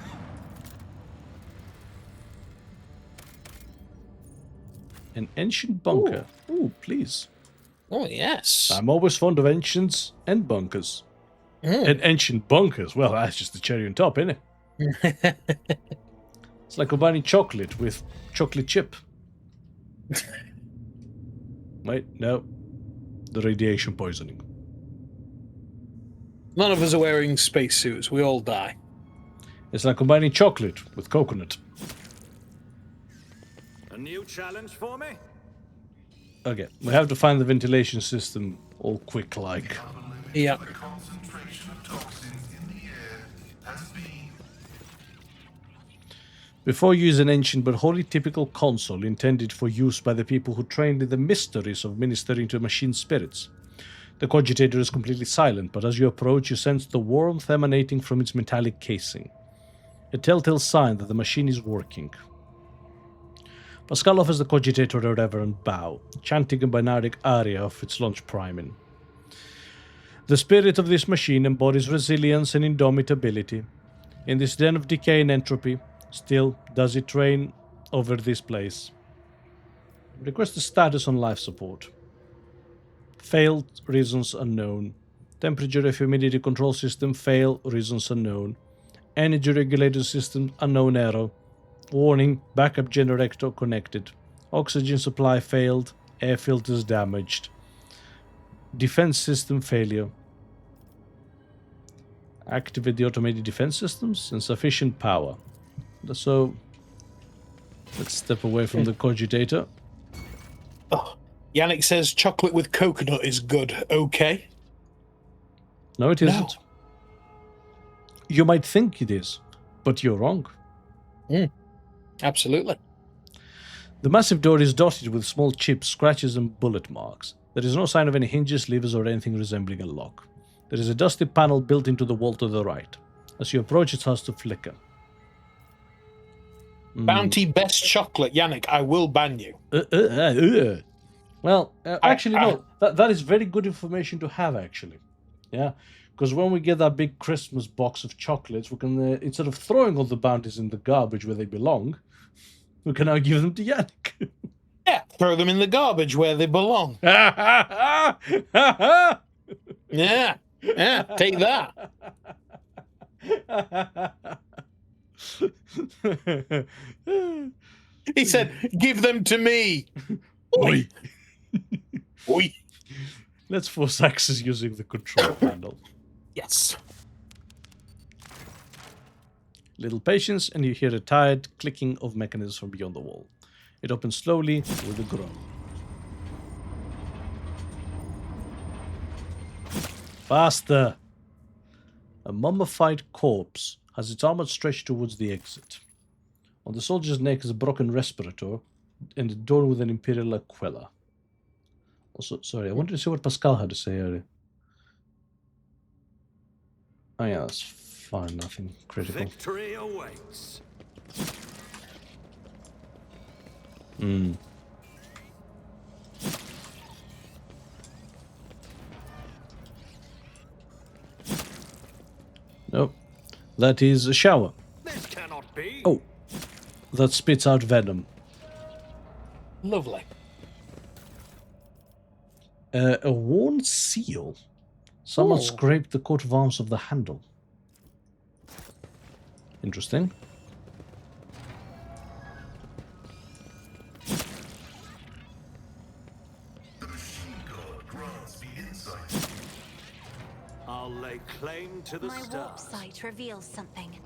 An ancient bunker. Ooh, please. Oh, yes. I'm always fond of ancients and bunkers. And ancient bunkers. Well, that's just the cherry on top, isn't it? It's like combining chocolate with chocolate chip. Wait, no. The radiation poisoning. None of us are wearing spacesuits. We all die. It's like combining chocolate with coconut. A new challenge for me? Okay, we have to find the ventilation system all quick-like. Yeah. The concentration of toxins in the air has been. Before you use an ancient but wholly typical console intended for use by the people who trained in the mysteries of ministering to machine spirits. The cogitator is completely silent, but as you approach, you sense the warmth emanating from its metallic casing. A telltale sign that the machine is working. Pascal offers the cogitator a reverent bow, chanting a binaric aria of its launch priming. The spirit of this machine embodies resilience and indomitability. In this den of decay and entropy, still does it reign over this place. Request the status on life support. Failed, reasons unknown. Temperature and humidity control system fail, reasons unknown. Energy regulator system unknown error. Warning, backup generator connected. Oxygen supply failed, air filters damaged. Defense system failure. Activate the automated defense systems. Insufficient power. So, let's step away from the cogitator. Oh, Yannick says chocolate with coconut is good. Okay. No, it isn't. You might think it is, but you're wrong. Absolutely. The massive door is dotted with small chips, scratches, and bullet marks. There is no sign of any hinges, levers, or anything resembling a lock. There is a dusty panel built into the wall to the right. As you approach, it starts to flicker. Bounty best chocolate. Yannick, I will ban you. Well, actually, no. That is very good information to have, actually. Yeah, because when we get that big Christmas box of chocolates, we can, instead of throwing all the bounties in the garbage where they belong, we can now give them to Yannick. Yeah, throw them in the garbage where they belong. Yeah, take that. He said, give them to me. Oi. Oi. Let's force access using the control panel. Yes. Little patience, and you hear a tired clicking of mechanisms from beyond the wall. It opens slowly with a groan. Faster! A mummified corpse has its arm outstretched towards the exit. On the soldier's neck is a broken respirator and adorned with an imperial aquila. Also, sorry, I wanted to see what Pascal had to say earlier. Oh yeah, that's fine. Nothing critical. Victory awaits. Hmm. Nope. That is a shower. This cannot be. Oh. That spits out venom. Lovely. A worn seal. Someone Oh. scraped the coat of arms of the handle. Interesting. The machine god grants me insight. I'll lay claim to the My warp stars. sight reveals something.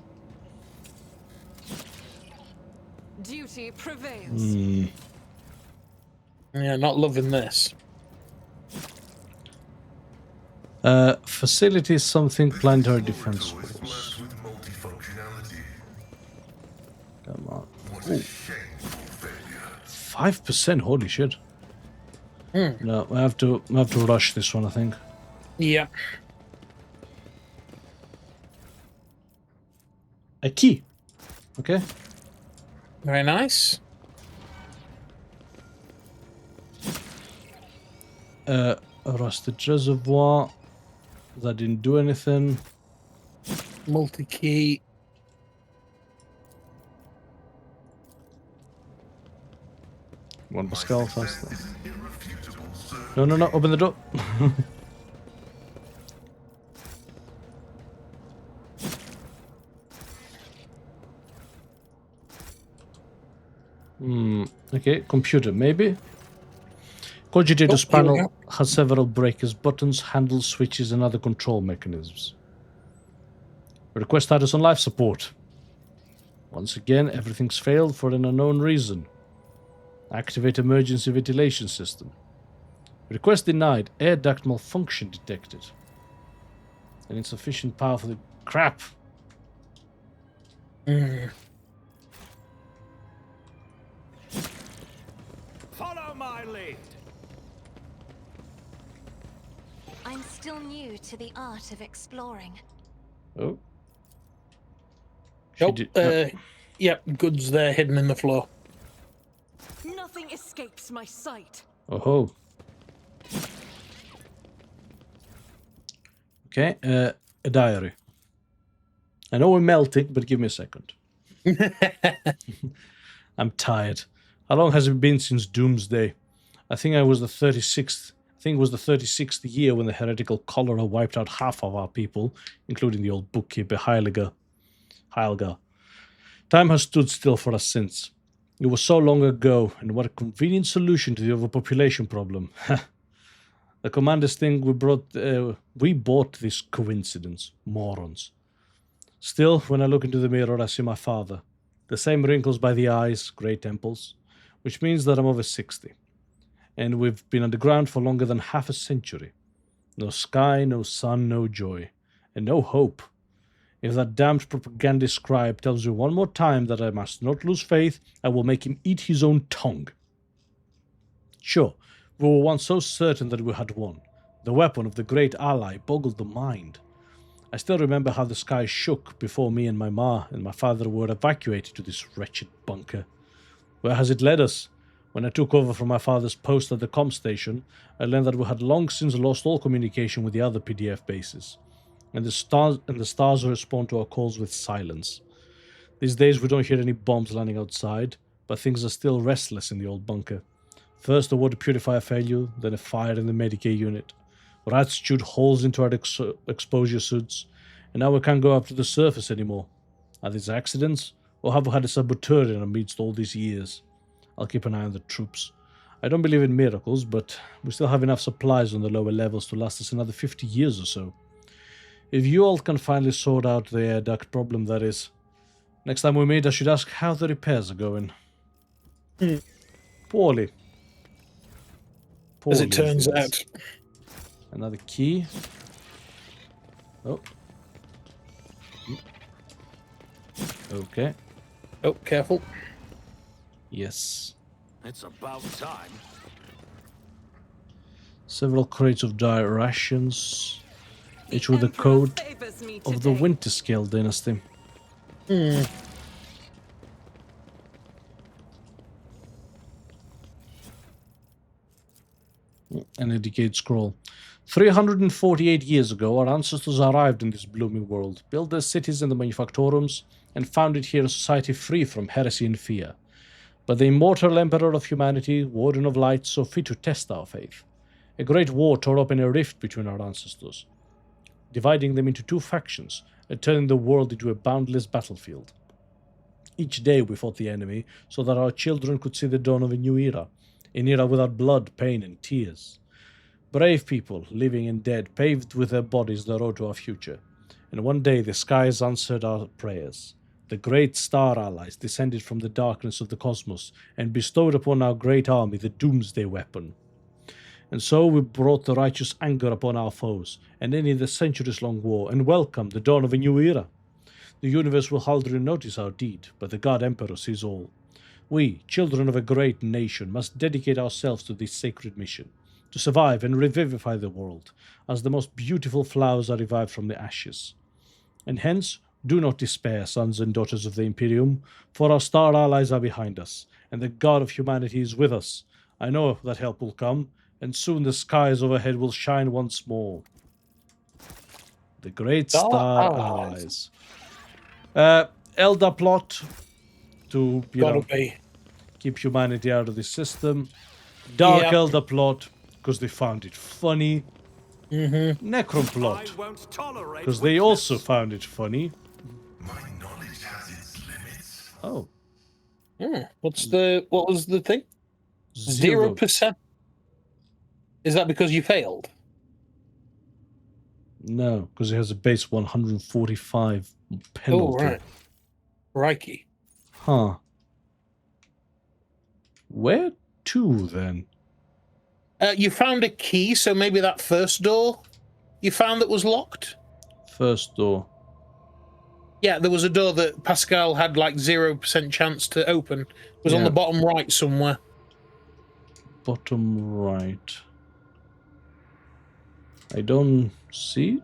Duty prevails. Hmm. Yeah, not loving this. Facility is something planetary defense Laboratory is force. blessed with multifunctionality. Come on. What a shameful failure. 5%, holy shit. No, I have to rush this one, I think. Yeah. A key. Okay. Very nice. A rusted reservoir. That didn't do anything. Multi-key. One Pascal faster. Is an irrefutable certainty. No, no, no, open the door. Okay, computer, maybe? Cogitator's Oh, here we panel has several breakers, buttons, handles, switches, and other control mechanisms. Request status on life support. Once again, everything's failed for an unknown reason. Activate emergency ventilation system. Request denied. Air duct malfunction detected. And insufficient power for the crap. Follow my lead. I'm still new to the art of exploring. Oh. Nope. did- Yep, goods there hidden in the floor. Nothing escapes my sight. Oh ho. Okay, a diary. I know we're melting, but give me a second. I'm tired. How long has it been since Doomsday? I think it was the 36th year when the heretical cholera wiped out half of our people, including the old bookkeeper Heilgar. Time has stood still for us since. It was so long ago, and what a convenient solution to the overpopulation problem. The commanders think we bought this coincidence. Morons. Still, when I look into the mirror, I see my father. The same wrinkles by the eyes, grey temples, which means that I'm over 60. And we've been underground for longer than half a century. No sky, no sun, no joy, and no hope. If that damned propaganda scribe tells you one more time that I must not lose faith, I will make him eat his own tongue. Sure, we were once so certain that we had won. The weapon of the great ally boggled the mind. I still remember how the sky shook before me and my ma and my father were evacuated to this wretched bunker. Where has it led us? When I took over from my father's post at the comm station, I learned that we had long since lost all communication with the other PDF bases, and the stars respond to our calls with silence. These days we don't hear any bombs landing outside, but things are still restless in the old bunker. First a water purifier failure, then a fire in the Medicaid unit. Rats chewed holes into our exposure suits, and now we can't go up to the surface anymore. Are these accidents, or have we had a saboteur in amidst all these years? I'll keep an eye on the troops. I don't believe in miracles, but we still have enough supplies on the lower levels to last us another 50 years or so. If you all can finally sort out the air duct problem, that is. Next time we meet, I should ask how the repairs are going. Poorly. As it Poorly, turns yes. out. Another key. Oh. Okay. Oh, careful. Yes. It's about time. Several crates of diet rations. Each with the Emperor code favors me of the today. Winter Scale dynasty. An Indicate scroll. 348 years ago, our ancestors arrived in this blooming world, built their cities and the manufactorums, and founded here a society free from heresy and fear. But the immortal emperor of humanity, warden of light, saw fit to test our faith. A great war tore open a rift between our ancestors, dividing them into two factions and turning the world into a boundless battlefield. Each day we fought the enemy so that our children could see the dawn of a new era, an era without blood, pain, and tears. Brave people, living and dead, paved with their bodies the road to our future. And one day the skies answered our prayers. The great star allies descended from the darkness of the cosmos and bestowed upon our great army the doomsday weapon. And so we brought the righteous anger upon our foes and ended the centuries-long war and welcomed the dawn of a new era. The universe will hardly notice our deed, but the God Emperor sees all. We, children of a great nation, must dedicate ourselves to this sacred mission, to survive and revivify the world, as the most beautiful flowers are revived from the ashes. And hence, do not despair, sons and daughters of the Imperium, for our star allies are behind us, and the God of humanity is with us. I know that help will come, and soon the skies overhead will shine once more. The great star allies. Elder plot to, Gotta be. keep humanity out of the system. Dark Yep. Elder plot, because they found it funny. Necron plot, I won't tolerate because they also found it funny. My knowledge has its limits. Oh, What was the thing? 0%. Is that because you failed? No, because it has a base 145 penalty. Oh, right. Crikey. Huh. Where to, then? You found a key, so maybe that first door you found that was locked? First door. Yeah, there was a door that Pascal had like 0% chance to open. It was on Yeah. the bottom right somewhere. Bottom right. I don't see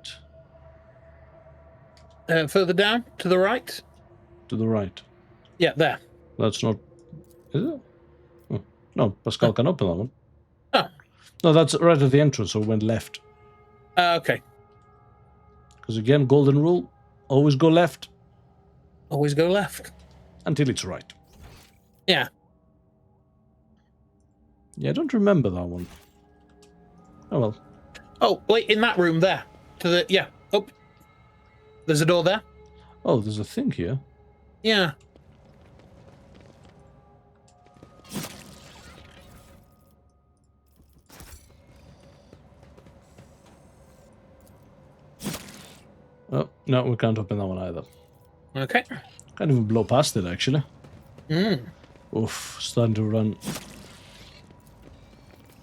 it. Further down, to the right? To the right. Yeah, there. That's not... Is it? Oh. No, Pascal can open that one. Oh. No, that's right at the entrance, so we went left. Okay. Because again, golden rule, always go left Always go left. until it's right. Yeah. Yeah, I don't remember that one. Oh well. Oh, wait, in that room there. To the... Yeah, up. There's a door there. Oh, there's a thing here. Yeah. Oh, no, we can't open that one either. Okay. Can't even blow past it, actually. Oof, starting to run.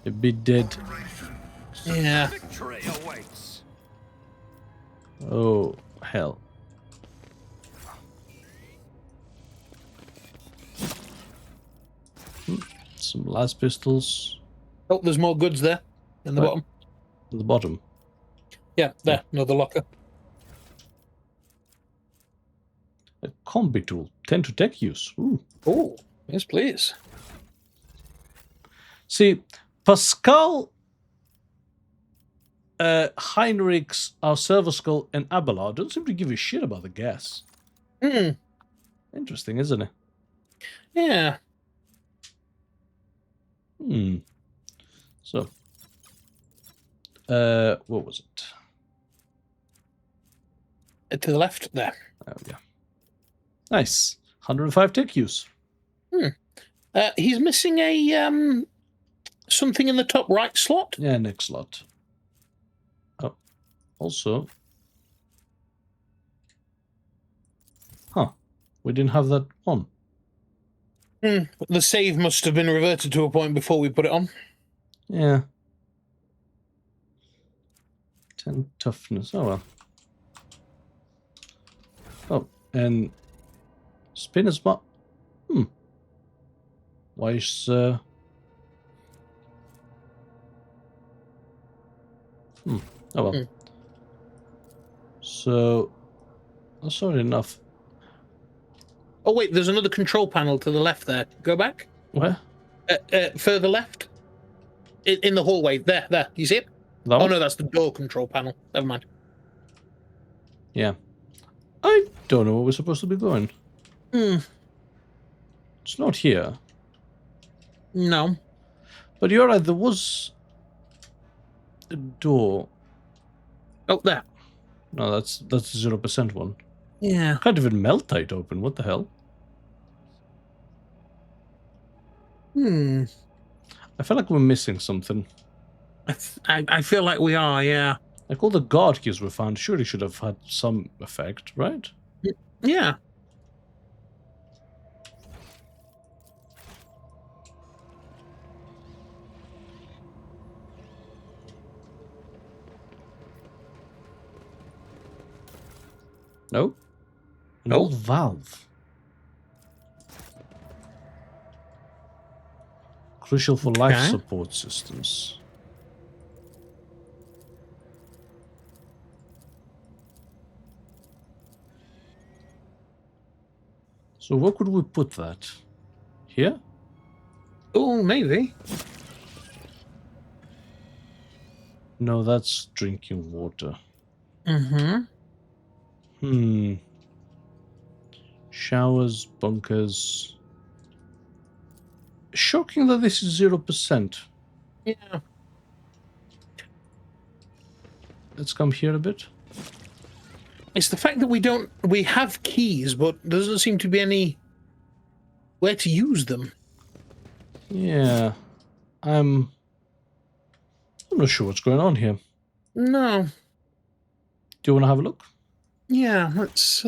A bit dead. Yeah. Victory awaits. Oh, hell. Some las pistols Oh, there's more goods there. In the Right. bottom. at the bottom. Yeah, there. Another locker. A combi tool. 10 to tech use. Ooh. Oh, yes, please. See, Pascal, Heinrichs, our Servoskull, and Abelard don't seem to give a shit about the gas. Interesting, isn't it? Yeah. So, what was it? To the left there. Oh, yeah. Nice. 105 tech use. He's missing a something in the top right slot. Yeah, next slot. Oh, also. Huh. We didn't have that on. The save must have been reverted to a point before we put it on. Yeah. 10 toughness. Oh, well. Oh, and spinner's mark. Why is oh well. So, that's not enough. Oh wait, there's another control panel to the left there. Go back. Where? Further left. In the hallway. There. You see it? That Oh one? no, that's the door control panel. Never mind. Yeah. I don't know where we're supposed to be going. It's not here. No. But you're right, there was a door. Oh, there. No, that's the 0% one. Yeah. Can't even melt it open. What the hell? I feel like we're missing something. I feel like we are, yeah. Like all the guard keys we found surely should have had some effect, right? Yeah. No? An No. old valve. Crucial for life Okay. support systems. So where could we put that? Here? Oh, maybe. No, that's drinking water. Showers, bunkers. Shocking that this is 0%. Yeah. Let's come here a bit. It's the fact that we have keys, but there doesn't seem to be any where to use them. Yeah. I'm not sure what's going on here. No. Do you want to have a look? Yeah, let's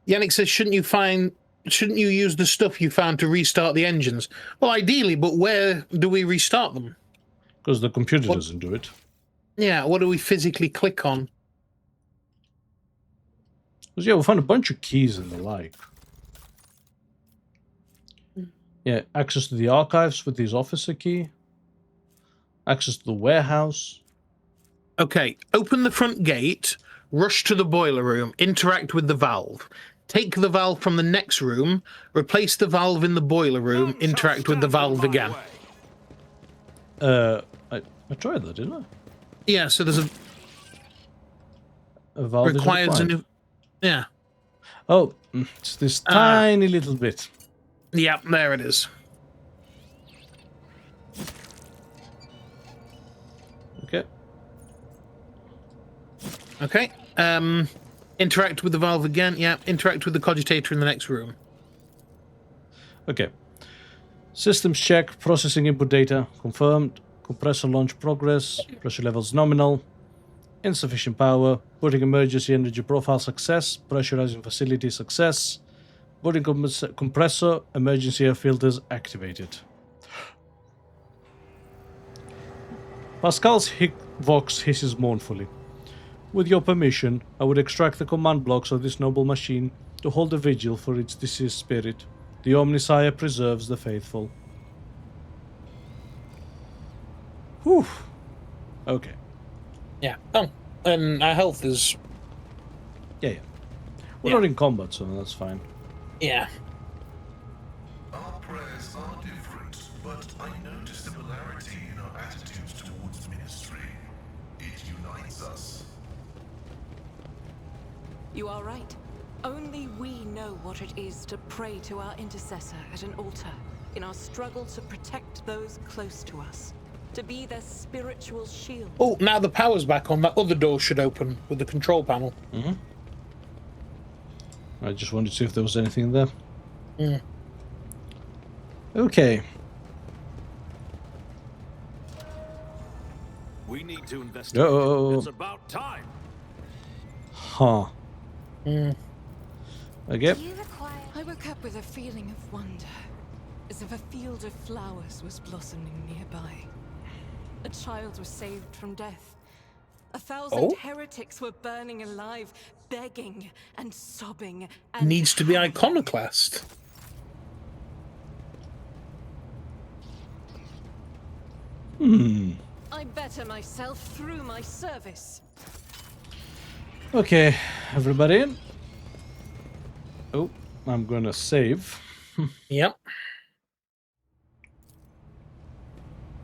Yannick says, shouldn't you use the stuff you found to restart the engines? Well, ideally, but where do we restart them? Because the computer doesn't do it. Yeah, what do we physically click on? Because, yeah, we found a bunch of keys and the like. Yeah, access to the archives with his officer key. Access to the warehouse. Okay, open the front gate, rush to the boiler room, interact with the valve. Take the valve from the next room, replace the valve in the boiler room, interact with the valve again. I tried that, didn't I? Yeah, so there's A valve is requires a required. new... Yeah. Oh, it's this tiny little bit. Yeah, there it is. Okay. Okay. Interact with the valve again. Yeah, interact with the cogitator in the next room. Okay. Systems check, processing input data, confirmed. Compressor launch progress, pressure levels nominal. Insufficient power, putting emergency energy profile success, pressurizing facility success. Putting compressor, emergency air filters activated. Pascal's vox hisses mournfully. With your permission, I would extract the command blocks of this noble machine to hold a vigil for its deceased spirit. The Omnisire preserves the faithful. Whew. Okay. Yeah. Oh, and our health is... Yeah. We're Yeah. not in combat, so that's fine. Yeah. Our prayers are different, but I notice similarity in our attitudes towards ministry. It unites us. You are right. Only we know what it is to pray to our intercessor at an altar in our struggle to protect those close to us, to be their spiritual shield. Oh, now the power's back on. That other door should open with the control panel. I just wanted to see if there was anything there. Mm. Okay. We need to investigate. Oh. It's about time. Huh. Okay. Do you require... I woke up with a feeling of wonder, as if a field of flowers was blossoming nearby. A child was saved from death. 1,000 heretics were burning alive, begging and sobbing and Needs to be iconoclast. I better myself through my service. Okay, everybody. Oh, I'm gonna save. Yep.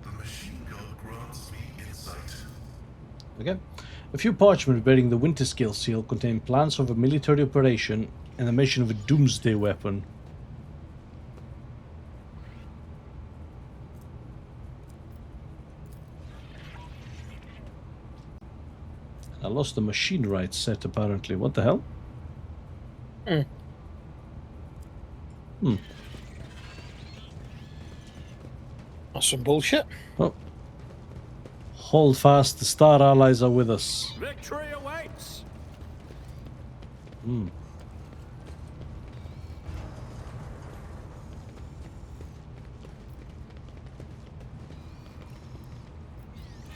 The machine gun grants me insight. Okay. A few parchment bearing the Winter Scale seal contain plans of a military operation and the mention of a doomsday weapon. I lost the machine right set apparently. What the hell? That's some bullshit. Oh. Hold fast, the Star Allies are with us. Victory awaits!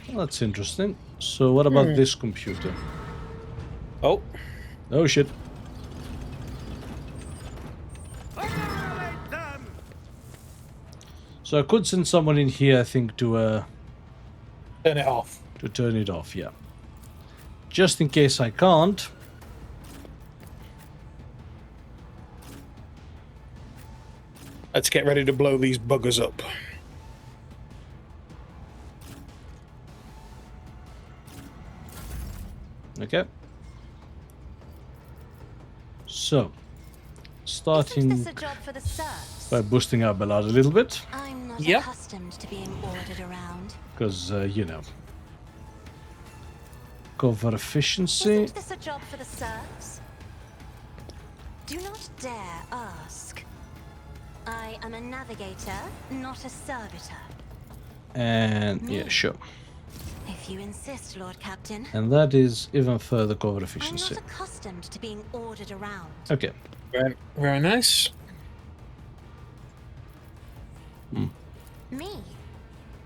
Well, that's interesting. So what about this computer? Oh. Oh shit. Annihilate them! So I could send someone in here, I think, to Turn it off. turn it off, yeah. Just in case I can't. Let's get ready to blow these buggers up. Okay. So, Isn't starting this a job for the serfs? by boosting our Ballard a little bit, I'm not Yep. accustomed to being ordered around. because, you know. Cover efficiency. Isn't this a job for the serfs? Do not dare ask. I am a navigator, not a servitor. And, yeah, sure. If you insist, Lord Captain. And that is even further cover I'm efficiency. not accustomed to being ordered around. Okay. Very, very nice. Me?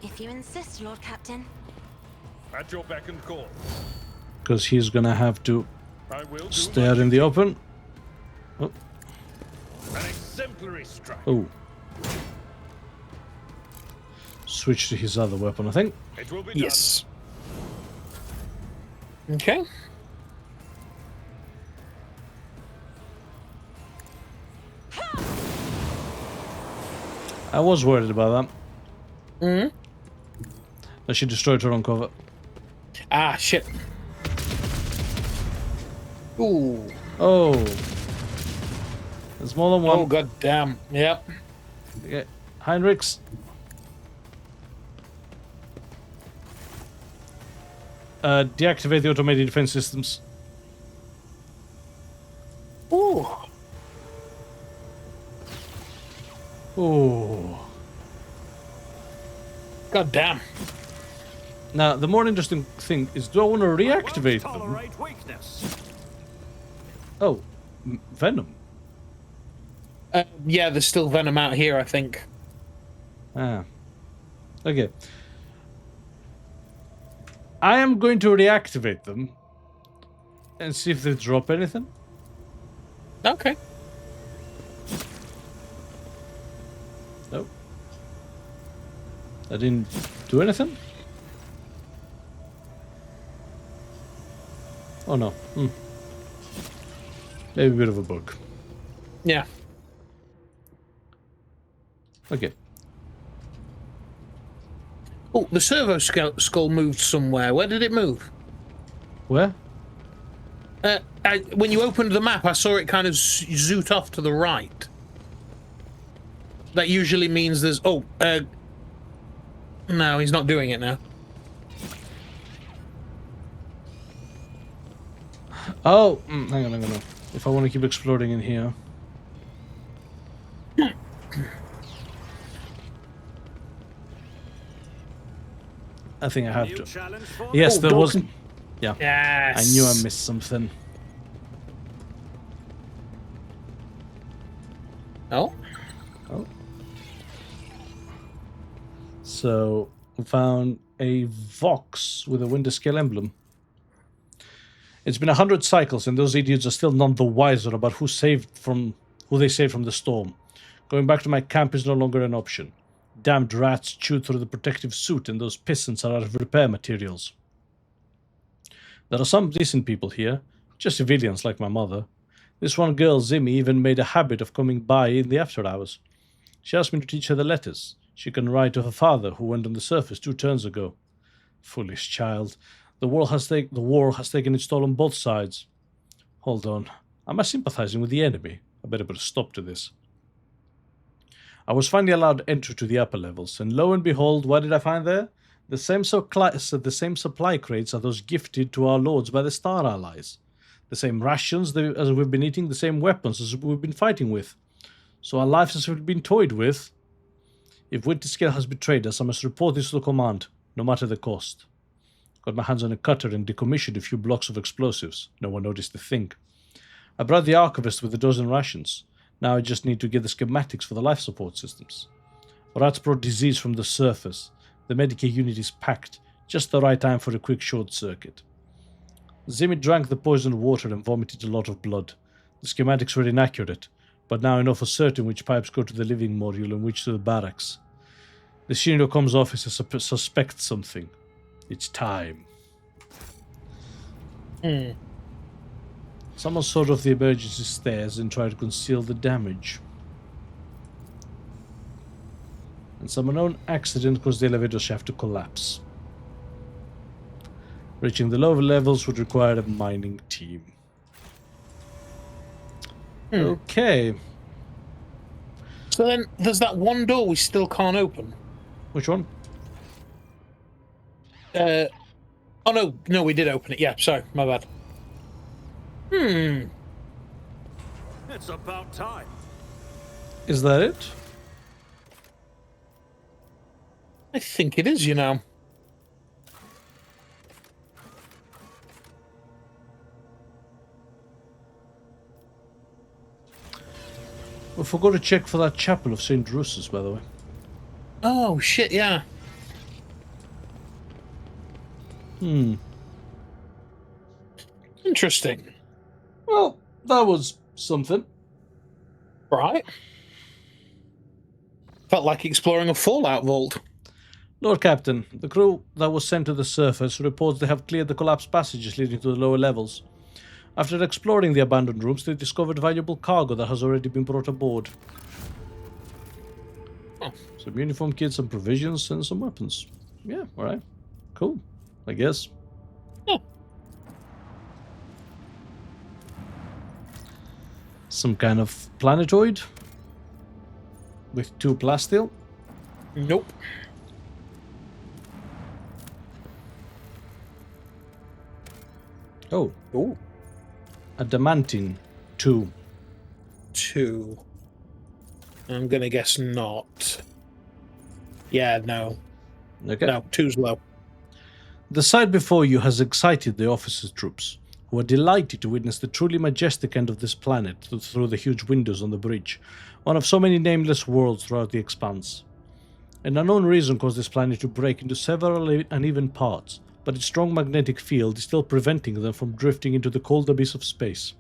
If you insist, Lord Captain. At your beck and call. Because he's gonna have to I will do stare in the open. Oh. an exemplary strike. Oh. Switch to his other weapon, I think. It will be Yes. Okay. I was worried about that. That she destroyed her own cover. Ah, shit. Ooh. Oh. There's more than one. Oh, god damn. Yep. Okay. Heinrichs. Deactivate the automated defense systems. Ooh. Oh. God damn. Now, the more interesting thing is, do I want to reactivate them? tolerate weakness. Oh, Venom. Yeah, there's still venom out here, I think. Ah. Okay. I am going to reactivate them and see if they drop anything. Okay. Nope. I didn't do anything? Oh no. Maybe a bit of a bug. Yeah. Okay. Oh, the servo skull moved somewhere. Where did it move? Where? When you opened the map, I saw it kind of zoot off to the right. That usually means there's... Oh, no, he's not doing it now. Oh, hang on. If I want to keep exploring in here. I think I have New to. challenge for Yes, Oh, there was... Dalton. Yeah. Yes. I knew I missed something. Oh? Oh. So, we found a Vox with a Winter Scale emblem. It's been 100 cycles, and those idiots are still none the wiser about who they saved from the storm. Going back to my camp is no longer an option. Damned rats chewed through the protective suit, and those pistons are out of repair materials. There are some decent people here, Just civilians like my mother. This one girl, Zimmy, even made a habit of coming by in the after hours. She asked me to teach her the letters she can write to her father, who went on the surface 2 turns ago. Foolish child. The war has taken its toll on both sides. Hold on. Am I sympathizing with the enemy? I better put a stop to this. I was finally allowed entry to the upper levels, and lo and behold, what did I find there? The same supply crates are those gifted to our lords by the Star Allies. The same rations as we've been eating, the same weapons as we've been fighting with. So our lives have been toyed with. If Winterscale has betrayed us, I must report this to the command, no matter the cost. Got my hands on a cutter and decommissioned a few blocks of explosives. No one noticed a thing. I brought the archivist with a dozen rations. Now I just need to get the schematics for the life support systems. Rats brought disease from the surface. The Medicare unit is packed. Just the right time for a quick short circuit. Zimmy drank the poisoned water and vomited a lot of blood. The schematics were inaccurate, but now I know for certain which pipes go to the living module and which to the barracks. The Shinrocom's officer suspects something. It's time. Someone sawed off the emergency stairs and tried to conceal the damage. And some unknown accident caused the elevator shaft to collapse. Reaching the lower levels would require a mining team. Okay. So then, there's that one door we still can't open. Which one? Oh no, we did open it. Yeah, sorry, my bad. It's about time. Is that it? I think it is, you know. We forgot to check for that chapel of St. Drusus, by the way. Oh, shit, yeah. Interesting. Well, that was something. Right. Felt like exploring a Fallout vault. Lord Captain, the crew that was sent to the surface reports they have cleared the collapsed passages leading to the lower levels. After exploring the abandoned rooms, they discovered valuable cargo that has already been brought aboard. Oh. Some uniform kits, some provisions, and some weapons. Yeah, alright. Cool, I guess. Yeah. Some kind of planetoid? With 2 plasteel? Nope. Oh. Ooh. Adamantine 2. 2. I'm gonna guess not. Yeah, no. Okay. No, 2's low. The sight before you has excited the officers' troops, who are delighted to witness the truly majestic end of this planet through the huge windows on the bridge, one of so many nameless worlds throughout the expanse. An unknown reason caused this planet to break into several uneven parts, but its strong magnetic field is still preventing them from drifting into the cold abyss of space.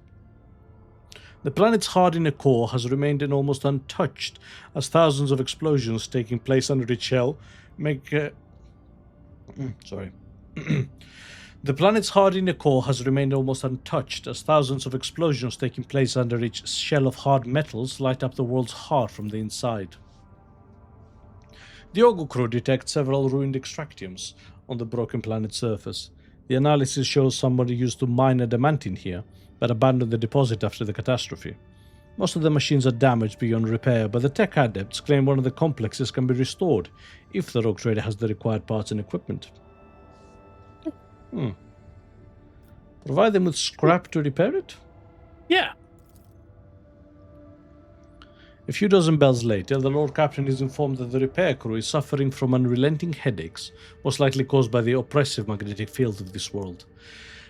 The planet's hard inner core has remained almost untouched, as thousands of explosions taking place under its shell make... The planet's hard inner core has remained almost untouched, as thousands of explosions taking place under its shell of hard metals light up the world's heart from the inside. The Ogu crew detects several ruined extractiums on the broken planet's surface. The analysis shows somebody used to mine adamantine here, but abandoned the deposit after the catastrophe. Most of the machines are damaged beyond repair, but the tech adepts claim one of the complexes can be restored if the RogueTrader has the required parts and equipment. Provide them with scrap to repair it? Yeah. A few dozen bells later, the Lord Captain is informed that the repair crew is suffering from unrelenting headaches, most likely caused by the oppressive magnetic field of this world.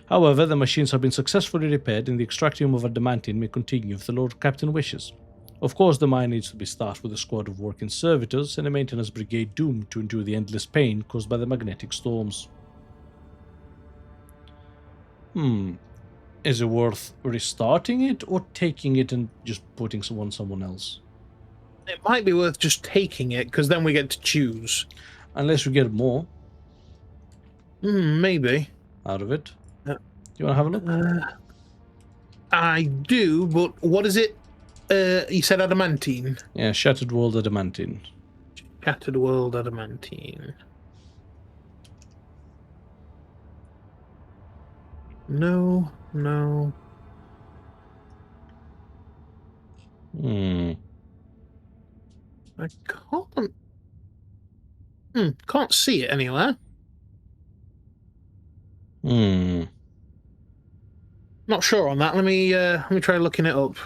However, the machines have been successfully repaired and the extraction of adamantine may continue if the Lord Captain wishes. Of course, the mine needs to be staffed with a squad of working servitors and a maintenance brigade doomed to endure the endless pain caused by the magnetic storms. Is it worth restarting it or taking it and just putting someone else? It might be worth just taking it, because then we get to choose. Unless we get more. Maybe. Out of it. Yeah. You want to have a look? I do, but what is it? You said adamantine. Yeah, Shattered World Adamantine. Shattered World adamantine. No. I can't see it anywhere. Not sure on that. Let me try looking it up.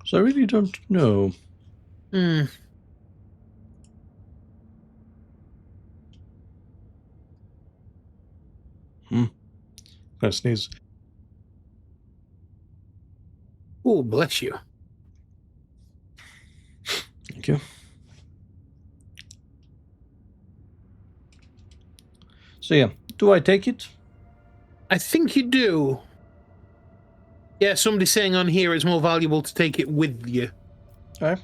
So I really don't know. Gonna sneeze. Oh, bless you. Thank you. So yeah, do I take it? I think you do. Yeah, somebody's saying on here it's more valuable to take it with you. Okay.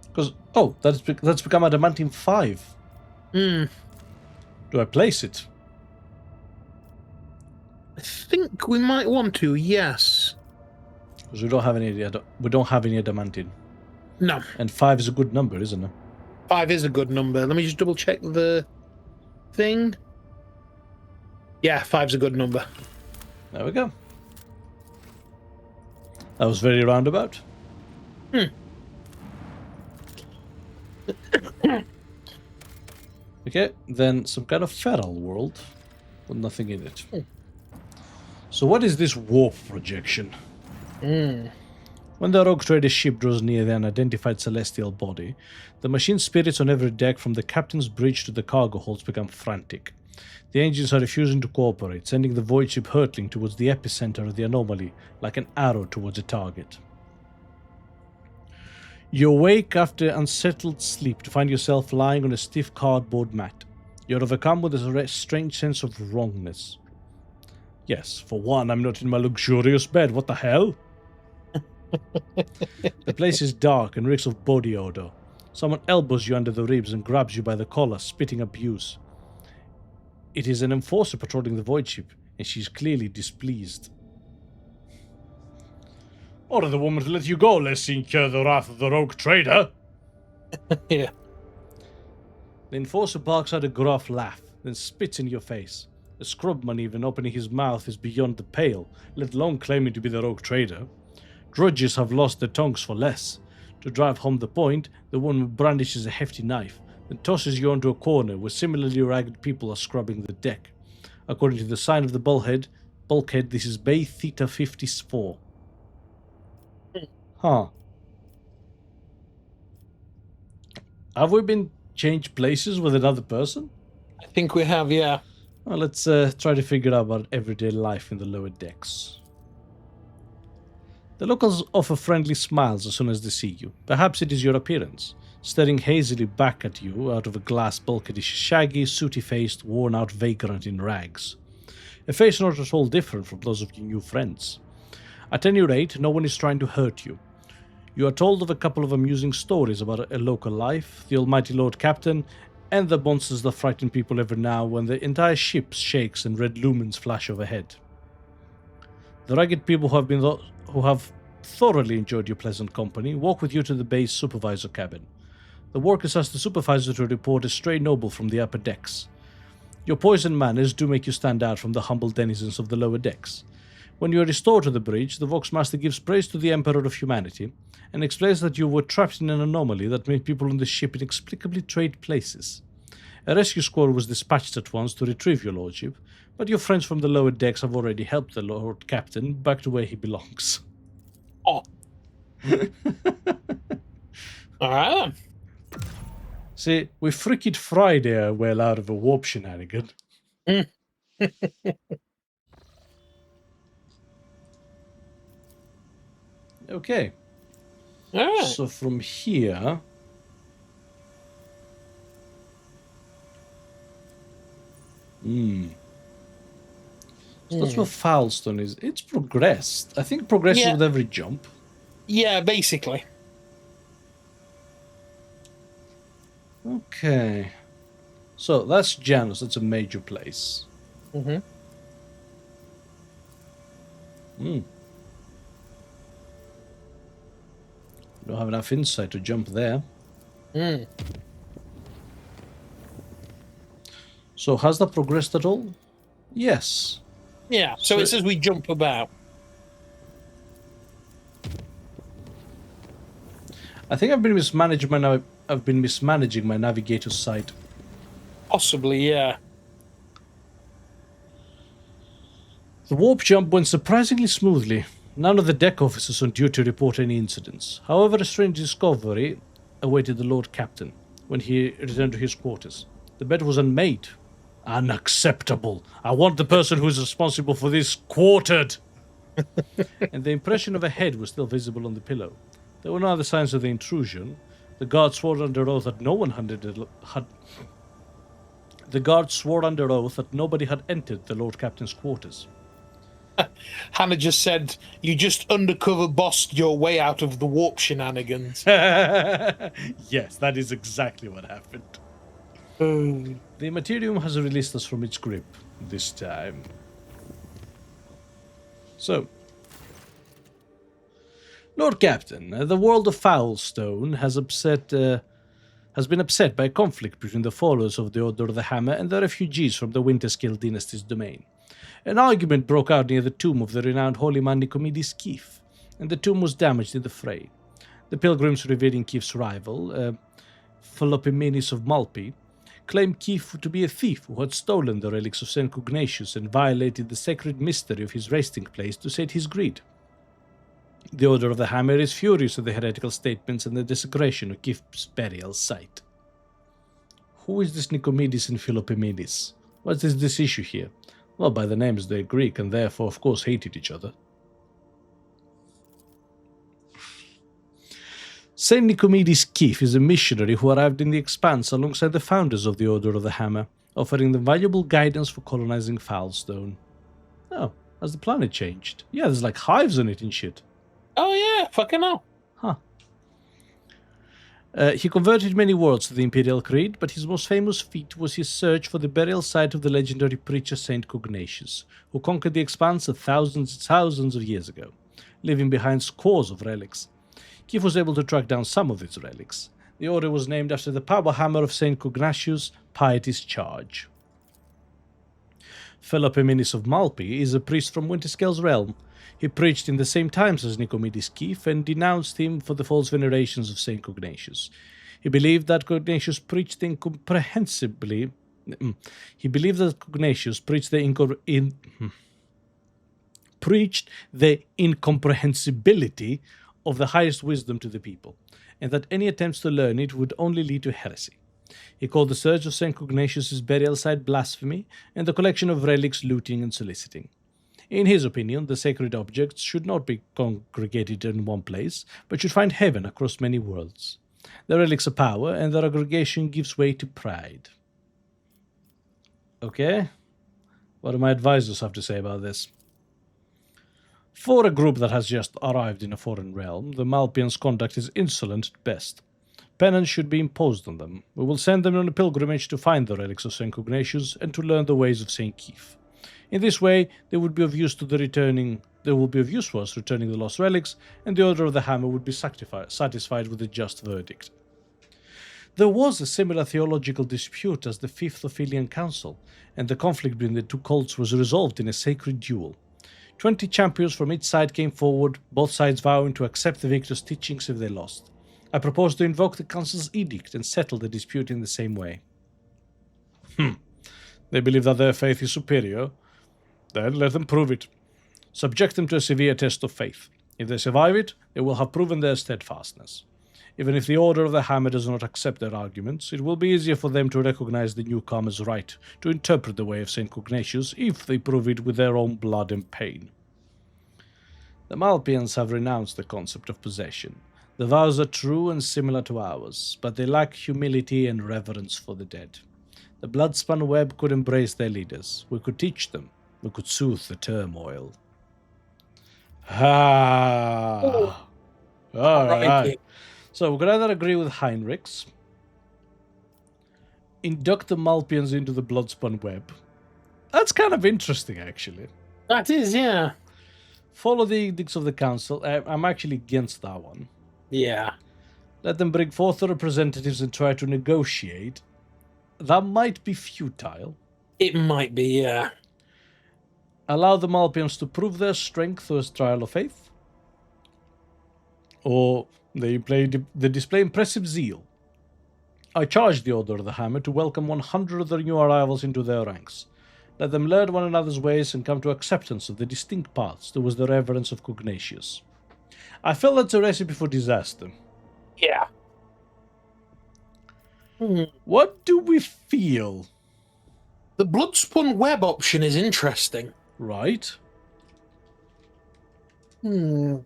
Because that's become Adamantine 5. Do I place it? I think we might want to. Yes. Because we don't have any Adamantine. No. And 5 is a good number, isn't it? 5 is a good number. Let me just double check the thing. Yeah, 5's a good number. There we go. That was very roundabout. Okay, then some kind of feral world with nothing in it. So what is this warp projection? When the RogueTrader ship draws near the unidentified celestial body, the machine spirits on every deck from the captain's bridge to the cargo holds become frantic. The engines are refusing to cooperate, sending the void ship hurtling towards the epicenter of the anomaly like an arrow towards a target. You awake after unsettled sleep to find yourself lying on a stiff cardboard mat. You're overcome with a strange sense of wrongness. Yes, for one, I'm not in my luxurious bed. What the hell? The place is dark and reeks of body odor. Someone elbows you under the ribs and grabs you by the collar, spitting abuse. It is an enforcer patrolling the void ship, and she's clearly displeased. Order the woman to let you go, lest incur the wrath of the RogueTrader. Yeah. The enforcer barks out a gruff laugh, then spits in your face. The scrubman even opening his mouth is beyond the pale, let alone claiming to be the RogueTrader. Drudges have lost their tongues for less. To drive home the point, the woman brandishes a hefty knife, then tosses you onto a corner where similarly ragged people are scrubbing the deck. According to the sign of the bulkhead, this is Bay Theta 54. Huh. Have we been changed places with another person? I think we have, yeah. Well, let's try to figure out about everyday life in the lower decks. The locals offer friendly smiles as soon as they see you. Perhaps it is your appearance. Staring hazily back at you out of a glass bulkhead is a shaggy, sooty-faced, worn-out vagrant in rags. A face not at all different from those of your new friends. At any rate, no one is trying to hurt you. You are told of a couple of amusing stories about a local life, the almighty Lord Captain, and the monsters that frighten people every now when the entire ship shakes and red lumens flash overhead. The ragged people who have thoroughly enjoyed your pleasant company walk with you to the base supervisor cabin. The workers ask the supervisor to report a stray noble from the upper decks. Your poisoned manners do make you stand out from the humble denizens of the lower decks. When you are restored to the bridge, the Voxmaster gives praise to the Emperor of Humanity and explains that you were trapped in an anomaly that made people on the ship inexplicably trade places. A rescue squad was dispatched at once to retrieve your lordship, but your friends from the lower decks have already helped the Lord Captain back to where he belongs. Oh. Alright. See, we freaked Friday well out of a warp shenanigan. Okay. Alright. So from here... So that's where Foulstone is. It's progressed. I think progresses with every jump. Yeah, basically. Okay. So that's Janus. That's a major place. Mm-hmm. Don't have enough insight to jump there. Mm. So has that progressed at all? Yes. Yeah. So it says we jump about. I think I've been mismanaging my navigator site. Possibly, yeah. The warp jump went surprisingly smoothly. None of the deck officers on duty report any incidents. However, a strange discovery awaited the Lord Captain when he returned to his quarters. The bed was unmade. Unacceptable. I want the person who is responsible for this quartered. And the impression of a head was still visible on the pillow. There were no other signs of the intrusion. The guard swore under oath that nobody had entered the Lord Captain's quarters. Hannah just said, you just undercover bossed your way out of the warp shenanigans. Yes, that is exactly what happened. The Materium has released us from its grip this time. So, Lord Captain, the world of Foulstone has been upset by a conflict between the followers of the Order of the Hammer and the refugees from the Winterscale dynasty's domain. An argument broke out near the tomb of the renowned holy man Nicomedes Keith, and the tomb was damaged in the fray. The pilgrims revering Keith's rival, Philopomenes of Malpi, claimed Keith to be a thief who had stolen the relics of St. Cugnatius and violated the sacred mystery of his resting place to sate his greed. The Order of the Hammer is furious at the heretical statements and the desecration of Keith's burial site. Who is this Nicomedes and Philopomenes? What is this issue here? Well, by the names they're Greek and therefore of course hated each other. Saint Nicomedes Keith is a missionary who arrived in the Expanse alongside the founders of the Order of the Hammer, offering them valuable guidance for colonizing Foulstone. Oh, has the planet changed? Yeah, there's like hives on it and shit. Oh yeah, fucking hell. Huh. He converted many worlds to the Imperial Creed, but his most famous feat was his search for the burial site of the legendary preacher Saint Cugnatius, who conquered the Expanse thousands of years ago, leaving behind scores of relics. Keith was able to track down some of its relics. The order was named after the power hammer of Saint Cugnatius, Piety's Charge. Philopomenes of Malpi is a priest from Winterscale's realm. He preached in the same times as Nicomedes Keith and denounced him for the false venerations of Saint Cugnatius. He believed that Cugnatius preached incomprehensibly. He believed that Cugnatius preached the incomprehensibility of the highest wisdom to the people, and that any attempts to learn it would only lead to heresy. He called the search of St. Cugnatius' burial site blasphemy and the collection of relics looting and soliciting. In his opinion, the sacred objects should not be congregated in one place, but should find heaven across many worlds. The relics are power, and their aggregation gives way to pride. Okay? What do my advisors have to say about this? For a group that has just arrived in a foreign realm, the Malpians' conduct is insolent at best. Penance should be imposed on them. We will send them on a pilgrimage to find the relics of St. Cugnatius and to learn the ways of St. Keith. In this way, they will be of use to us returning the lost relics, and the Order of the Hammer would be satisfied with a just verdict. There was a similar theological dispute as the Fifth Ophelian Council, and the conflict between the two cults was resolved in a sacred duel. 20 champions from each side came forward, both sides vowing to accept the victor's teachings if they lost. I propose to invoke the council's edict and settle the dispute in the same way. They believe that their faith is superior. Then let them prove it. Subject them to a severe test of faith. If they survive it, they will have proven their steadfastness. Even if the Order of the Hammer does not accept their arguments, it will be easier for them to recognize the newcomer's right to interpret the way of St. Cugnatius if they prove it with their own blood and pain. The Malpians have renounced the concept of possession. The vows are true and similar to ours, but they lack humility and reverence for the dead. The blood-spun web could embrace their leaders. We could teach them. We could soothe the turmoil. All right. So we could either agree with Heinrichs, induct the Malpians into the Bloodspun web. That's kind of interesting, actually. That is, yeah. Follow the edicts of the council. I'm actually against that one. Yeah. Let them bring forth the representatives and try to negotiate. That might be futile. It might be, yeah. Allow the Malpians to prove their strength through a trial of faith. Or they display impressive zeal. I charge the Order of the Hammer to welcome 100 of the new arrivals into their ranks. Let them learn one another's ways and come to acceptance of the distinct paths towards the reverence of Cognatius. I feel that's a recipe for disaster. Yeah. What do we feel? The Bloodspun web option is interesting. Right? Because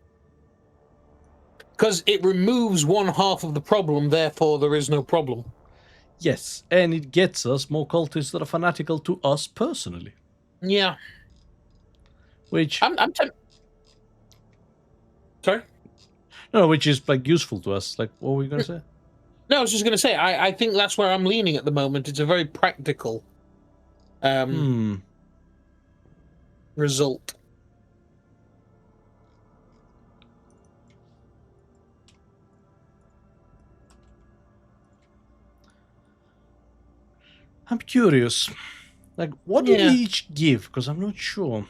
it removes one half of the problem, therefore there is no problem. Yes, and it gets us more cultists that are fanatical to us personally. Yeah. Which... Sorry? No, which is, like, useful to us. Like, what were you going to say? No, I was just going to say, I think that's where I'm leaning at the moment. It's a very practical result. I'm curious. Like, what do we each give? Because I'm not sure.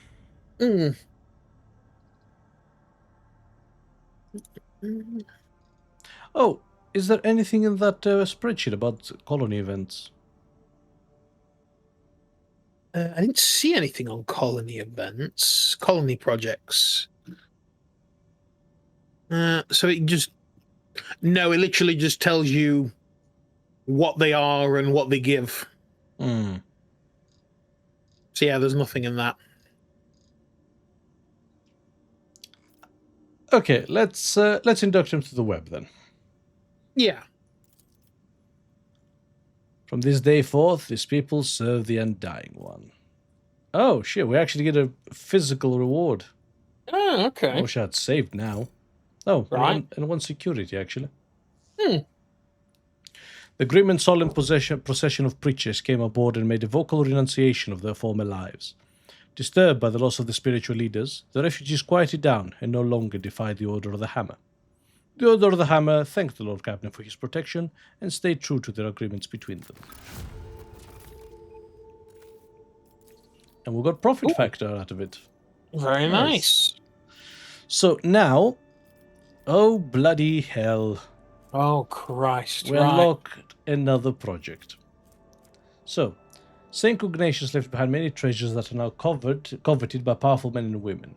Oh, is there anything in that spreadsheet about colony events? I didn't see anything on colony events, colony projects. So it just... No, it literally just tells you what they are and what they give. So yeah, there's nothing in that. Okay, let's induct him to the web then. Yeah. From this day forth, these people serve the Undying One. Oh shit, we actually get a physical reward. Oh, okay. I wish I had saved now. Oh, right. And one security actually. The grim and solemn procession of preachers came aboard and made a vocal renunciation of their former lives. Disturbed by the loss of the spiritual leaders, the refugees quieted down and no longer defied the Order of the Hammer. The Order of the Hammer thanked the Lord Captain for his protection and stayed true to their agreements between them. And we got profit factor out of it. Very nice. So now, oh bloody hell. Oh Christ. We unlocked another project. So, St. Cognatius left behind many treasures that are now coveted by powerful men and women.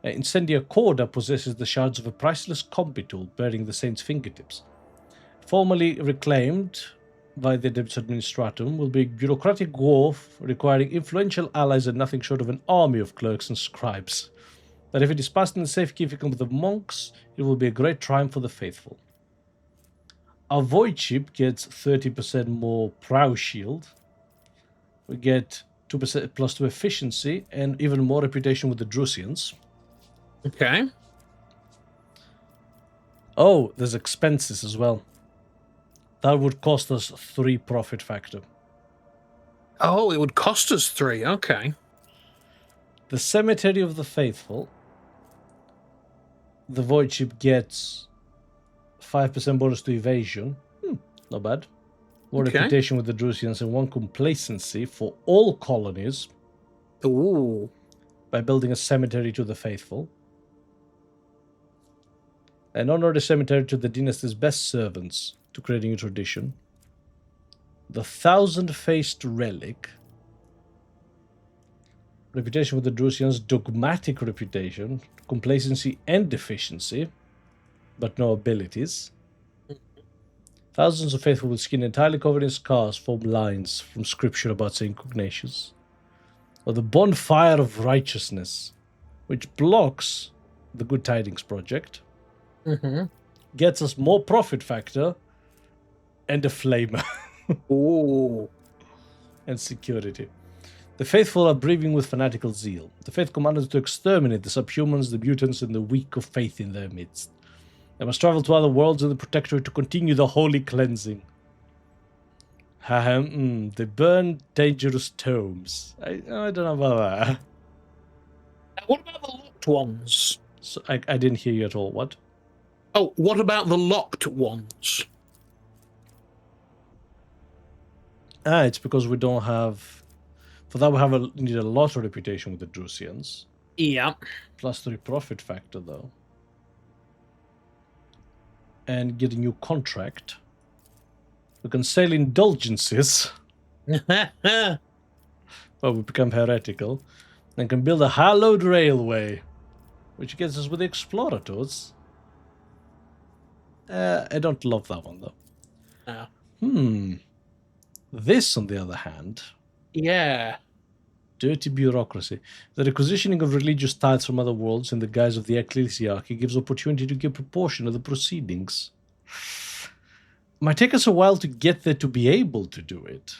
Incendia Corda possesses the shards of a priceless combi tool bearing the saint's fingertips. Formerly reclaimed by the Adeptus Administratum, will be a bureaucratic dwarf requiring influential allies and nothing short of an army of clerks and scribes. But if it is passed in the safekeeping of the monks, it will be a great triumph for the faithful. Our void chip gets 30% more prow shield. We get 2% plus 2 efficiency and even more reputation with the Drusians. Okay. Oh, there's expenses as well. That would cost us 3 profit factor. Oh, it would cost us 3. Okay. The Cemetery of the Faithful. The void chip gets 5% bonus to evasion. Not bad. More reputation with the Drusians and 1 complacency for all colonies. Ooh. By building a cemetery to the faithful. And honor the cemetery to the dynasty's best servants to create a new tradition. The 1,000-faced relic. Reputation with the Drusians, dogmatic reputation, complacency and deficiency, but no abilities. Thousands of faithful with skin entirely covered in scars form lines from scripture about St. Cognatius. Or the Bonfire of Righteousness, which blocks the Good Tidings project, gets us more profit factor, and a flamer. Ooh. And security. The faithful are breathing with fanatical zeal. The faith commanded to exterminate the subhumans, the mutants, and the weak of faith in their midst. They must travel to other worlds in the Protectorate to continue the holy cleansing. They burn dangerous tomes. I don't know about that. What about the locked ones? So I didn't hear you at all. What? Oh, what about the locked ones? It's because we don't have... For that, we need a lot of reputation with the Drusians. Yeah. +3 profit factor, though. And get a new contract. We can sell indulgences. Well, we become heretical. And can build a hallowed railway. Which gets us with the explorators. I don't love that one, though. Oh. This, on the other hand... Yeah. Dirty bureaucracy. The requisitioning of religious tithes from other worlds in the guise of the ecclesiarchy gives opportunity to give proportion of the proceedings. Might take us a while to get there to be able to do it.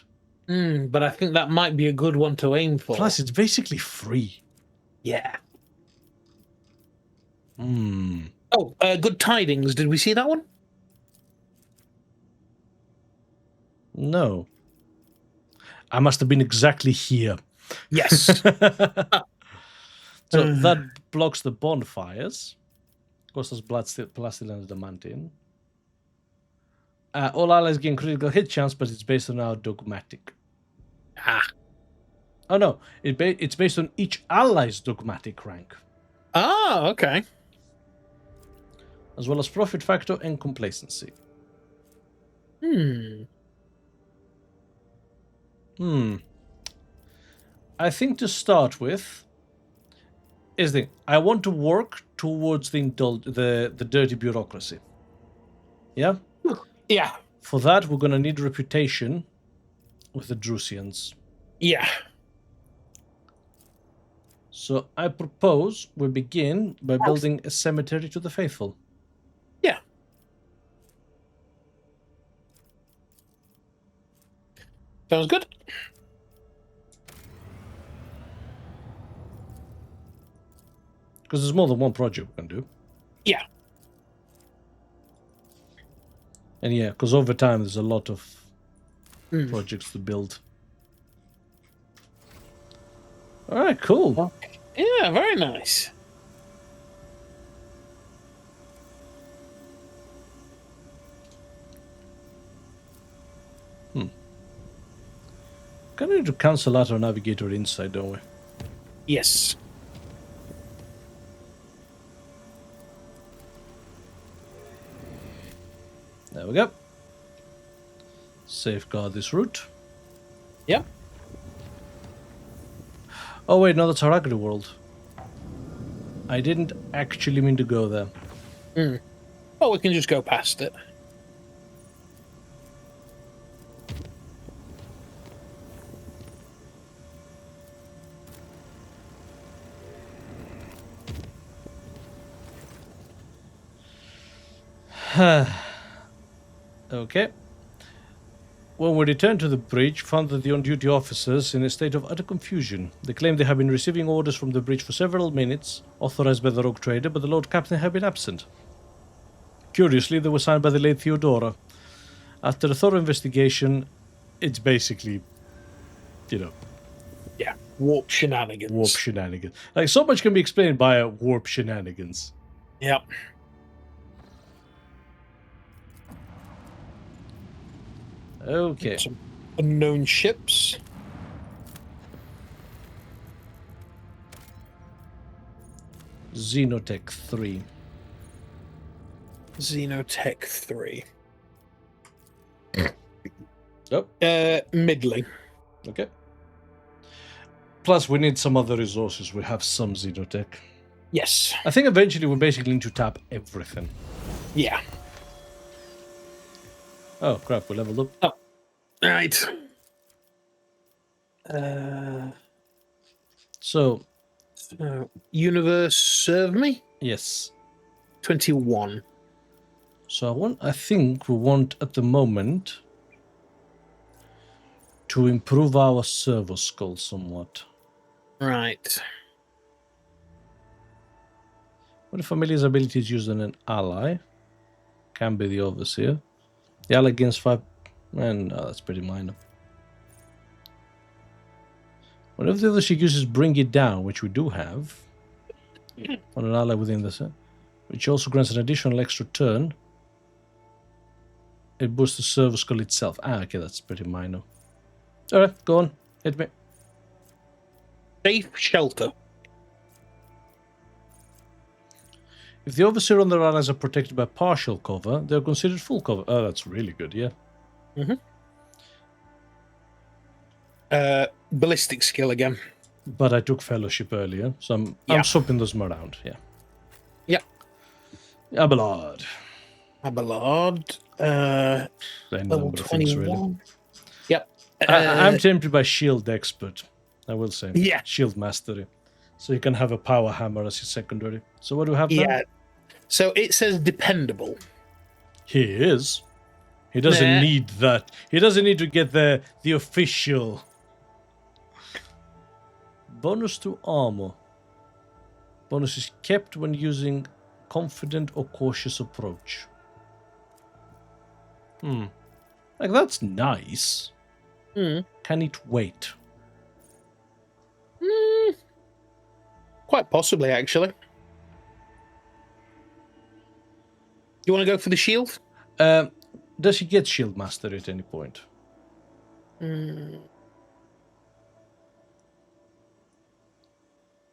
But I think that might be a good one to aim for. Plus, it's basically free. Yeah. Oh, Good Tidings. Did we see that one? No. I must have been exactly here. Yes. So that blocks the bonfires. Costs us Plastil and Adamantium. All allies gain critical hit chance, but it's based on our dogmatic. Oh no, it's based on each ally's dogmatic rank. Oh, okay. As well as profit factor and complacency. I think to start with is I want to work towards the dirty bureaucracy. Yeah? Yeah. For that, we're going to need reputation with the Drusians. Yeah. So I propose we begin by building a cemetery to the faithful. Yeah. Sounds good. Because there's more than one project we can do. Yeah. And yeah, because over time there's a lot of projects to build. All right, cool. Yeah, very nice. Kind of need to cancel out our navigator inside, don't we? Yes. There we go. Safeguard this route. Yep. Oh wait, no, that's Haragri world. I didn't actually mean to go there. Oh, we can just go past it. Okay. When we returned to the bridge, found that the on-duty officers in a state of utter confusion. They claimed they had been receiving orders from the bridge for several minutes, authorized by the RogueTrader, but the Lord Captain had been absent. Curiously, they were signed by the late Theodora. After a thorough investigation, it's basically, Yeah, warp shenanigans. warp shenanigans. Like, so much can be explained by warp shenanigans. Yep. Okay. Some unknown ships. Xenotech 3. Xenotech 3. Oh, Middling. okay. Plus, we need some other resources. We have some Xenotech. Yes. I think eventually we basically need to tap everything. Yeah. Oh, crap, we leveled up. Oh. Right. So, Universe serve me? yes. 21. So I think we want at the moment to improve our servo skull somewhat. Right. What if familiar's ability is used on an ally? Can be the overseer. The ally gains 5 And that's pretty minor. Whenever the other she uses Bring It Down, which we do have, on an ally within the set, which also grants an additional extra turn, it boosts the server skull itself. Okay, that's pretty minor. Alright, go on. Hit me. Safe shelter. If the Overseer and their allies are protected by partial cover, they are considered full cover. Oh, that's really good, yeah. Ballistic skill again. But I took Fellowship earlier, so I'm swapping those around, yeah. Yeah. Abelard. Abelard. Any Level number of things, 21. really. Yep. I'm tempted by Shield Expert, I will say. Yeah. Shield Mastery. So you can have a Power Hammer as your secondary. So what do we have Yeah. now? So it says dependable. He is. He doesn't need that. He doesn't need to get the official. Bonus to armor. Bonus is kept when using confident or cautious approach. Like, that's nice. Can it wait? Quite possibly, actually. You want to go for the shield? Does he get Shield Master at any point?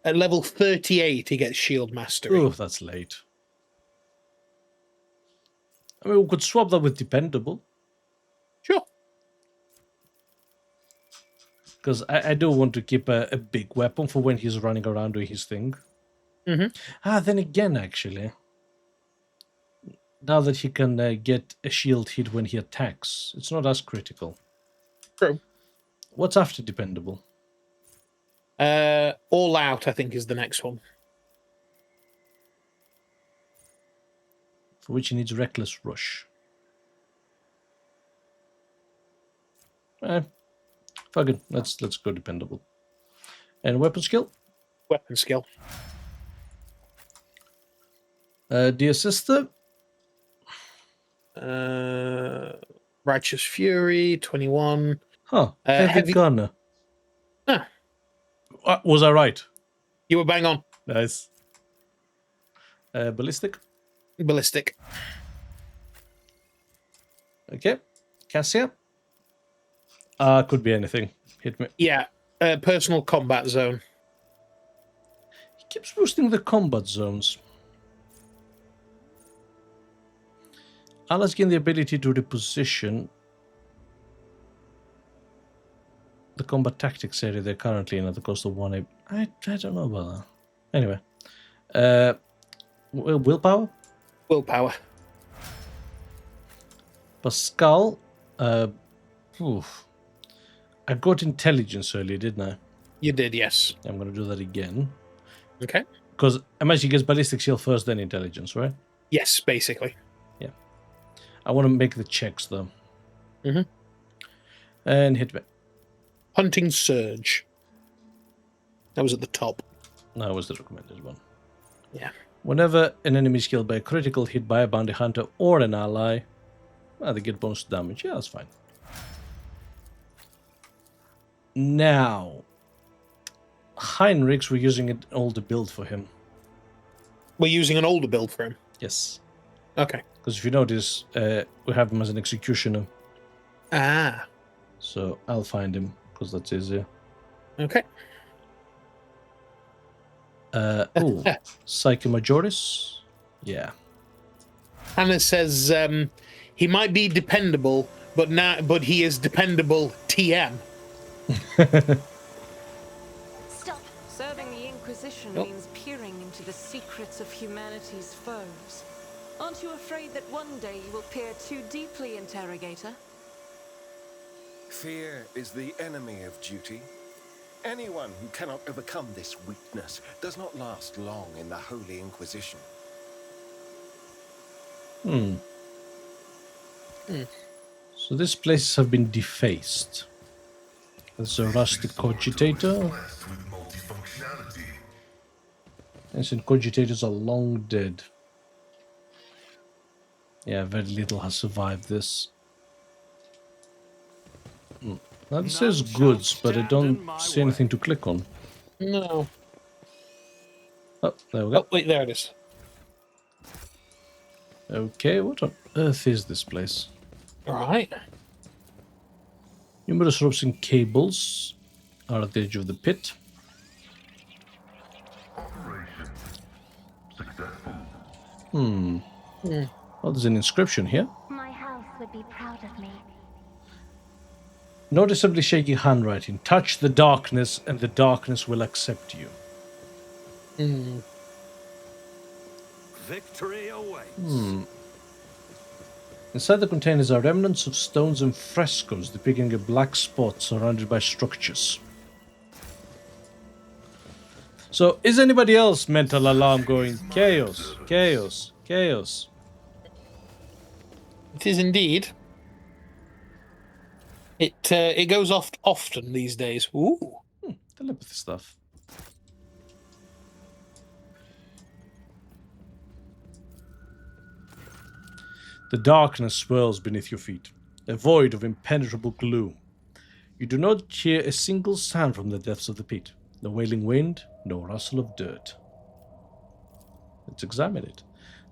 At level 38, he gets shield mastery. Oh, that's late. I mean, we could swap that with Dependable. Sure. Because I do want to keep a big weapon for when he's running around doing his thing. Then again, actually, now that he can get a shield hit when he attacks, it's not as critical. True. What's after Dependable? All Out, I think, is the next one. For which he needs Reckless Rush. Fuck it. Let's go Dependable. And weapon skill? Weapon skill. Dear Sister? Righteous Fury, 21. Huh. Heavy Gunner. Huh. Was I right? You were bang on. Nice. Ballistic? Ballistic. Okay. Cassia? Could be anything. Hit me. Yeah. Personal combat zone. He keeps boosting the combat zones. Allies gain the ability to reposition the combat tactics area they're currently in at the cost of 1 I don't know about that. Anyway. Willpower? Willpower. Pascal. I got intelligence earlier, didn't I? You did, yes. I'm going to do that again. Okay. Because I imagine he gets ballistic shield first, then intelligence, right? Yes, basically. Yeah. I want to make the checks, though. And hit me. Hunting Surge. That was at the top. That was the recommended one. Yeah. Whenever an enemy is killed by a critical hit by a bounty hunter or an ally, they get bonus damage. Yeah, that's fine. Now, Heinrichs, we're using an older build for him. We're using an older build for him? Yes. Okay. Because if you notice, we have him as an executioner. Ah. So I'll find him, because that's easier. Okay. Psyche Majoris? Yeah. Hannah says he might be dependable, but he is dependable TM. Stop. Serving the Inquisition means peering into the secrets of humanity's foes. Aren't you afraid that one day you will peer too deeply, Interrogator? Fear is the enemy of duty. Anyone who cannot overcome this weakness does not last long in the Holy Inquisition. So these places have been defaced. There's a rusty cogitator. Blessed with multifunctionality. Ancient cogitators are long dead. Yeah, very little has survived this. Now this says goods, but I don't see anything to click on. No. Oh, there we go. Oh, wait, there it is. Okay, what on earth is this place? Right. Numerous ropes and cables are at the edge of the pit. Operation successful. Oh, there's an inscription here. My house would be proud of me. Noticeably shaky handwriting. Touch the darkness, and the darkness will accept you. Victory awaits. Inside the containers are remnants of stones and frescoes depicting a black spot surrounded by structures. So, is anybody else mental alarm going? Chaos, chaos, chaos. It is indeed. It goes off often these days. Ooh. Telepathy stuff. The darkness swirls beneath your feet, a void of impenetrable gloom. You do not hear a single sound from the depths of the pit. No wailing wind, no rustle of dirt. Let's examine it.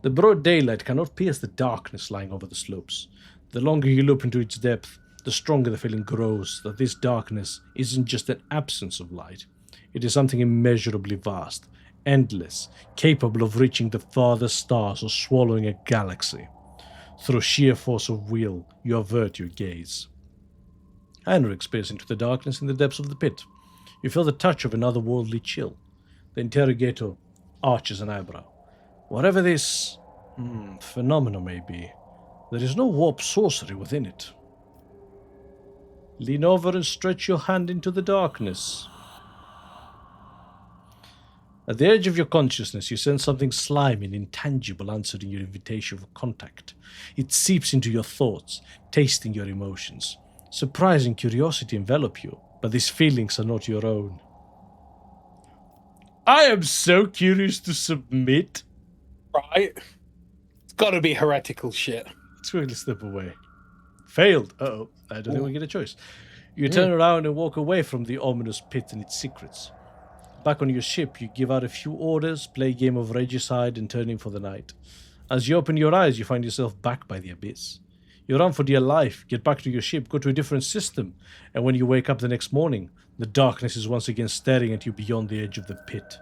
The broad daylight cannot pierce the darkness lying over the slopes. The longer you look into its depth, the stronger the feeling grows that this darkness isn't just an absence of light. It is something immeasurably vast, endless, capable of reaching the farthest stars or swallowing a galaxy. Through sheer force of will, you avert your gaze. Heinrich peers into the darkness in the depths of the pit. You feel the touch of an otherworldly chill. The interrogator arches an eyebrow. Whatever this phenomenon may be, there is no warp sorcery within it. Lean over and stretch your hand into the darkness. At the edge of your consciousness, you sense something slimy and intangible answering your invitation for contact. It seeps into your thoughts, tasting your emotions. Surprising curiosity envelop you, but these feelings are not your own. I am so curious to submit. Right. It's got to be heretical shit. Let's quickly step away. Failed. Uh-oh. I don't think we get a choice. You turn around and walk away from the ominous pit and its secrets. Back on your ship, you give out a few orders, play a game of regicide, and turn in for the night. As you open your eyes, you find yourself back by the abyss. You run for dear life, get back to your ship, go to a different system, and when you wake up the next morning, the darkness is once again staring at you beyond the edge of the pit.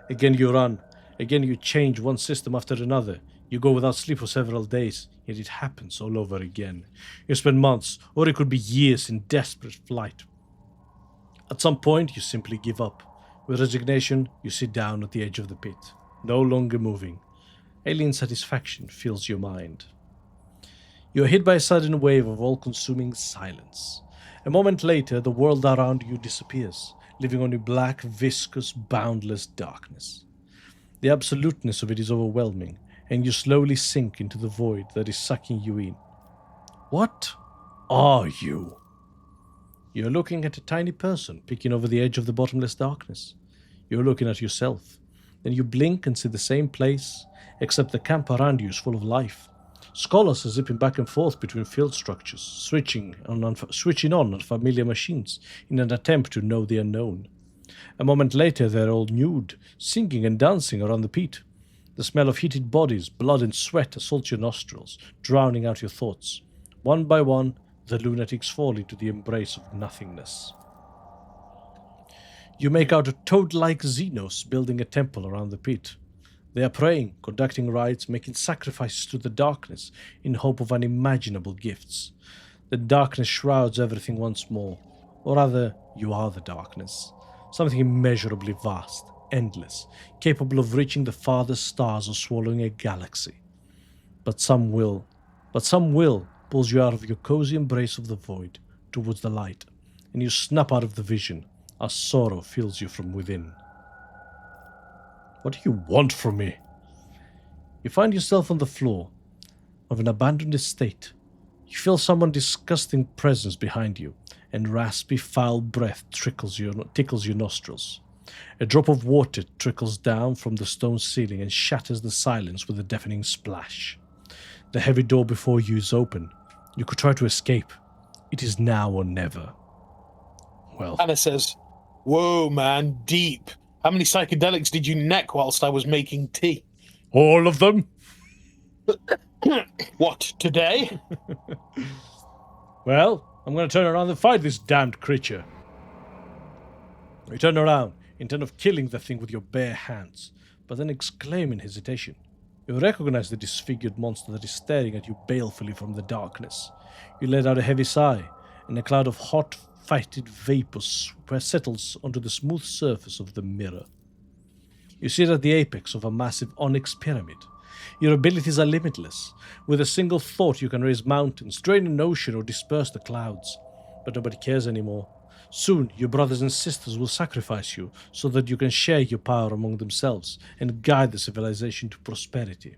Again you run. Again you change one system after another. You go without sleep for several days, yet it happens all over again. You spend months, or it could be years, in desperate flight. At some point, you simply give up. With resignation, you sit down at the edge of the pit, no longer moving. Alien satisfaction fills your mind. You are hit by a sudden wave of all-consuming silence. A moment later, the world around you disappears, leaving only black, viscous, boundless darkness. The absoluteness of it is overwhelming, and you slowly sink into the void that is sucking you in. What are you? You're looking at a tiny person peeking over the edge of the bottomless darkness. You're looking at yourself. Then you blink and see the same place, except the camp around you is full of life. Scholars are zipping back and forth between field structures, switching on unfamiliar machines in an attempt to know the unknown. A moment later, they're all nude, singing and dancing around the pit. The smell of heated bodies, blood and sweat assaults your nostrils, drowning out your thoughts. One by one, the lunatics fall into the embrace of nothingness. You make out a toad-like Xenos building a temple around the pit. They are praying, conducting rites, making sacrifices to the darkness in hope of unimaginable gifts. The darkness shrouds everything once more. Or rather, you are the darkness. Something immeasurably vast, endless, capable of reaching the farthest stars or swallowing a galaxy. But some will pulls you out of your cozy embrace of the void towards the light, and you snap out of the vision as sorrow fills you from within. What do you want from me? You find yourself on the floor of an abandoned estate. You feel someone's disgusting presence behind you, and raspy, foul breath tickles your nostrils. A drop of water trickles down from the stone ceiling and shatters the silence with a deafening splash. The heavy door before you is open. You could try to escape. It is now or never. Well, Hannah says, "Whoa, man, deep. How many psychedelics did you neck whilst I was making tea?" all of them? What, today? Well, I'm going to turn around and fight this damned creature. You turn around, intent of killing the thing with your bare hands, but then exclaim in hesitation. You recognize the disfigured monster that is staring at you balefully from the darkness. You let out a heavy sigh, and a cloud of hot, fetid vapors settles onto the smooth surface of the mirror. You sit at the apex of a massive onyx pyramid. Your abilities are limitless. With a single thought you can raise mountains, drain an ocean, or disperse the clouds. But nobody cares anymore. Soon your brothers and sisters will sacrifice you so that you can share your power among themselves and guide the civilization to prosperity.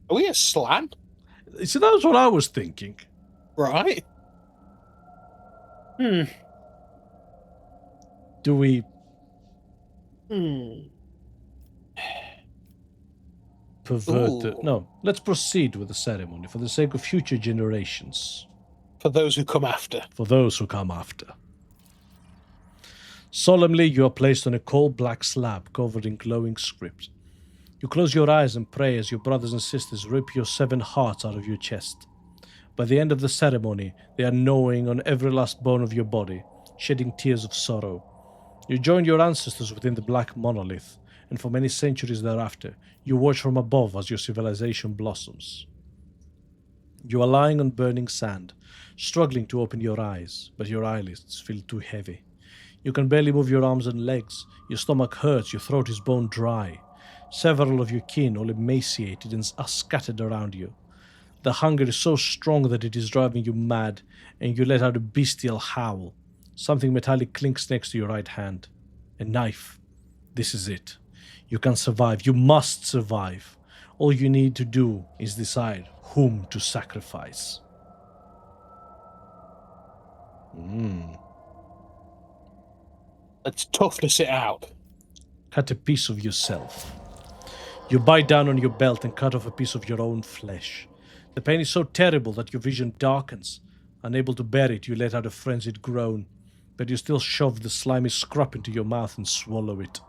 Are we a slan? See, that was what I was thinking. Right. Do we... pervert the... Ooh. No, let's proceed with the ceremony for the sake of future generations. For those who come after. For those who come after. Solemnly, you are placed on a cold black slab covered in glowing script. You close your eyes and pray as your brothers and sisters rip your 7 hearts out of your chest. By the end of the ceremony, they are gnawing on every last bone of your body, shedding tears of sorrow. You join your ancestors within the black monolith, and for many centuries thereafter, you watch from above as your civilization blossoms. You are lying on burning sand, struggling to open your eyes, but your eyelids feel too heavy. You can barely move your arms and legs, your stomach hurts, your throat is bone dry. Several of your kin, all emaciated, and are scattered around you. The hunger is so strong that it is driving you mad, and you let out a bestial howl. Something metallic clinks next to your right hand. A knife. This is it. You can survive. You must survive. All you need to do is decide whom to sacrifice. It's tough to sit out. Cut a piece of yourself. You bite down on your belt and cut off a piece of your own flesh. The pain is so terrible that your vision darkens. Unable to bear it, you let out a frenzied groan, but you still shove the slimy scrap into your mouth and swallow it.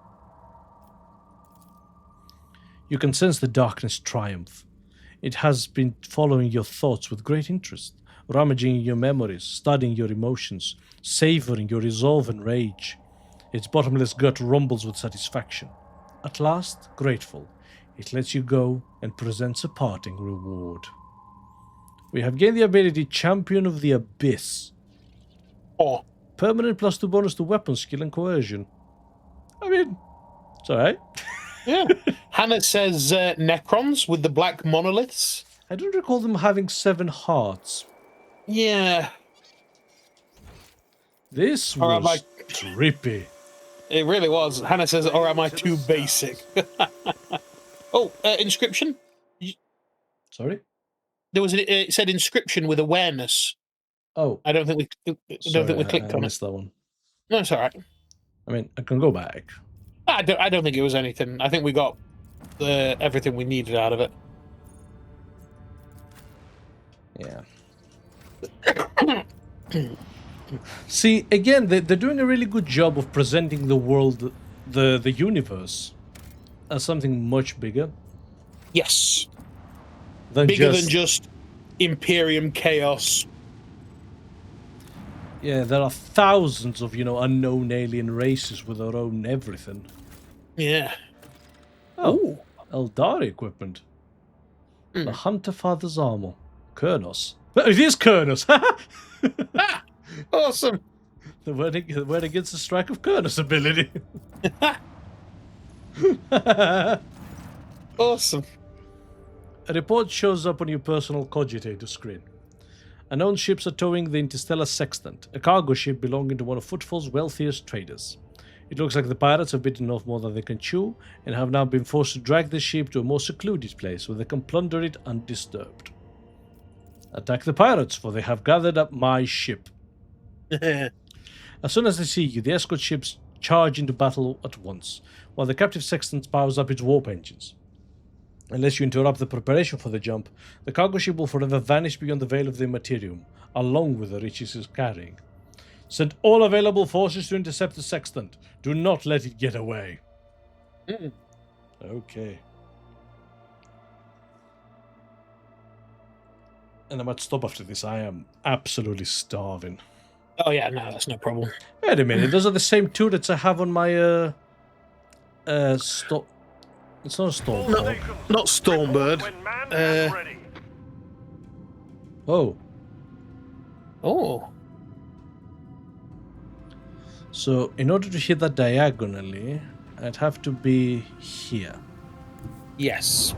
You can sense the darkness triumph. It has been following your thoughts with great interest, rummaging in your memories, studying your emotions, savoring your resolve and rage. Its bottomless gut rumbles with satisfaction. At last, grateful, it lets you go and presents a parting reward. We have gained the ability Champion of the Abyss. Oh, Permanent +2 bonus to weapon skill and coercion. I mean, it's alright. yeah. Hannah says Necrons with the black monoliths. I don't recall them having 7 hearts. Yeah. This Or am was I- trippy. It really was. Hannah says, or am I too basic? Oh, inscription? Sorry? There was it said inscription with awareness. Oh, I don't think we clicked I on it. missed that one. No, it's all right. I mean, I can go back. I don't think it was anything. I think we got everything we needed out of it. Yeah. See, again, they're doing a really good job of presenting the world, the universe, as something much bigger Yes. than Bigger than just Imperium chaos. Yeah, there are thousands of, unknown alien races with their own everything. Yeah. Oh, Eldari equipment. The Hunter Father's armor. Koronus. It is Koronus! Ah, awesome. The word against the strike of Koronus ability. Awesome. A report shows up on your personal cogitator screen. Unknown ships are towing the Interstellar Sextant, a cargo ship belonging to one of Footfall's wealthiest traders. It looks like the pirates have bitten off more than they can chew, and have now been forced to drag the ship to a more secluded place where they can plunder it undisturbed. Attack the pirates, for they have gathered up my ship. As soon as they see you, the escort ships charge into battle at once, while the captive Sextant powers up its warp engines. Unless you interrupt the preparation for the jump, the cargo ship will forever vanish beyond the veil of the Immaterium, along with the riches it's carrying. Send all available forces to intercept the sextant. Do not let it get away. Okay. And I might stop after this. I am absolutely starving. Oh yeah, no, that's no problem. Wait a minute. Those are the same two that I have on my It's not a storm. No, not Stormbird. When manned and ready. Oh. Oh. So in order to hit that diagonally, I'd have to be here. Yes.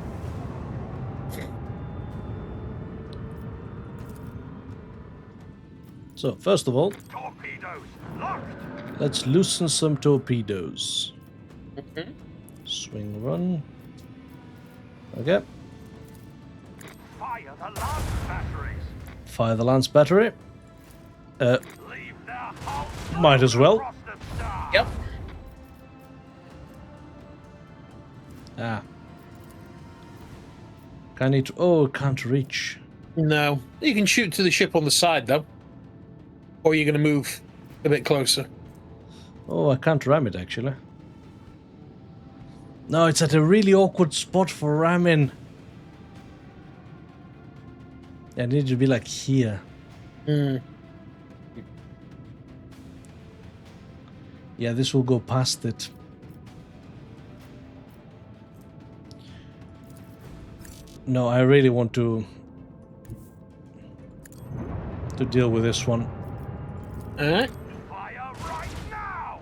So first of all, Torpedoes locked. let's loosen some torpedoes. Swing run. Okay. Fire the lance batteries. Fire the lance battery. Leave their hulls Might as well. across the star. Yep. Ah. Can it? Oh, can't reach. No. You can shoot to the ship on the side, though. Or you're going to move a bit closer. Oh, I can't ram it actually. No, it's at a really awkward spot for ramming. I need to be like here. Yeah, this will go past it. No, I really want to deal with this one. Alright. Fire right now.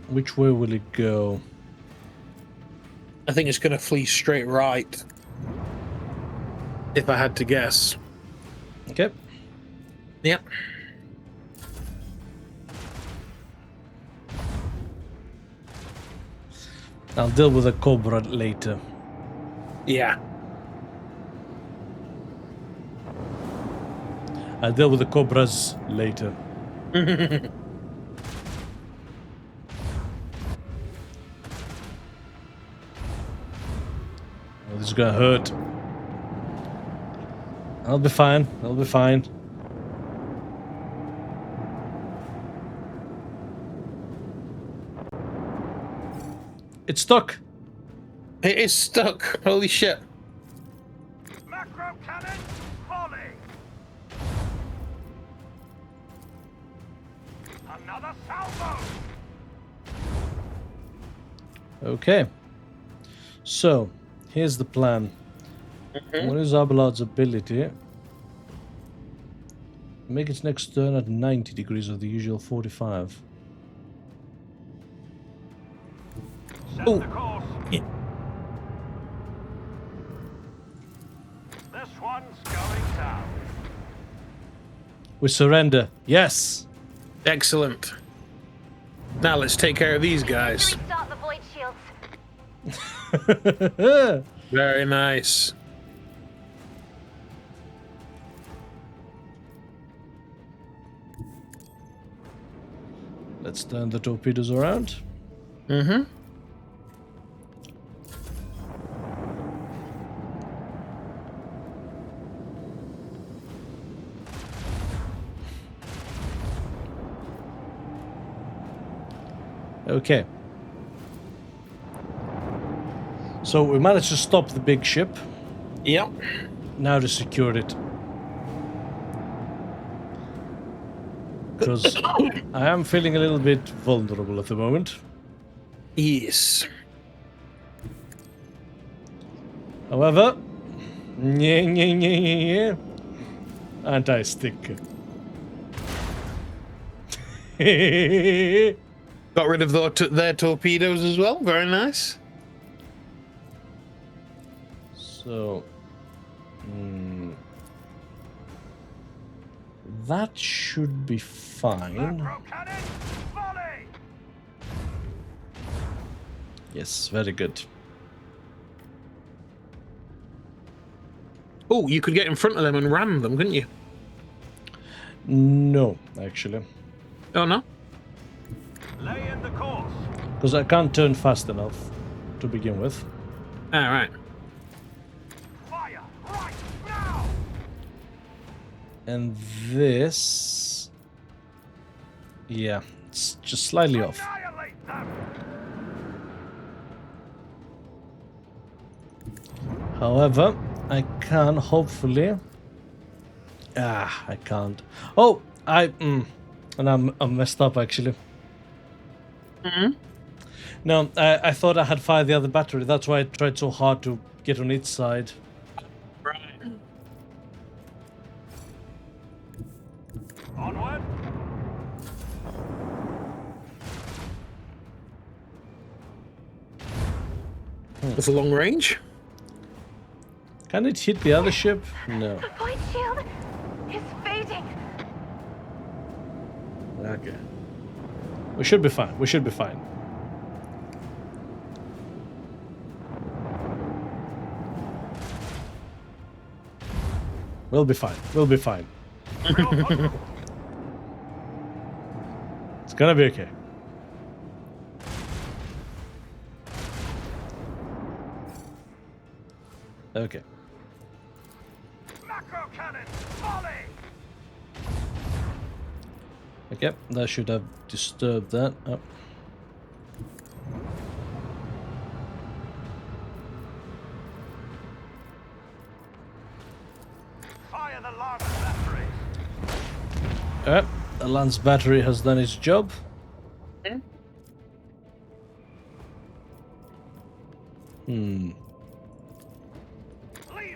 Which way will it go? I think it's going to flee straight right. If I had to guess. Okay. Yep. I'll deal with the Cobra later. Yeah. I'll deal with the Cobras later. Oh, this is gonna hurt. I'll be fine. I'll be fine. It's stuck. It is stuck. Holy shit. Macro cannon volley. Another salvo. Okay. So, here's the plan. What is Abelard's ability? Make its next turn at 90 degrees of the usual 45. Set Ooh. the course. Yeah. This one's going down. We surrender. Yes! Excellent. Now let's take care of these guys. Restart the void shields. Very nice. Let's turn the torpedoes around. Mm-hmm. Okay. So we managed to stop the big ship. Yep. Now to secure it. Because I am feeling a little bit vulnerable at the moment. Yes. However, anti-stick. Got rid of their torpedoes as well. Very nice. So, that should be fine. Macro cannon volley. Yes, very good. Oh, you could get in front of them and ram them, couldn't you? No, actually. Oh, no? Lay in the course. Because I can't turn fast enough to begin with. All right. Fire! Right now! And this... Yeah, it's just slightly off. Annihilate them! However, I can hopefully... I can't. Oh, and I'm messed up actually. No, I thought I had fired the other battery. That's why I tried so hard to get on its side. Right. Onward! With a long range. Can it hit the other ship? No. The void shield is fading. Okay. We should be fine. We should be fine. We'll be fine. We'll be fine. It's gonna be okay. Okay. Macro cannon! Volley! Okay, that should have disturbed that. Oh. Fire the Lance batteries! The Lance battery has done its job. Leave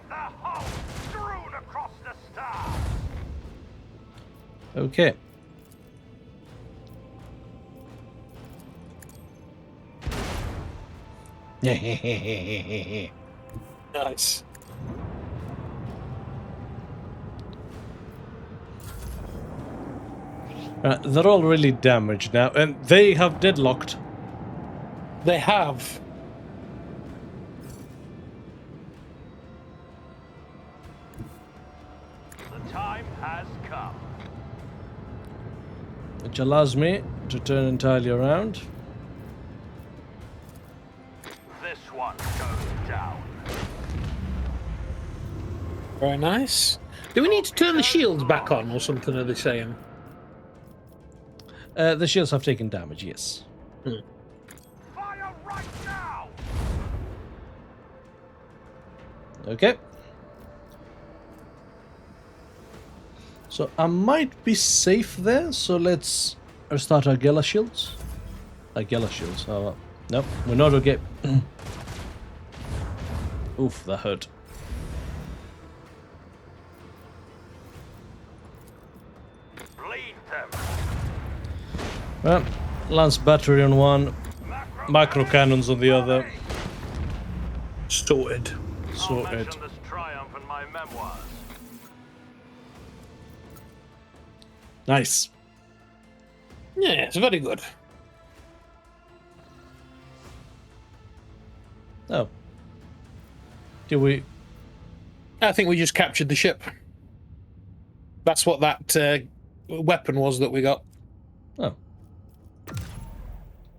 the hull strewn across the stars! Okay. Nice. They're all really damaged now, and they have deadlocked. They have. The time has come. Which allows me to turn entirely around. This one goes down. Very nice. Do we need to turn the shields back on or something, are they saying? The shields have taken damage, yes. Fire right now! Okay. So I might be safe there, so let's restart our Gela shields. Gela shields, oh well. Nope, we're not okay. Oof, that hurt. Bleed them! Well, Lance battery on one, micro cannons on the other. Sorted. I'll Sorted. mention this triumph in my memoirs. Nice. Yeah, it's very good. Oh. Did we... I think we just captured the ship. That's what that weapon was that we got. Oh.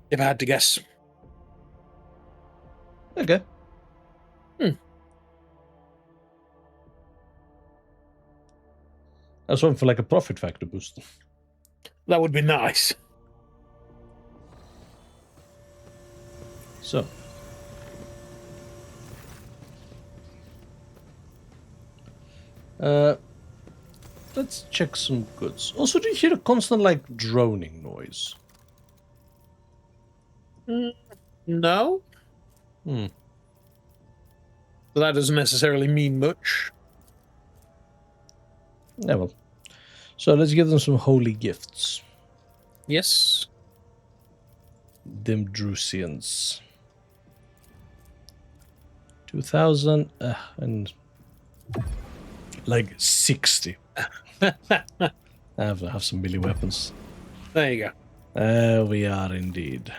If I had to guess. Okay. That's one for like a profit factor boost. That would be nice. So. Let's check some goods. Also, do you hear a constant, like, droning noise? No? Hmm. That doesn't necessarily mean much. Yeah, well. So let's give them some holy gifts. Yes. Them Drusians. 2,000 and like 60. I have some melee weapons. There you go. We are indeed.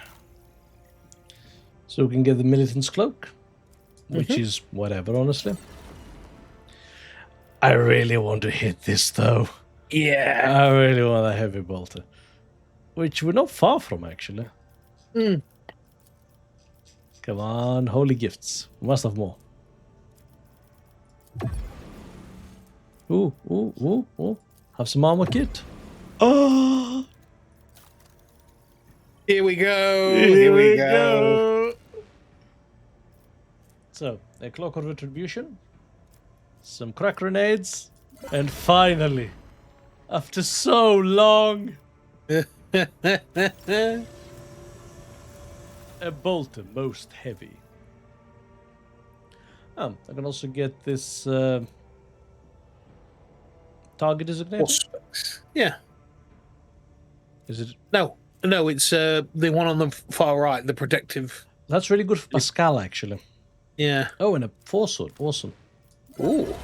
So we can get the militant's cloak, which is whatever, honestly. I really want to hit this, though. Yeah. I really want a heavy bolter. Which we're not far from, actually. Come on, holy gifts. We must have more. Ooh, ooh, ooh, ooh. Have some armor kit. Oh! Here we go. Here we go. So, a cloak of retribution, some crack grenades, and finally, after so long, a bolt, most heavy. I can also get this target designator. Yeah. Is it? No, it's the one on the far right, the protective. That's really good for Pascal, actually. Yeah. Oh, and a force-sword. Awesome. Ooh.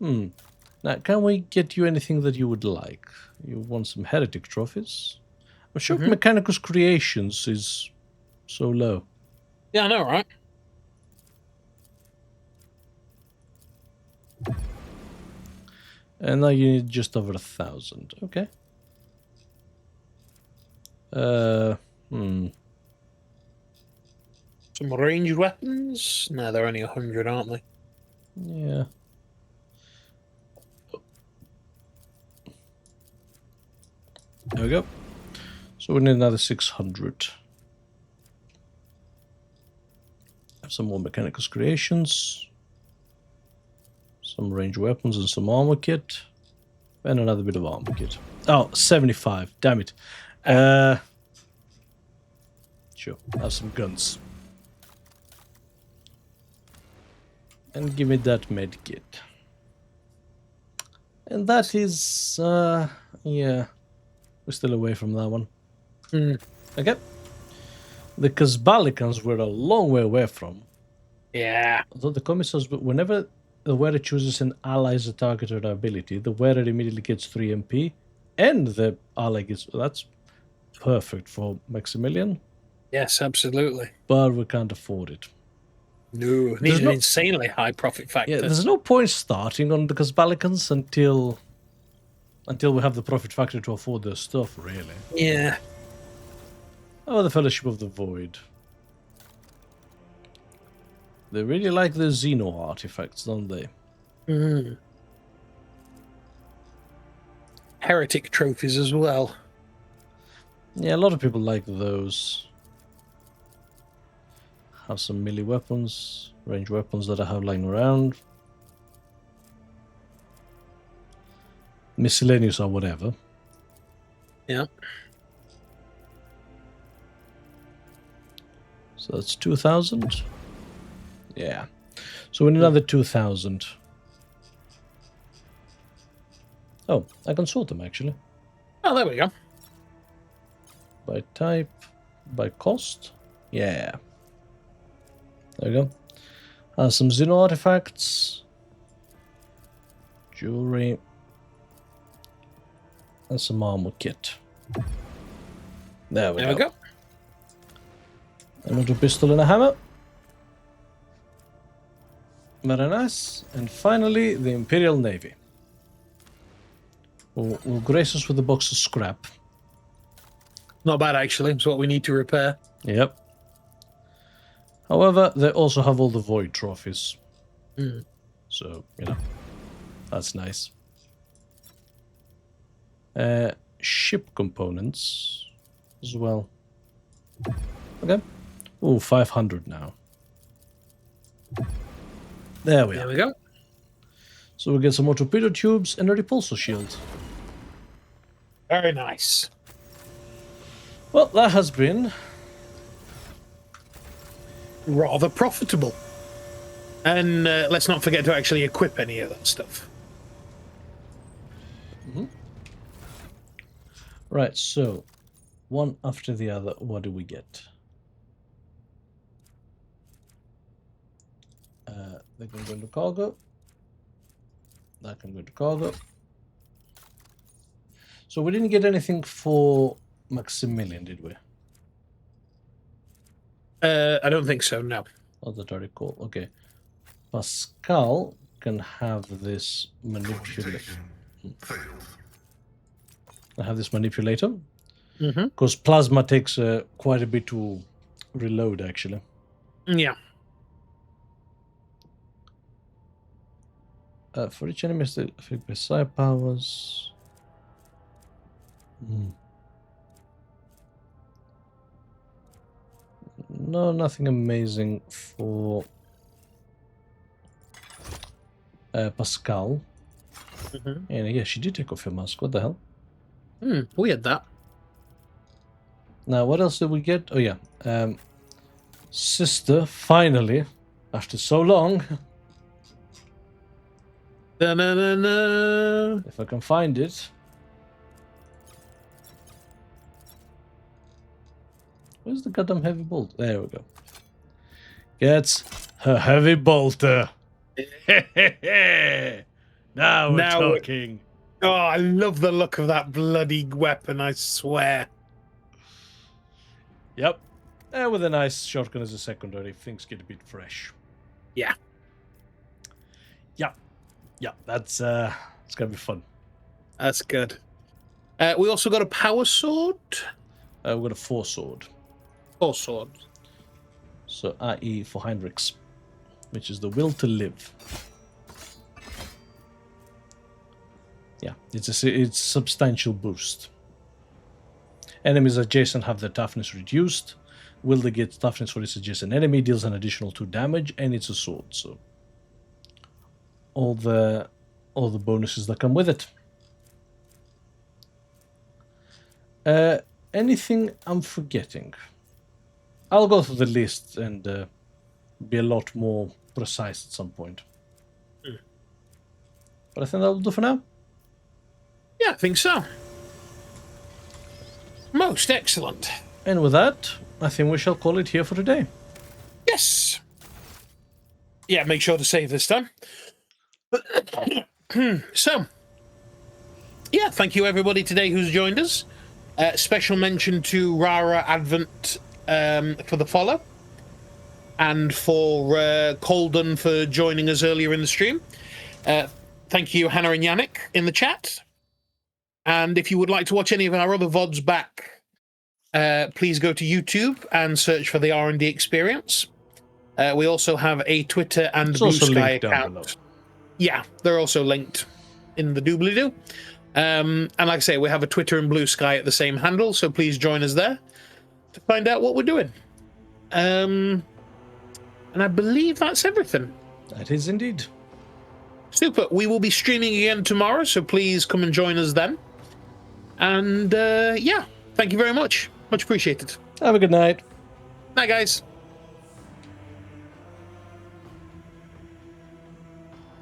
Now, can we get you anything that you would like? You want some heretic trophies? I'm sure Mechanicus Creations is so low. Yeah, I know, right? And now you need just over 1,000. Okay. Some ranged weapons? No, they're only 100, aren't they? Yeah. There we go. So we need another 600. Have some more Mechanicus Creations. Some range weapons and some armor kit. And another bit of armor kit. Oh, 75. Damn it. Sure. Have some guns. And give me that med kit. And that is, yeah. We're still away from that one. Okay. The Kazbalikans were a long way away from. Yeah. Although the commissars, whenever the wearer chooses an ally as a target or ability, the wearer immediately gets 3 MP, and the ally gets... That's perfect for Maximilian. Yes, absolutely. But we can't afford it. No, it needs an insanely high profit factor. Yeah, there's no point starting on the Kazbalikans until we have the profit factor to afford their stuff, really. Yeah. Oh, the Fellowship of the Void. They really like the Xeno artifacts, don't they? Heretic trophies as well. Yeah, a lot of people like those. Have some melee weapons, range weapons that I have lying around. Miscellaneous or whatever. Yeah. So that's 2,000. Yeah. So we need another 2,000. Oh, I can sort them actually. Oh, there we go. By type, by cost. Yeah. There we go. Some Xeno artifacts. Jewelry. And some armor kit. There we go. Another pistol and a hammer. Very nice. And finally, the Imperial Navy. Will grace us with a box of scrap. Not bad, actually. It's what we need to repair. Yep. However, they also have all the Void trophies. So, you know, that's nice. Ship components as well. Okay. Oh, 500 now. There we are. There we go. So we get some more torpedo tubes and a repulsor shield. Very nice. Well, that has been rather profitable. And let's not forget to actually equip any of that stuff. Right, so one after the other, what do we get? That can go into cargo. That can go into cargo. So we didn't get anything for Maximilian, did we? I don't think so, no. Oh, that I recall. Okay. Pascal can have this manipulator. I have this manipulator. Because plasma takes quite a bit to reload, actually. Yeah. For each enemy affected by psi powers. No, nothing amazing for Pascal. And yeah, she did take off her mask. What the hell? Weird that. Now, what else did we get? Oh yeah, sister. Finally, after so long. Da-na-na-na. If I can find it. Where's the goddamn heavy bolt? There we go. Gets her heavy bolter. Now we're talking. Oh, I love the look of that bloody weapon, I swear. Yep. With a nice shotgun as a secondary, things get a bit fresh. Yeah. Yeah, that's it's gonna be fun. That's good. We also got a power sword. We've got a 4-sword. 4 swords. So IE for Heinrichs, which is the will to live. Yeah, it's a substantial boost. Enemies adjacent have their toughness reduced. Will they get toughness for its adjacent enemy, deals an additional 2 damage, and it's a sword, so all the bonuses that come with it. Anything I'm forgetting? I'll go through the list and be a lot more precise at some point. But I think that'll do for now. Yeah, I think so. Most excellent. And with that, I think we shall call it here for today. Yes. Yeah, make sure to save this time. So, yeah, thank you everybody today who's joined us. Special mention to Rara Advent for the follow, and for Colden for joining us earlier in the stream. Thank you, Hannah and Yannick, in the chat. And if you would like to watch any of our other VODs back, please go to YouTube and search for the R&D Experience. We also have a Twitter and It's Blue also Sky linked down account. below. Yeah, they're also linked in the doobly-doo. And like I say, we have a Twitter and Blue Sky at the same handle, so please join us there to find out what we're doing. And I believe that's everything. That is indeed. Super. We will be streaming again tomorrow, so please come and join us then. And yeah, thank you very much. Much appreciated. Have a good night. Night, guys.